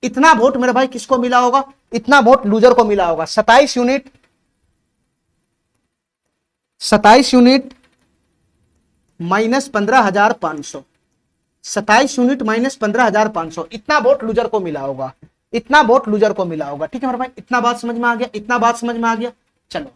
इतना वोट मेरे भाई किसको मिला होगा, इतना वोट लूजर को मिला होगा। 27 यूनिट माइनस 15,500, 27 यूनिट माइनस 15,500, इतना वोट लूजर को मिला होगा, इतना वोट लूजर को मिला होगा, ठीक है मेरे भाई। इतना बात समझ में आ गया, इतना बात समझ में आ गया। चलो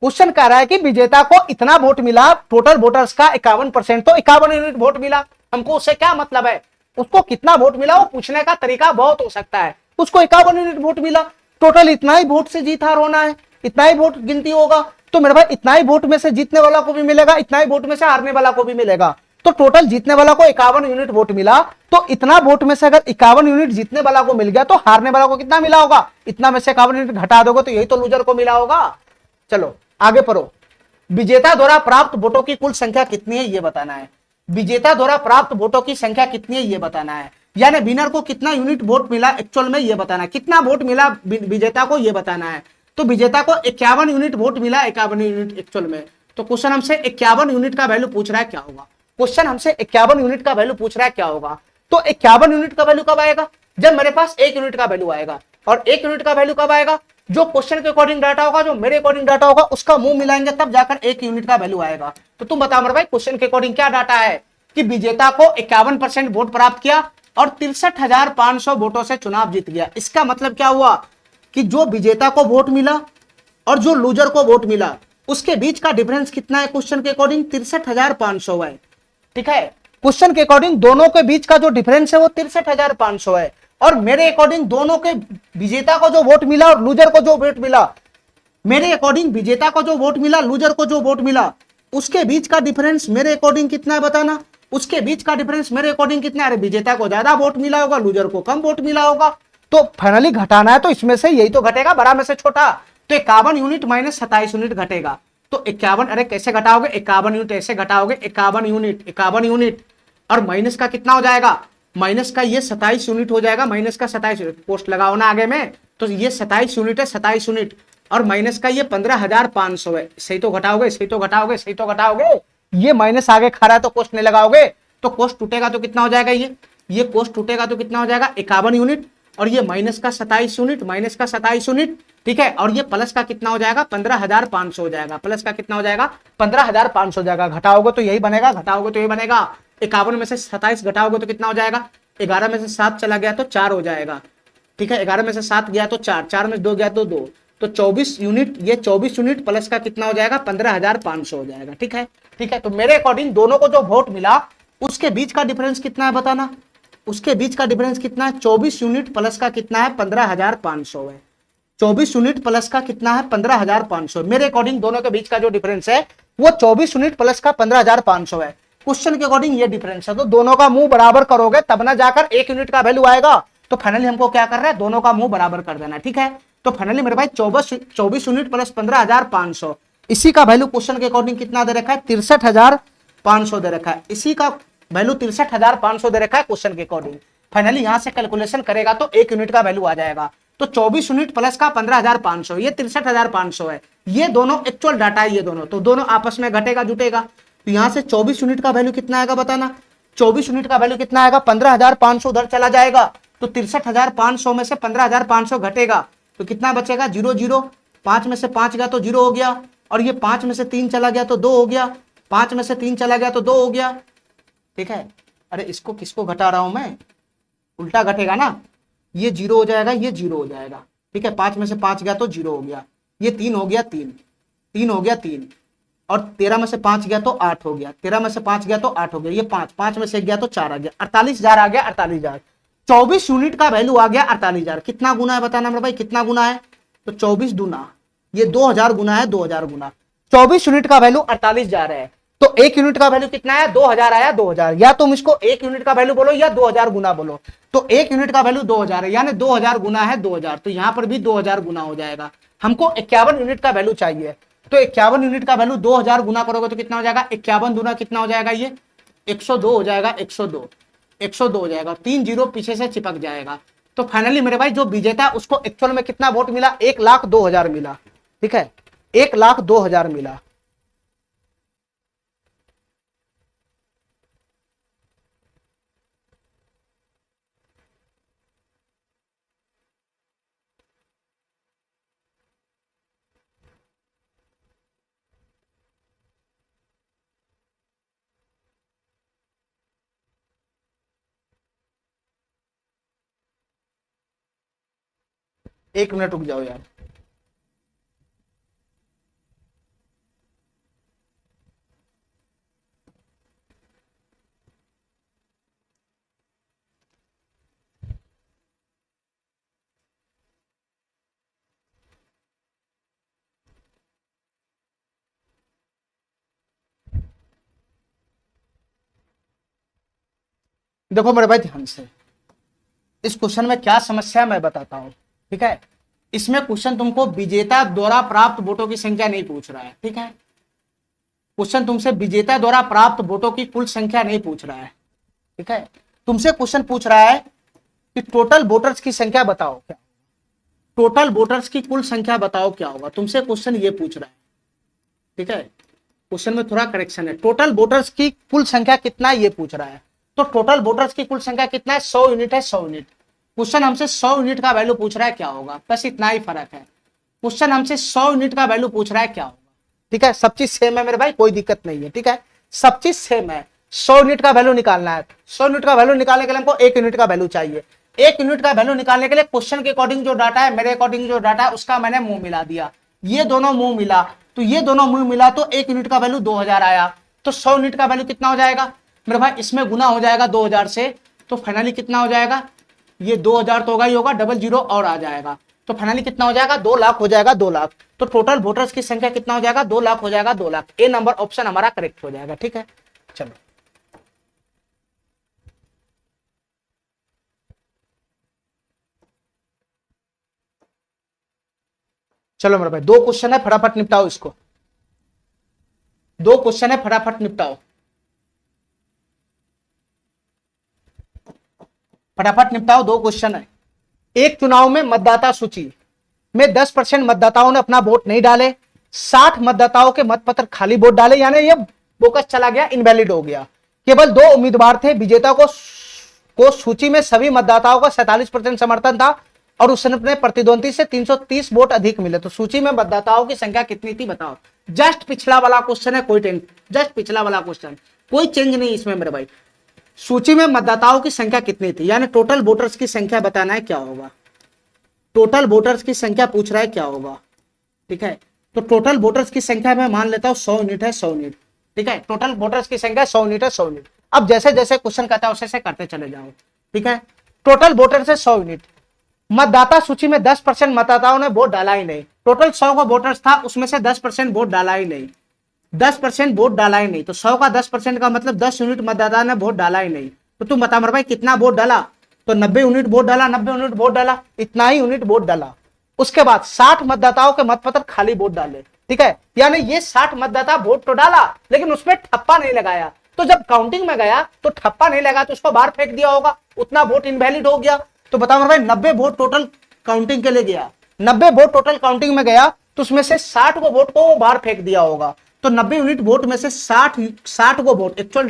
क्वेश्चन कह रहा है कि विजेता को इतना वोट मिला, टोटल वोटर्स का 51%, तो 51 यूनिट वोट मिला, हमको उससे क्या मतलब है, उसको कितना वोट मिला वो पूछने का तरीका बहुत हो सकता है। उसको 51 यूनिट वोट मिला, टोटल इतना ही वोट से जीत हार होना है, इतना ही वोट गिनती होगा, तो मेरे भाई इतना ही वोट में से जीतने वाला को भी मिलेगा, इतना ही वोट में से हारने वाला को भी मिलेगा। तो टोटल जीतने वाला को 51 यूनिट वोट मिला, तो इतना वोट में से अगर 51 यूनिट जीतने वाला को मिल गया तो हारने वाला को कितना मिला होगा, इतना में से 51 यूनिट घटा दोगे तो यही तो लूजर को मिला होगा। चलो आगे पढ़ो। विजेता द्वारा प्राप्त वोटों की कुल संख्या कितनी है ये बताना है, विजेता द्वारा प्राप्त वोटों की संख्या कितनी है ये बताना है, यानी विनर को कितना यूनिट वोट मिला एक्चुअल में ये बताना है, कितना वोट मिला विजेता को ये बताना है। तो विजेता को 51 यूनिट वोट मिला, 51 यूनिट एक्चुअल में। तो क्वेश्चन हमसे 51 यूनिट का वैल्यू पूछ रहा है, क्या होगा, क्वेश्चन हमसे 51 यूनिट का वैल्यू पूछ रहा है, क्या होगा। तो 51 यूनिट का वैल्यू कब आएगा, जब मेरे पास 1 यूनिट का वैल्यू आएगा, और 1 यूनिट का वैल्यू कब आएगा, जो क्वेश्चन के अकॉर्डिंग डाटा होगा, जो मेरे अकॉर्डिंग डाटा होगा उसका मुंह मिलाएंगे तब जाकर 1 यूनिट का वैल्यू आएगा। तो तुम बताओ मेरे भाई क्वेश्चन के अकॉर्डिंग क्या डाटा है कि विजेता को 51% वोट प्राप्त किया और 63,500 वोटों से चुनाव जीत गया। इसका मतलब क्या हुआ कि जो विजेता को वोट मिला और जो लूजर को वोट मिला उसके बीच का डिफरेंस कितना है, क्वेश्चन के अकॉर्डिंग 63,500 है, ठीक है। क्वेश्चन के अकॉर्डिंग दोनों के बीच का जो डिफरेंस है वो 63,500 है, और मेरे अकॉर्डिंग दोनों के विजेता को जो वोट मिला और लूजर को जो वोट मिला मेरे अकॉर्डिंग विजेता को जो वोट मिला, लूजर को जो वोट मिला, उसके बीच का डिफरेंस मेरे अकॉर्डिंग कितना है बताना। उसके बीच का डिफरेंस मेरे अकॉर्डिंग कितना है? अरे विजेता को ज्यादा वोट मिला होगा, लूजर को कम वोट मिला होगा, तो फाइनली घटाना है तो इसमें से यही तो घटेगा, बड़ा में से छोटा। तो 51 यूनिट माइनस 27 यूनिट घटेगा। तो 51, अरे कैसे घटाओगे? 51 यूनिट ऐसे घटाओगे, 51 यूनिट, 51 यूनिट, और माइनस का कितना हो जाएगा? माइनस का ये 27 यूनिट हो जाएगा, माइनस का 27 यूनिट, पोस्ट लगाओ ना आगे में, तो ये 27 यूनिट है, 27 यूनिट, और माइनस का ये 15,500 है। सही तो घटाओगे, सही तो घटाओगे, सही तो घटाओगे। ये माइनस आगे खा रहा है तो कोष्ट नहीं लगाओगे, तो कोष्ट टूटेगा तो कितना हो जाएगा? ये कोष्ट टूटेगा तो कितना हो जाएगा? 51 यूनिट, और ये माइनस का 27 यूनिट, माइनस का 27 यूनिट, ठीक है, और ये प्लस का कितना हो जाएगा? 15,500 हो जाएगा। प्लस का कितना हो जाएगा? 15,500 हो जाएगा। घटाओगे तो यही बनेगा, घटाओगे तो यही बनेगा। 51 में से 27 घटाओगे तो कितना हो जाएगा? 11 में से 7 चला गया तो 4 हो जाएगा, ठीक है, 11 में से 7 गया तो 4, 4 में से 2 गया तो 2, तो 24 यूनिट, ये 24 यूनिट प्लस का कितना हो जाएगा? 15,500 हो जाएगा, ठीक है, ठीक है। तो मेरे अकॉर्डिंग दोनों को जो वोट मिला उसके बीच का डिफरेंस कितना है बताना। उसके बीच का डिफरेंस कितना है? 24 यूनिट प्लस का कितना है? 15,500 है। 24 यूनिट प्लस का कितना है? 15,500। मेरे अकॉर्डिंग दोनों के बीच का जो डिफरेंस है वो 24 यूनिट प्लस का 15,500 है। क्वेश्चन के अकॉर्डिंग ये डिफरेंस है, तो दोनों का मुंह बराबर करोगे तब ना जाकर 1 यूनिट का वैल्यू आएगा। तो फाइनली हमको क्या कर रहा है? दोनों का मुंह बराबर कर देना, ठीक है। तो फाइनली मेरे भाई 24 यूनिट प्लस 15,500, इसी का वैल्यू क्वेश्चन के अकॉर्डिंग कितना दे रखा है? 63,500 दे रखा है। इसी का वैल्यू 63,500 दे रखा है क्वेश्चन के अकॉर्डिंग। फाइनली यहां से कैलकुलेशन करेगा तो 1 यूनिट का वैल्यू आ जाएगा। तो 24 यूनिट प्लस का 15,500, ये 63,500 है। ये दोनों एक्चुअल डाटा है, ये दोनों, तो दोनों आपस में घटेगा जुटेगा। तो यहां से 24 यूनिट का वैल्यू कितना आएगा बताना। 24 यूनिट का वैल्यू कितना आएगा? 15,500 उधर चला जाएगा, तो 63,500 में से 15,500 घटेगा तो कितना बचेगा? 0 0, 5 में से 5 गया तो 0 हो गया, और ये 5 में से 3 चला गया तो 2 हो गया, 5 में से 3 चला गया तो 2 हो गया, ठीक है। अरे इसको किसको घटा रहा हूं मैं? उल्टा घटेगा ना, ये 0 हो जाएगा, ये 0 हो जाएगा, ठीक है। 5 में से 5 गया तो 0 हो गया, ये 3 हो गया, 3 हो गया, 3, और 13 में से 5 गया तो 8 हो गया, 13 में से 5 गया तो 8 हो गया, ये 5 में से 1 गया तो 4 आ गया, 48,000 आ गया, 48,000। 24 यूनिट का वैल्यू आ गया 48,000। कितना गुना है बताना मेरे भाई, कितना गुना है? तो 24 गुना, ये 2,000 गुना है, 2,000 गुना। 24 यूनिट का वैल्यू 48,000 है, तो 1 यूनिट का वैल्यू कितना है? 2,000 आया, 2,000। या तुम इसको 1 यूनिट का वैल्यू बोलो या 2,000 गुना बोलो। तो 1 यूनिट का वैल्यू 2,000 है, यानी 2,000 गुना है 2,000, तो यहां पर भी 2,000 गुना हो जाएगा। हमको 51 यूनिट का वैल्यू चाहिए, तो 51 यूनिट का वैल्यू 2,000 गुना करोगे तो कितना हो जाएगा? 51 गुना कितना हो जाएगा? ये 102 हो जाएगा, 102, 102 हो जाएगा, 3 जीरो पीछे से चिपक जाएगा। तो फाइनली मेरे भाई जो विजेता उसको एक्चुअल में कितना वोट मिला? 1,02,000 मिला, ठीक है, 1,02,000 मिला। एक मिनट रुक जाओ यार। देखो मेरे भाई ध्यान से, इस क्वेश्चन में क्या समस्या मैं बताता हूं, ठीक है। इसमें क्वेश्चन तुमको विजेता द्वारा प्राप्त वोटों की संख्या नहीं पूछ रहा है, ठीक है। क्वेश्चन तुमसे विजेता द्वारा प्राप्त वोटों की कुल संख्या नहीं पूछ रहा है, ठीक है। तुमसे क्वेश्चन पूछ रहा है कि टोटल वोटर्स की संख्या बताओ, क्या टोटल वोटर्स की कुल संख्या बताओ क्या होगा, तुमसे क्वेश्चन ये पूछ रहा है, ठीक है। क्वेश्चन में थोड़ा करेक्शन है, टोटल वोटर्स की कुल संख्या कितना है ये पूछ रहा है। तो टोटल वोटर्स की कुल संख्या कितना है? 100 यूनिट है, 100 यूनिट। क्वेश्चन हमसे 100 यूनिट का वैल्यू पूछ रहा है, क्या होगा, बस इतना ही फर्क है। क्वेश्चन हमसे 100 यूनिट का वैल्यू पूछ रहा है, क्या होगा, ठीक है। सब चीज सेम है मेरे भाई, कोई दिक्कत नहीं है, ठीक है, सब चीज सेम है। 100 यूनिट का वैल्यू निकालना है, 100 यूनिट का वैल्यू निकालने के लिए हमको 1 यूनिट का वैल्यू चाहिए। 1 यूनिट का वैल्यू निकालने के लिए क्वेश्चन के अकॉर्डिंग जो डाटा है, मेरे अकॉर्डिंग जो डाटा है उसका मैंने मुंह मिला दिया, ये दोनों मुंह मिला, तो ये दोनों मुंह मिला तो 1 यूनिट का वैल्यू 2,000 आया। तो 100 यूनिट का वैल्यू कितना हो जाएगा मेरे भाई? इसमें गुना हो जाएगा 2,000 से, तो फाइनली कितना हो जाएगा? ये 2,000 तो होगा ही होगा, डबल जीरो और आ जाएगा, तो फाइनली कितना हो जाएगा? 2 लाख हो जाएगा, 2 लाख। तो टोटल वोटर्स की संख्या कितना हो जाएगा, 2 लाख हो जाएगा, 2 लाख। ए नंबर ऑप्शन हमारा करेक्ट हो जाएगा। ठीक है, चलो चलो मेरे भाई, 2 क्वेश्चन है, फटाफट निपटाओ इसको। 2 क्वेश्चन है, फटाफट निपटाओ, फटाफट निपटाओ। 2 क्वेश्चन है। एक चुनाव में मतदाता सूची में 10% मतदाताओं ने अपना वोट नहीं डाले, 60 मतदाताओं के मतपत्र खाली वोट डाले, यानी ये बोकस चला गया, इनवैलिड हो गया। केवल 2 उम्मीदवार थे, विजेता को सूची में सभी मतदाताओं का 47% समर्थन था और उसने प्रतिद्वंदी से 330 वोट अधिक मिले। तो सूची में मतदाताओं की संख्या कितनी थी बताओ। जस्ट पिछला वाला क्वेश्चन है, कोई जस्ट पिछला वाला क्वेश्चन, कोई चेंज नहीं इसमें मेरे भाई। सूची में मतदाताओं की संख्या कितनी थी, यानी टोटल वोटर्स की संख्या बताना है, क्या होगा। टोटल वोटर्स की संख्या पूछ रहा है, क्या होगा। ठीक है, तो टोटल वोटर्स की संख्या मैं मान लेता हूं 100 यूनिट है, 100 यूनिट। ठीक है, टोटल वोटर्स की संख्या 100 यूनिट है, 100 यूनिट। अब जैसे जैसे क्वेश्चन कहता है वैसे करते चले जाओ। ठीक है, टोटल वोटर्स है 100 यूनिट। मतदाता सूची में 10% मतदाताओं ने वोट डाला ही नहीं। टोटल 100 का वोटर्स था, उसमें से 10% वोट डाला ही नहीं, 10% वोट डाला ही नहीं। तो 100 का 10% का मतलब 10 यूनिट मतदाता ने वोट डाला ही नहीं। तो तुम बता मेरे भाई कितना वोट डाला। तो 90 यूनिट वोट डाला, 90 यूनिट वोट डाला, इतना ही यूनिट वोट डाला। उसके बाद 60 मतदाताओं के मतपत्र खाली वोट डाले। ठीक है, यानी ये 60 मतदाता वोट तो डाला लेकिन उसमें ठप्पा नहीं लगाया। तो जब काउंटिंग में गया तो ठप्पा नहीं लगा तो उसको बाहर फेंक दिया होगा, उतना वोट इनवैलिड हो गया। तो बताओ मेरे भाई 90 वोट टोटल काउंटिंग के लिए गया, 90 वोट टोटल काउंटिंग में गया, तो उसमें से 60 को वोट को बाहर फेंक दिया होगा। तो 90 यूनिट वोट में से 60 को वोट, एक्चुअल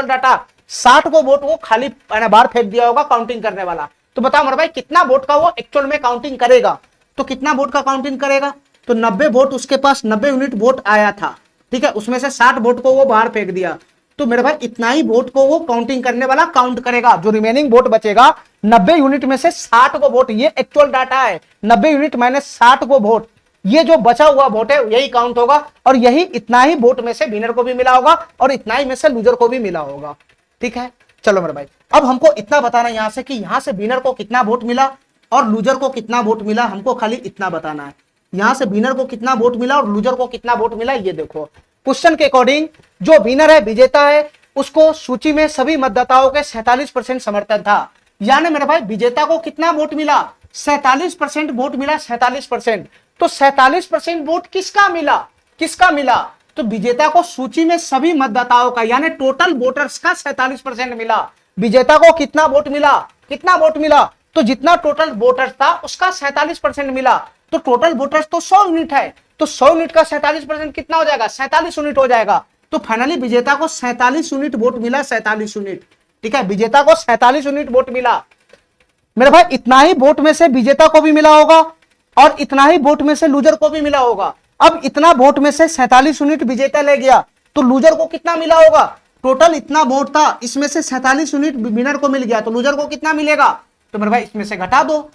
डाटा 60 को वोट वो खाली बाहर फेंक दिया होगा काउंटिंग करने वाला। तो बताओ मेरे भाई कितना वोट का वो एक्चुअल में काउंटिंग करेगा। तो कितना वोट का काउंटिंग करेगा, तो 90 वोट उसके पास 90 यूनिट वोट आया था। ठीक है, उसमें से 60 वोट को वो बाहर फेंक दिया। तो मेरे भाई इतना ही वोट को वो काउंटिंग करने वाला काउंट करेगा। जो रिमेनिंग वोट बचेगा 90 यूनिट में से 60 को वोट, ये एक्चुअल डाटा है, 90 यूनिट माइनस 60 को वोट, ये जो बचा हुआ वोट है यही काउंट होगा। और यही इतना ही वोट में से विनर को भी मिला होगा और इतना ही में से लूजर को भी मिला होगा। ठीक है, चलो मेरे भाई अब हमको इतना बताना यहां से कि यहां से विनर को कितना वोट मिला और लूजर को कितना वोट मिला, हमको खाली इतना बताना है। यहां से विनर को कितना वोट मिला और लूजर को कितना वोट मिला, ये देखो। क्वेश्चन के अकॉर्डिंग जो विनर है, विजेता है, उसको सूची में सभी मतदाताओं के 47% समर्थन था। यानी मेरे भाई विजेता को कितना वोट मिला, 47% वोट मिला, 47%। तो 47% वोट किसका मिला, किसका मिला, तो विजेता को सूची में सभी मतदाताओं का, यानी टोटल वोटर्स का 47% मिला। विजेता को कितना वोट मिला, कितना वोट मिला, तो जितना टोटल वोटर्स था उसका 47% मिला। तो टोटल वोटर्स तो 100 यूनिट है, तो 100 यूनिट का 47% कितना हो जाएगा, 47 यूनिट हो जाएगा। तो फाइनली विजेता को 47 यूनिट वोट मिला, 47 यूनिट। ठीक है, विजेता को 47 यूनिट वोट मिला। मेरे भाई इतना ही वोट में से विजेता को भी मिला होगा और इतना ही वोट में से लूजर को भी मिला होगा। अब इतना वोट में से 47 यूनिट विजेता ले गया तो लूजर को कितना मिला होगा, टोटल इतना वोट था, इसमें से 47 यूनिट विनर को मिल गया तो लूजर को कितना मिलेगा। तो मेरे भाई इसमें से घटा दो,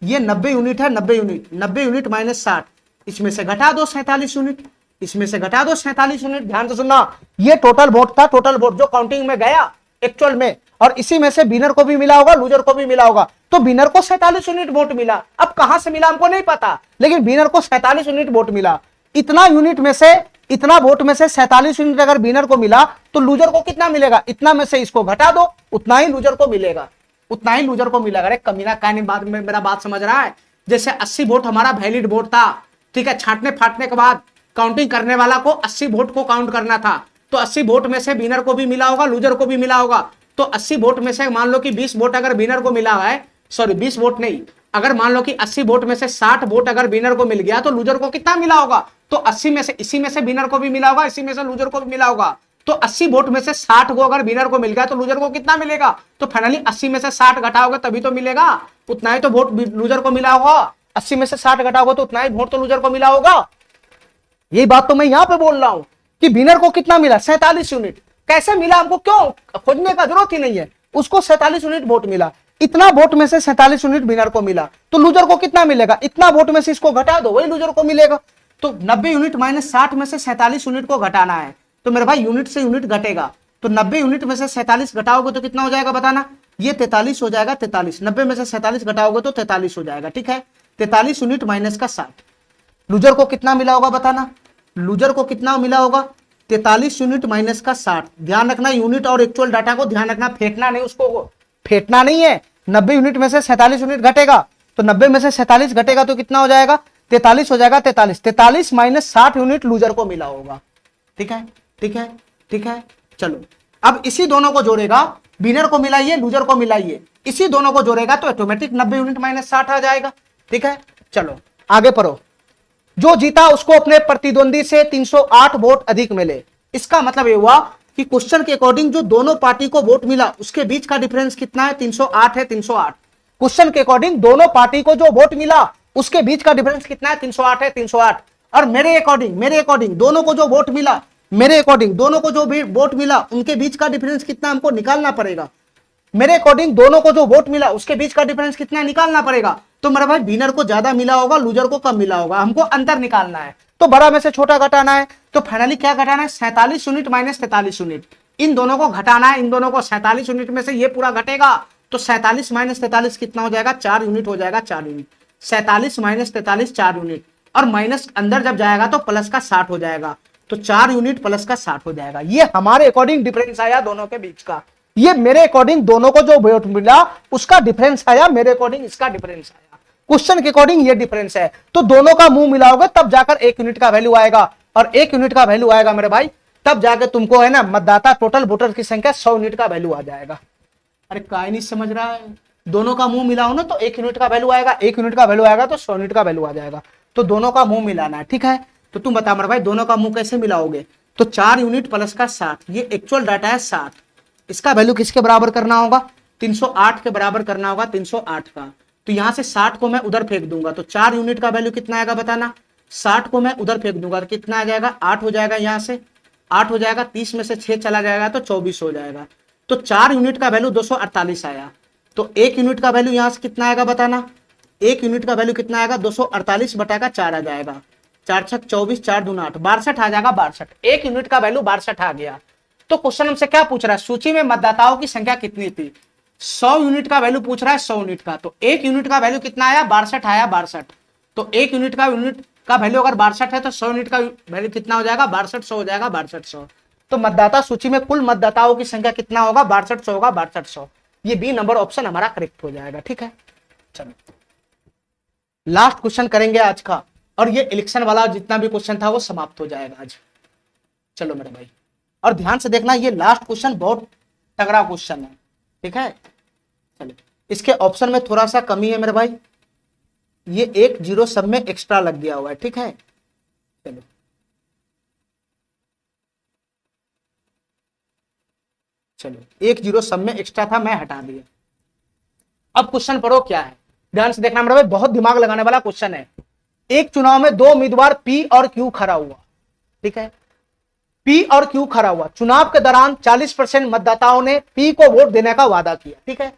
ये 90 यूनिट है, 90 यूनिट, 90 यूनिट माइनस 60, इसमें से घटा दो 47 यूनिट, इसमें से घटा दो 47 यूनिट। ध्यान से सुनना, ये टोटल वोट था, टोटल वोट जो काउंटिंग में गया एक्चुअल में, और इसी में से विनर को भी मिला होगा, लूजर को भी मिला होगा। तो विनर को 47 यूनिट वोट मिला। अब कहां से मिला हमको नहीं पता, लेकिन विनर को 47 यूनिट वोट मिला। इतना यूनिट में से, इतना वोट में से 47 यूनिट अगर विनर को मिला तो लूजर को कितना मिलेगा, इतना में से इसको घटा दो, उतना ही लूजर को मिलेगा, उतना ही लूजर को मिलेगा। अरे कमीना काय नहीं, बात में मेरा बात समझ रहा है। जैसे 80 वोट हमारा वैलिड वोट था, ठीक है, छांटने फाटने के बाद काउंटिंग करने वाला को 80 वोट को काउंट करना था, तो 80 वोट में से विनर को भी मिला होगा, लूजर को भी मिला होगा। तो 80 वोट में से मान लो कि 20 वोट अगर विनर को मिला है, सॉरी 20 वोट नहीं, अगर मान लो कि 80 वोट में से 60 वोट अगर विनर को मिल गया तो लूजर को कितना मिला होगा, तो 80 में से, इसी में से विनर को भी मिला होगा, इसी में से लूजर को भी मिला होगा। तो 80 वोट में से 60 को अगर विनर को मिल गया तो लूजर को कितना मिलेगा, तो फाइनली 80 में से 60 घटाओगे तभी तो मिलेगा, उतना ही तो वोट लूजर को मिला होगा। 80 में से 60 घटाओगे तो उतना ही वोट तो लूजर को मिला होगा। यही बात तो मैं यहां पे बोल रहा हूं कि विनर को कितना मिला, 47 यूनिट। कैसे मिला हमको क्यों खोजने का जरूरत ही नहीं है, उसको 47 यूनिट वोट मिला। इतना वोट में से 47 यूनिट विनर को मिला तो लूजर को कितना मिलेगा, इतना वोट में से इसको घटा दो, वही लूजर को मिलेगा। तो 90 यूनिट माइनस 60 में से 47 यूनिट को घटाना है, तो मेरे भाई यूनिट से यूनिट घटेगा, तो 90 यूनिट में से 47 घटाओगे तो कितना हो जाएगा बताना, ये 43 हो जाएगा, 43, 90 में से 47 घटाओगे तो 43 हो जाएगा। ठीक है, 43 यूनिट माइनस का 60, लूजर को कितना मिला होगा बताना, लूजर को कितना मिला होगा 43 यूनिट माइनस का 60। ध्यान रखना यूनिट और एक्चुअल डाटा को ध्यान रखना, फेंकना नहीं, उसको फेंकना नहीं है। 90 यूनिट में से 47 यूनिट घटेगा, तो 90 में से 47 घटेगा तो कितना हो जाएगा 43 हो जाएगा। 43 माइनस 60 यूनिट लूजर को मिला होगा। ठीक है, ठीक है, ठीक है। चलो अब इसी दोनों को जोड़ेगा, विनर को मिलाइए, लूजर को मिलाइए, इसी दोनों को जोड़ेगा तो ऑटोमेटिक 90 यूनिट माइनस 60 आ जाएगा। ठीक है, चलो आगे पढ़ो। जो जीता उसको अपने प्रतिद्वंदी से 308 वोट अधिक मिले। इसका मतलब ये हुआ कि क्वेश्चन के अकॉर्डिंग जो दोनों पार्टी को वोट मिला उसके बीच का डिफरेंस कितना है 308 है। 308 क्वेश्चन के अकॉर्डिंग दोनों पार्टी को जो वोट मिला उसके बीच का डिफरेंस कितना है 308 है। 308 और मेरे अकॉर्डिंग दोनों को जो वोट मिला, मेरे अकॉर्डिंग दोनों को जो भी वोट मिला उनके बीच का डिफरेंस कितना हमको निकालना पड़ेगा। मेरे अकॉर्डिंग दोनों को जो वोट मिला उसके बीच का डिफरेंस कितना निकालना पड़ेगा। तो मेरा भाई विनर को ज्यादा मिला होगा, लूजर को कम मिला होगा, हमको अंतर निकालना है। तो बड़ा में से छोटा घटाना है, तो फाइनली क्या घटाना है 47 यूनिट माइनस 43 यूनिट, इन दोनों को घटाना है। इन दोनों को 47 यूनिट में से ये पूरा घटेगा तो 47 माइनस 43 कितना हो जाएगा 4 यूनिट हो जाएगा। 4 यूनिट 47 माइनस 43 4 यूनिट, और माइनस अंदर जब जाएगा तो प्लस का 60 हो जाएगा, तो 4 यूनिट प्लस का 60 हो जाएगा। ये हमारे अकॉर्डिंग डिफरेंस आया दोनों के बीच का। ये मेरे अकॉर्डिंग दोनों को जो वोट मिला उसका डिफरेंस आया, मेरे अकॉर्डिंग इसका डिफरेंस आया। क्वेश्चन के अकॉर्डिंग ये डिफरेंस है, तो दोनों का मुंह मिलाओगे तब जाकर 1 यूनिट का वैल्यू आएगा, और 1 यूनिट का वैल्यू आएगा मेरे भाई तब जाकर तुमको है ना मतदाता टोटल वोटर की संख्या 100 यूनिट का वैल्यू आ जाएगा। अरे काय नहीं समझ रहा है, दोनों का मुंह मिलाओ ना तो 1 यूनिट का वैल्यू आएगा, 1 यूनिट का वैल्यू आएगा तो 100 यूनिट का वैल्यू आ जाएगा। तो दोनों का मुंह मिलाना है। ठीक है, तो तुम बता मेरे भाई दोनों का मुंह कैसे मिलाओगे। तो 4 यूनिट प्लस का 60, ये एक्चुअल डाटा है 60, इसका वैल्यू किसके बराबर करना होगा 308 के बराबर करना होगा 308 का। तो यहां से 60 को मैं उधर फेंक दूंगा तो 4 यूनिट का वैल्यू कितना आएगा बताना। 60 को मैं उधर फेंक दूंगा तो कितना आ जाएगा 8 हो जाएगा, यहां से 8 हो जाएगा, 30 में से 6 चला जाएगा तो 24 हो जाएगा। तो 4 यूनिट का वैल्यू 248 आया। तो 1 यूनिट का वैल्यू यहां से कितना आएगा बताना। 1 यूनिट का वैल्यू कितना आएगा 248 बटा 4 आ जाएगा, 4 छक 24, 4 दूना 8, 62 आ जाएगा। 62 1 यूनिट का वैल्यू 62 आ गया। तो क्वेश्चन हमसे क्या पूछ रहा है, सूची में मतदाताओं की संख्या कितनी थी। 100 यूनिट का वैल्यू पूछ रहा है, 100 यूनिट का। तो 1 यूनिट का वैल्यू कितना आया 62 आया, 62। तो 1 यूनिट का वैल्यू अगर 62 है तो 100 यूनिट का वैल्यू कितना हो जाएगा 62 100 हो जाएगा, 62 100। तो मतदाता सूची में कुल मतदाताओं की संख्या कितना होगा 62 100 होगा, 62 100। ये बी नंबर ऑप्शन हमारा करेक्ट हो जाएगा। ठीक है, चलो लास्ट क्वेश्चन करेंगे आज का, और ये इलेक्शन वाला जितना भी क्वेश्चन था वो समाप्त हो जाएगा आज। चलो मेरे भाई, और ध्यान से देखना, ये लास्ट क्वेश्चन बहुत तगड़ा क्वेश्चन है। ठीक है, चलो इसके ऑप्शन में थोड़ा सा कमी है मेरे भाई, ये 1 0 सब में एक्स्ट्रा लग गया हुआ है। ठीक है, चलो चलो 1 0 सब में एक्स्ट्रा था, मैं हटा दिया। अब क्वेश्चन पढ़ो क्या है, ध्यान से देखना मेरे भाई, बहुत दिमाग लगाने वाला क्वेश्चन है। एक चुनाव में 2 उम्मीदवार पी और क्यू खड़ा हुआ। ठीक है, पी और क्यू खड़ा हुआ। चुनाव के दौरान 40% मतदाताओं ने पी को वोट देने का वादा किया। ठीक है,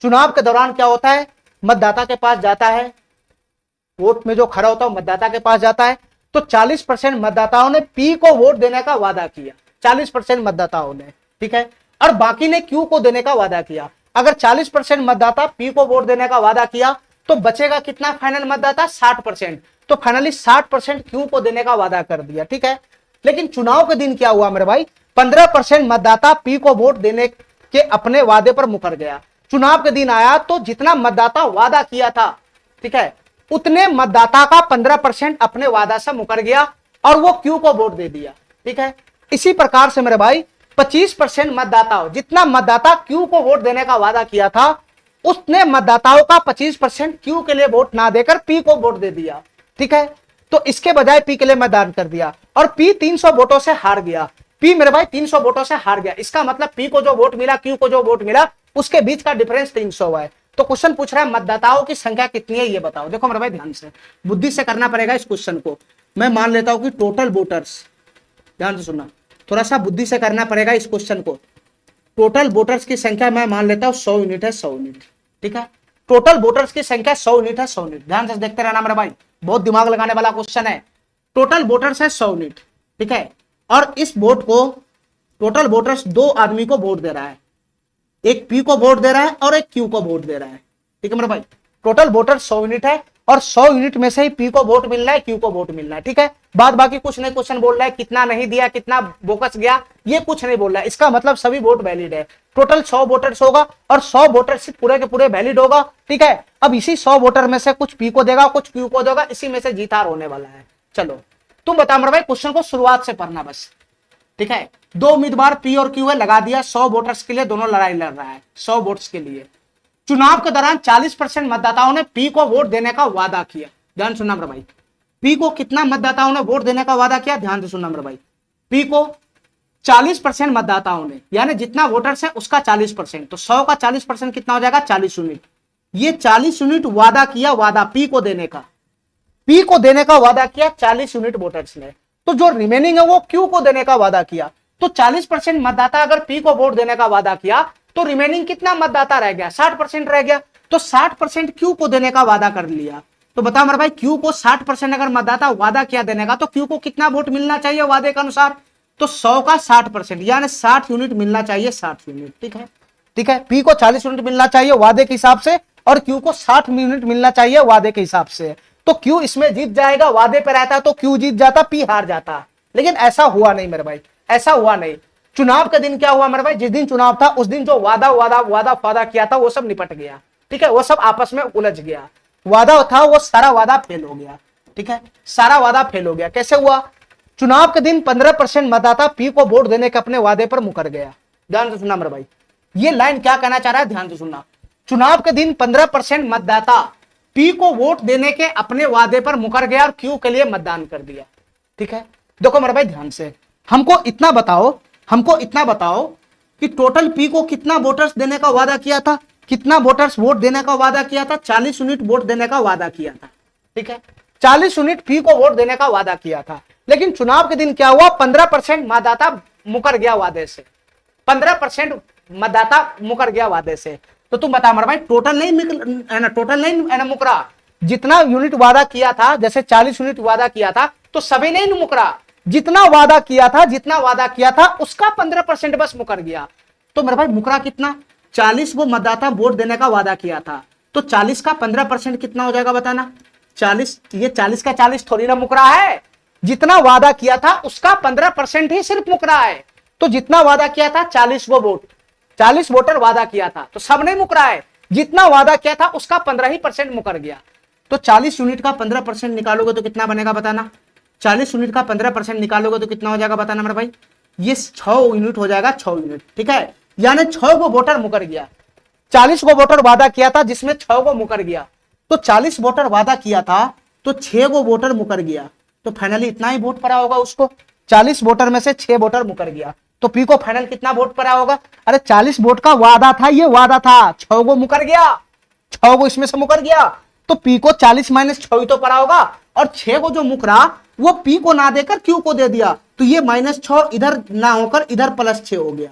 चुनाव के दौरान क्या होता है, मतदाता के पास जाता है, वोट में जो खड़ा होता है मतदाता के पास जाता है। तो 40% मतदाताओं ने पी को वोट देने का वादा किया, 40% मतदाताओं ने। ठीक है, और बाकी ने क्यू को देने का वादा किया। अगर 40% मतदाता पी को वोट देने का वादा किया तो बचेगा कितना फाइनल मतदाता 60%। तो फाइनली 60% क्यू को देने का वादा कर दिया। ठीक है, लेकिन चुनाव के दिन क्या हुआ मेरे भाई, 15% मतदाता पी को वोट देने के अपने वादे पर मुकर गया। चुनाव के दिन आया तो जितना मतदाता वादा किया था, ठीक है, उतने मतदाता का 15% अपने वादा से मुकर गया और वो क्यू को वोट दे दिया। ठीक है, इसी प्रकार से मेरे भाई 25% मतदाताओं, जितना मतदाता क्यू को वोट देने का वादा किया था उसने मतदाताओं का 25% क्यू के लिए वोट ना देकर पी को वोट दे दिया। ठीक है, तो इसके बजाय पी के लिए मतदान कर दिया और पी 300 वोटों से हार गया। पी मेरे भाई 300 वोटों से हार गया, इसका मतलब पी को जो वोट मिला क्यू को जो वोट मिला उसके बीच का डिफरेंस 300 है। तो क्वेश्चन पूछ रहा है मतदाताओं की संख्या कितनी है ये बताओ। देखो मेरे भाई ध्यान से बुद्धि से करना पड़ेगा इस क्वेश्चन को। मैं मान लेता हूं कि टोटल वोटर्स, ध्यान से सुनना, थोड़ा सा बुद्धि से करना पड़ेगा इस क्वेश्चन को। टोटल वोटर्स की संख्या मैं मान लेता हूं 100 यूनिट है, 100 यूनिट। ठीक है, टोटल वोटर्स की संख्या 100 यूनिट है, 100 यूनिट। ध्यान से देखते रहना मेरे भाई, बहुत दिमाग लगाने वाला क्वेश्चन है। टोटल वोटर्स है 100 यूनिट। ठीक है, और इस वोट को टोटल वोटर्स 2 आदमी को वोट दे रहा है, एक पी को वोट दे रहा है और एक क्यू को वोट दे रहा है। ठीक है मेरे भाई, टोटल वोटर 100 यूनिट है और 100 यूनिट में से ही पी को वोट मिलना है, क्यू को वोट मिलना है। ठीक है, बाद बाकी कुछ नहीं क्वेश्चन बोल रहा है, कितना नहीं दिया, कितना बोकस गया, ये कुछ नहीं बोल रहा है। इसका मतलब सभी वोट वैलिड है। टोटल 100 वोटर्स होगा और 100 वोटर्स पूरे के पूरे वैलिड होगा। ठीक है, अब इसी 100 वोटर में से कुछ पी को देगा, कुछ क्यू को देगा, इसी में से जीत हार होने वाला है। चलो तुम बता मेरे भाई, क्वेश्चन को शुरुआत से पढ़ना बस। ठीक है, दो उम्मीदवार पी और क्यू है, लगा दिया 100 वोटर्स के लिए, दोनों लड़ाई लड़ रहा है 100 वोट्स के लिए। चुनाव के दौरान 40% मतदाताओं ने पी को वोट देने का वादा किया। ध्यान सुनना मेरे भाई, पी को कितना मतदाताओं ने वोट देने का वादा किया, ध्यान से सुनना मेरे भाई। पी को 40% मतदाताओं ने, यानी जितना वोटर्स है उसका 40%, तो 100 का 40% कितना हो जाएगा, 40 यूनिट। ये 40 यूनिट वादा किया, वादा पी को देने का, पी को देने का वादा किया 40 यूनिट वोटर्स ने। तो जो रिमेनिंग है वो क्यू को देने का वादा किया। तो 40% मतदाता अगर पी को वोट देने का वादा किया तो रिमेनिंग कितना मतदाता रह गया, 60% रह गया। तो 60% क्यू को देने का वादा कर लिया। तो बता मेरे भाई, क्यू को 60% अगर मतदाता वादा किया देने का, तो क्यू को कितना वोट मिलना चाहिए वादे के अनुसार, तो 100 का 60%, यानी 60 यूनिट मिलना चाहिए, 60 यूनिट। ठीक है, ठीक है, पी को 40 यूनिट मिलना चाहिए वादे के हिसाब से और क्यू को 60 यूनिट मिलना चाहिए वादे के हिसाब से। तो क्यू इसमें जीत जाएगा, वादे पे रहता तो क्यू जीत जाता, पी हार जाता। लेकिन ऐसा हुआ नहीं मेरे भाई, ऐसा हुआ नहीं। चुनाव के दिन क्या हुआ मेरे भाई, जिस दिन चुनाव था उस दिन जो वादा किया था वो सब निपट गया। ठीक है, वो सब आपस में उलझ गया। वादा था वो सारा वादा फेल हो गया। ठीक है, सारा वादा फेल हो गया। कैसे हुआ, चुनाव के दिन 15% मतदाता पी को वोट देने के अपने वादे पर मुकर गया। ध्यान से सुनना मेरे भाई, ये लाइन क्या कहना चाह रहा है, ध्यान से सुनना। चुनाव के दिन 15% मतदाता पी को वोट देने के अपने वादे पर मुकर गया और क्यू के लिए मतदान कर दिया। ठीक है, देखो मेरे भाई ध्यान से, हमको इतना बताओ कि टोटल पी को कितना वोटर्स देने का वादा किया था, कितना वोटर्स वोट देने का वादा किया था, 40 यूनिट वोट देने का वादा किया था। ठीक है, 40 यूनिट पी को वोट देने का वादा किया था। लेकिन चुनाव के दिन क्या हुआ, 15% मतदाता मुकर गया वादे से, 15% मतदाता मुकर गया वादे से। तो तुम बता मेरे भाई, टोटल नहीं मुकरा, जितना यूनिट वादा किया था, जैसे 40 यूनिट वादा किया था तो सभी नहीं मुकरा, जितना वादा किया था उसका 15% बस मुकर गया। तो मेरे भाई मुकरा कितना, 40 वो मतदाता वोट देने का वादा किया था, तो 40 का 15% कितना हो जाएगा बताना। 40, ये 40 का 40 थोड़ी ना मुकरा है, जितना वादा किया था उसका 15% ही सिर्फ मुकरा है। तो जितना वादा किया था 40 वोटर वादा किया था, तो सब नहीं मुकरा है, जितना वादा किया था उसका 15% मुकर गया। तो 40 यूनिट का 15% निकालोगे तो कितना बनेगा बताना। 40 यूनिट का 15% निकालोगे तो कितना हो जाएगा बताना मेरे भाई, ये 6 यूनिट हो जाएगा, 6 यूनिट। ठीक है, यानी 6 को वोटर मुकर गया। 40 को वोटर वादा किया था जिसमें 6 को मुकर गया, तो 40 वोटर वादा किया था तो 6 को वोटर मुकर गया, तो फाइनली इतना ही वोट पड़ा होगा उसको। 40 वोटर में से 6 वोटर मुकर गया, तो पी को फाइनल कितना वोट पड़ा होगा। अरे 40 वोट का वादा था, ये वादा था, 6 को मुकर गया, 6 को इसमें से मुकर गया, तो पी को 40 माइनस 6 ही तो पड़ा होगा। और 6 को जो मुकरा वो पी को ना देकर क्यू को दे दिया, तो ये -6 इधर ना होकर इधर +6 हो गया।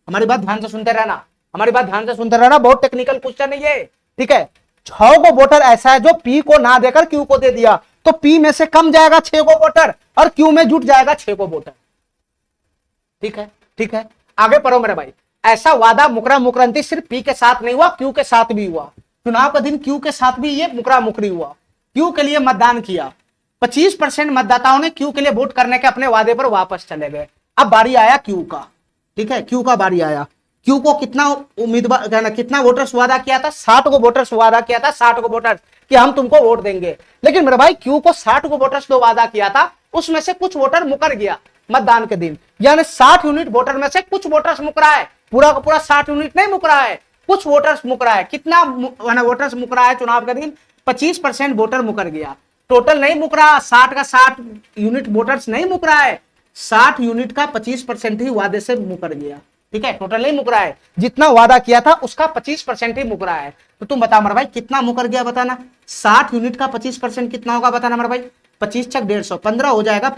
हमारी बात ध्यान से सुनते रहना, बहुत टेक्निकल क्वेश्चन है ये। ठीक है, 6 को वोटर ऐसा है जो पी को ना देकर क्यू को दे दिया, तो पी में से कम जाएगा 6 को वोटर और क्यू में जुट जाएगा 6 को वोटर। ठीक है, आगे पढ़ो मेरे भाई। ऐसा वादा मुकरामुकरंती सिर्फ पी के साथ नहीं हुआ, क्यू के साथ भी हुआ। चुनाव का दिन क्यू के साथ भी ये मुकरामुकरी हुआ, क्यू के लिए मतदान किया। 25% मतदाताओं ने क्यू के लिए वोट करने के अपने वादे पर वापस चले गए। अब बारी आया क्यू का। ठीक है, क्यू का बारी आया। क्यू को कितना उम्मीदवार, कितना वोटर्स वादा किया था, 60 को वोटर्स वादा किया था, 60 को वोटर्स कि हम तुमको वोट देंगे। लेकिन मेरे भाई क्यू को 60 को वोटर्स जो वादा किया था उसमें से कुछ वोटर मुकर गया मतदान के दिन, यानी 60 यूनिट वोटर में से कुछ वोटर्स मुकरा है, पूरा का पूरा 60 यूनिट नहीं मुकरा है, कुछ वोटर्स मुकरा है। कितना वोटर्स मुकरा है चुनाव के दिन, 25% वोटर मुकर गया। टोटल नहीं मुकरा, 60 का 60 यूनिट वोटर्स नहीं मुकरा है, 60 यूनिट का 25% ही वादे से मुकर गया। ठीक है, टोटल नहीं मुकरा है, जितना वादा किया था उसका 25% ही मुकरा है। तो तुम बता मेरे भाई कितना मुकर गया बताना। 60 यूनिट का 25% कितना होगा बताना मेरे भाई, 25 × 150, 15 हो जाएगा।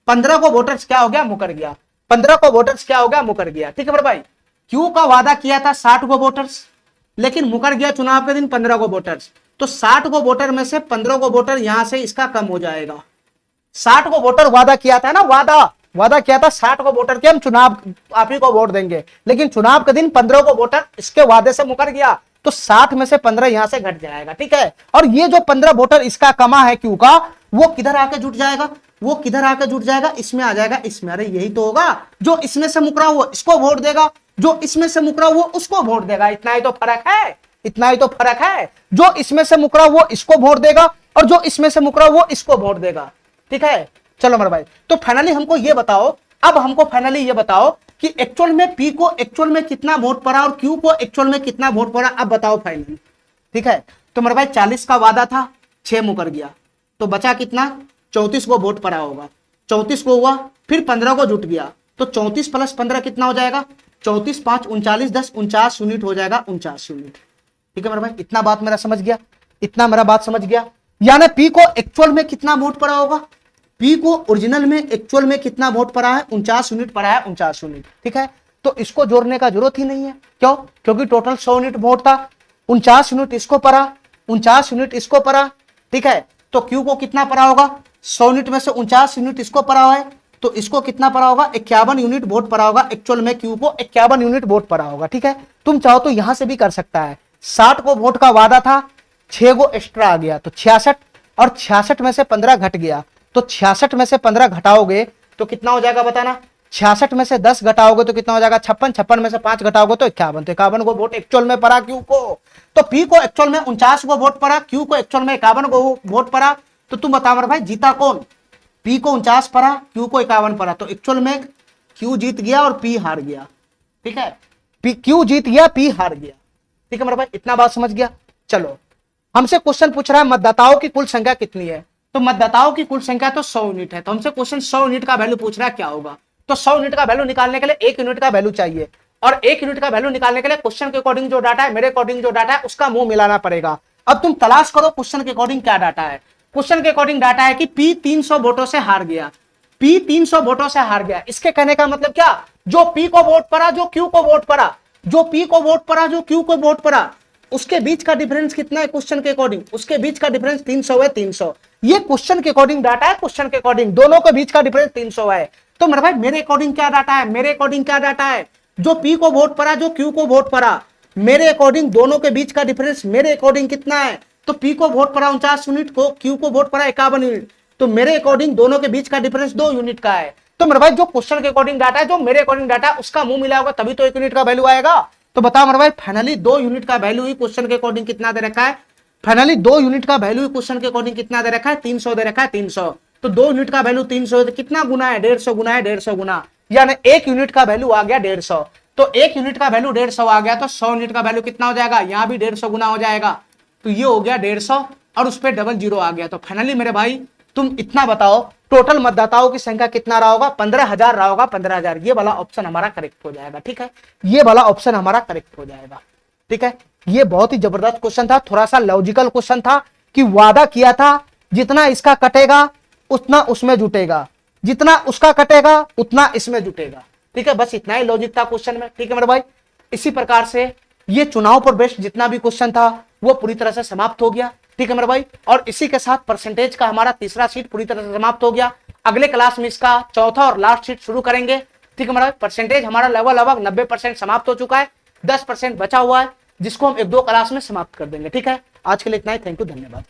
15 को वोटर्स क्या हो गया, मुकर गया। 15 को वोटर्स क्या हो गया, मुकर गया। ठीक है मेरे भाई, क्यू का वादा किया था 60 को वोटर्स, लेकिन मुकर गया चुनाव के दिन 15 को वोटर्स, तो 60 को वोटर में से 15 को वोटर यहां से इसका कम हो जाएगा। 60 को वोटर वादा किया था ना, वादा किया था 60 को वोटर के हम चुनाव आप ही को वोट देंगे, लेकिन चुनाव के दिन 15 को वोटर इसके वादे से मुकर गया, तो 60 में से 15 यहां से घट जाएगा, ठीक है। और ये जो 15 वोटर इसका कमा है क्यू का, वो किधर आके जुट जाएगा, वो किधर आके जुट जाएगा, इसमें आ जाएगा, इसमें। अरे यही तो होगा, जो इसमें से मुकरा हुआ इसको वोट देगा, जो इसमें से मुकरा हुआ उसको वोट देगा। इतना ही तो फर्क है, इतना ही तो फर्क है। जो इसमें से मुकरा हुआ इसको वोट देगा और जो इसमें से मुकरा हुआ इसको वोट देगा, ठीक है। चलो मेरे भाई, तो फाइनली हमको ये बताओ, अब हमको फाइनली ये बताओ कि एक्चुअल में पी को एक्चुअल में कितना वोट पड़ा और क्यू को एक्चुअल में कितना वोट पड़ा, अब बताओ फाइनली, ठीक है। तो मेरे भाई 40 का वादा था, 6 मुकर गया, तो बचा कितना, 34 को वोट पड़ा होगा, 34 को हुआ, फिर 15 को जुट गया, तो 34 प्लस 15 कितना हो जाएगा, 34 5 39 10 49 यूनिट हो जाएगा, 49 यूनिट, ठीक है मेरे भाई। इतना बात मेरा समझ गया, इतना मेरा बात समझ गया। यानी पी को एक्चुअल में कितना वोट पड़ा होगा, पी को ओरिजिनल में एक्चुअल में कितना वोट पड़ा है, 49 यूनिट पड़ा है, 49 यूनिट, ठीक है। तो इसको जोड़ने का जरूरत ही नहीं है, क्यों, क्योंकि टोटल 100 यूनिट वोट था, 49 यूनिट इसको पड़ा, 49 यूनिट इसको पड़ा, ठीक है। तो क्यू को कितना पड़ा होगा, 100 यूनिट में से 49 यूनिट इसको पड़ा हुआ है, तो इसको कितना पड़ा होगा, 51 यूनिट वोट पड़ा होगा। एक्चुअल में क्यू को 51 यूनिट वोट पड़ा होगा, ठीक है। तुम चाहो तो यहां से भी कर सकता है, 60 को वोट का वादा था, 6 को एक्स्ट्रा आ गया, तो 66, और 66 में से 15 घट गया, तो 66 में से 15 घटाओगे तो कितना हो जाएगा बताना, 66 में से 10 घटाओगे तो कितना हो जाएगा, 56, 56 में से 5 घटाओगे तो 51, तो 51 को वोट एक्चुअल में पड़ा क्यू को। तो पी को एक्चुअल में 49 को वोट पड़ा, क्यू को एक्चुअल में 51 को वोट पड़ा। तो तुम बताओ मेरे भाई जीता कौन, पी को 49 पड़ा, क्यू को 51 पड़ा, तो एक्चुअल में क्यू जीत गया और पी हार गया, ठीक है। पी क्यू जीत गया, पी हार गया, ठीक है मेरे भाई। इतना बात समझ गया। चलो हमसे क्वेश्चन पूछ रहा है मतदाताओं की कुल संख्या कितनी है, तो मतदाताओं की कुल संख्या तो 100 यूनिट है, तो हमसे क्वेश्चन 100 यूनिट का वैल्यू पूछ रहा है क्या होगा। तो 100 यूनिट का वैल्यू निकालने के लिए 1 यूनिट का वैल्यू चाहिए, और 1 यूनिट का वैल्यू निकालने के लिए क्वेश्चन के अकॉर्डिंग जो डाटा है, मेरे अकॉर्डिंग जो डाटा है, उसका मुंह मिलाना पड़ेगा। अब तुम तलाश करो क्वेश्चन के अकॉर्डिंग क्या डाटा है। क्वेश्चन के अकॉर्डिंग डाटा है कि पी 300 वोटों से हार गया, पी 300 वोटों से हार गया। इसके कहने का मतलब क्या, जो पी को वोट पड़ा, जो क्यू को वोट पड़ा, जो पी को वोट पड़ा, जो क्यू को वोट पड़ा, उसके बीच का डिफरेंस कितना है क्वेश्चन के अकॉर्डिंग, उसके बीच का डिफरेंस 300 है, 300। ये क्वेश्चन के अकॉर्डिंग डाटा है, क्वेश्चन के अकॉर्डिंग दोनों के बीच का डिफरेंस 300 है। तो मेरे भाई मेरे अकॉर्डिंग क्या डाटा है, मेरे अकॉर्डिंग क्या डाटा है, जो पी को वोट पड़ा, जो क्यू को वोट पड़ा, मेरे अकॉर्डिंग दोनों के बीच का डिफरेंस मेरे अकॉर्डिंग कितना है, तो पी को वोट पड़ा 49 यूनिट, को क्यू को वोट पड़ा 51 यूनिट, तो मेरे अकॉर्डिंग दोनों के बीच का डिफरेंस 2 यूनिट का है। तो मेरे भाई जो क्वेश्चन के अकॉर्डिंग डाटा है, जो मेरे अकॉर्डिंग डाटा है, उसका मुंह मिला होगा तभी तो 1 यूनिट का वैल्यू आएगा। तो बताओ मेरे भाई फाइनली 2 यूनिट का वैल्यू ही क्वेश्चन के अकॉर्डिंग कितना दे रखा है, फाइनली 2 यूनिट का वैल्यू ही क्वेश्चन के अकॉर्डिंग कितना दे रखा है, 300 दे रखा है, 300। तो 2 यूनिट का वैल्यू 300 है, कितना गुना है, 150 गुना है, 150 गुना, यानी 1 यूनिट का वैल्यू आ गया 150। तो 1 यूनिट का वैल्यू 150 आ गया, तो 100 यूनिट का वैल्यू कितना हो जाएगा, यहां भी 150 गुना हो जाएगा, तो ये हो गया 150 और उस पर डबल जीरो आ गया। तो फाइनली मेरे भाई तुम इतना बताओ टोटल मतदाताओं की संख्या कितना रहा होगा, 15,000 रहा होगा, 15,000। ये वाला ऑप्शन हमारा करेक्ट हो जाएगा, ठीक है, ये वाला ऑप्शन हमारा करेक्ट हो जाएगा, ठीक है। ये बहुत ही जबरदस्त क्वेश्चन था, थोड़ा सा लॉजिकल क्वेश्चन था कि वादा किया था जितना इसका कटेगा उतना उसमें जुटेगा, जितना उसका कटेगा उतना इसमें जुटेगा, ठीक है। बस इतना ही लॉजिक था क्वेश्चन में, ठीक है मेरे भाई। इसी प्रकार से ये चुनाव पर बेस्ड जितना भी क्वेश्चन था वो पूरी तरह से समाप्त हो गया, ठीक है मेरे भाई। और इसी के साथ परसेंटेज का हमारा तीसरा शीट पूरी तरह से समाप्त हो गया। अगले क्लास में इसका चौथा और लास्ट शीट शुरू करेंगे, ठीक है मेरे भाई। परसेंटेज हमारा लगभग 90% समाप्त हो चुका है, 10% बचा हुआ है, जिसको हम 1-2 क्लास में समाप्त कर देंगे, ठीक है। आज के लिए इतना ही, थैंक यू, धन्यवाद।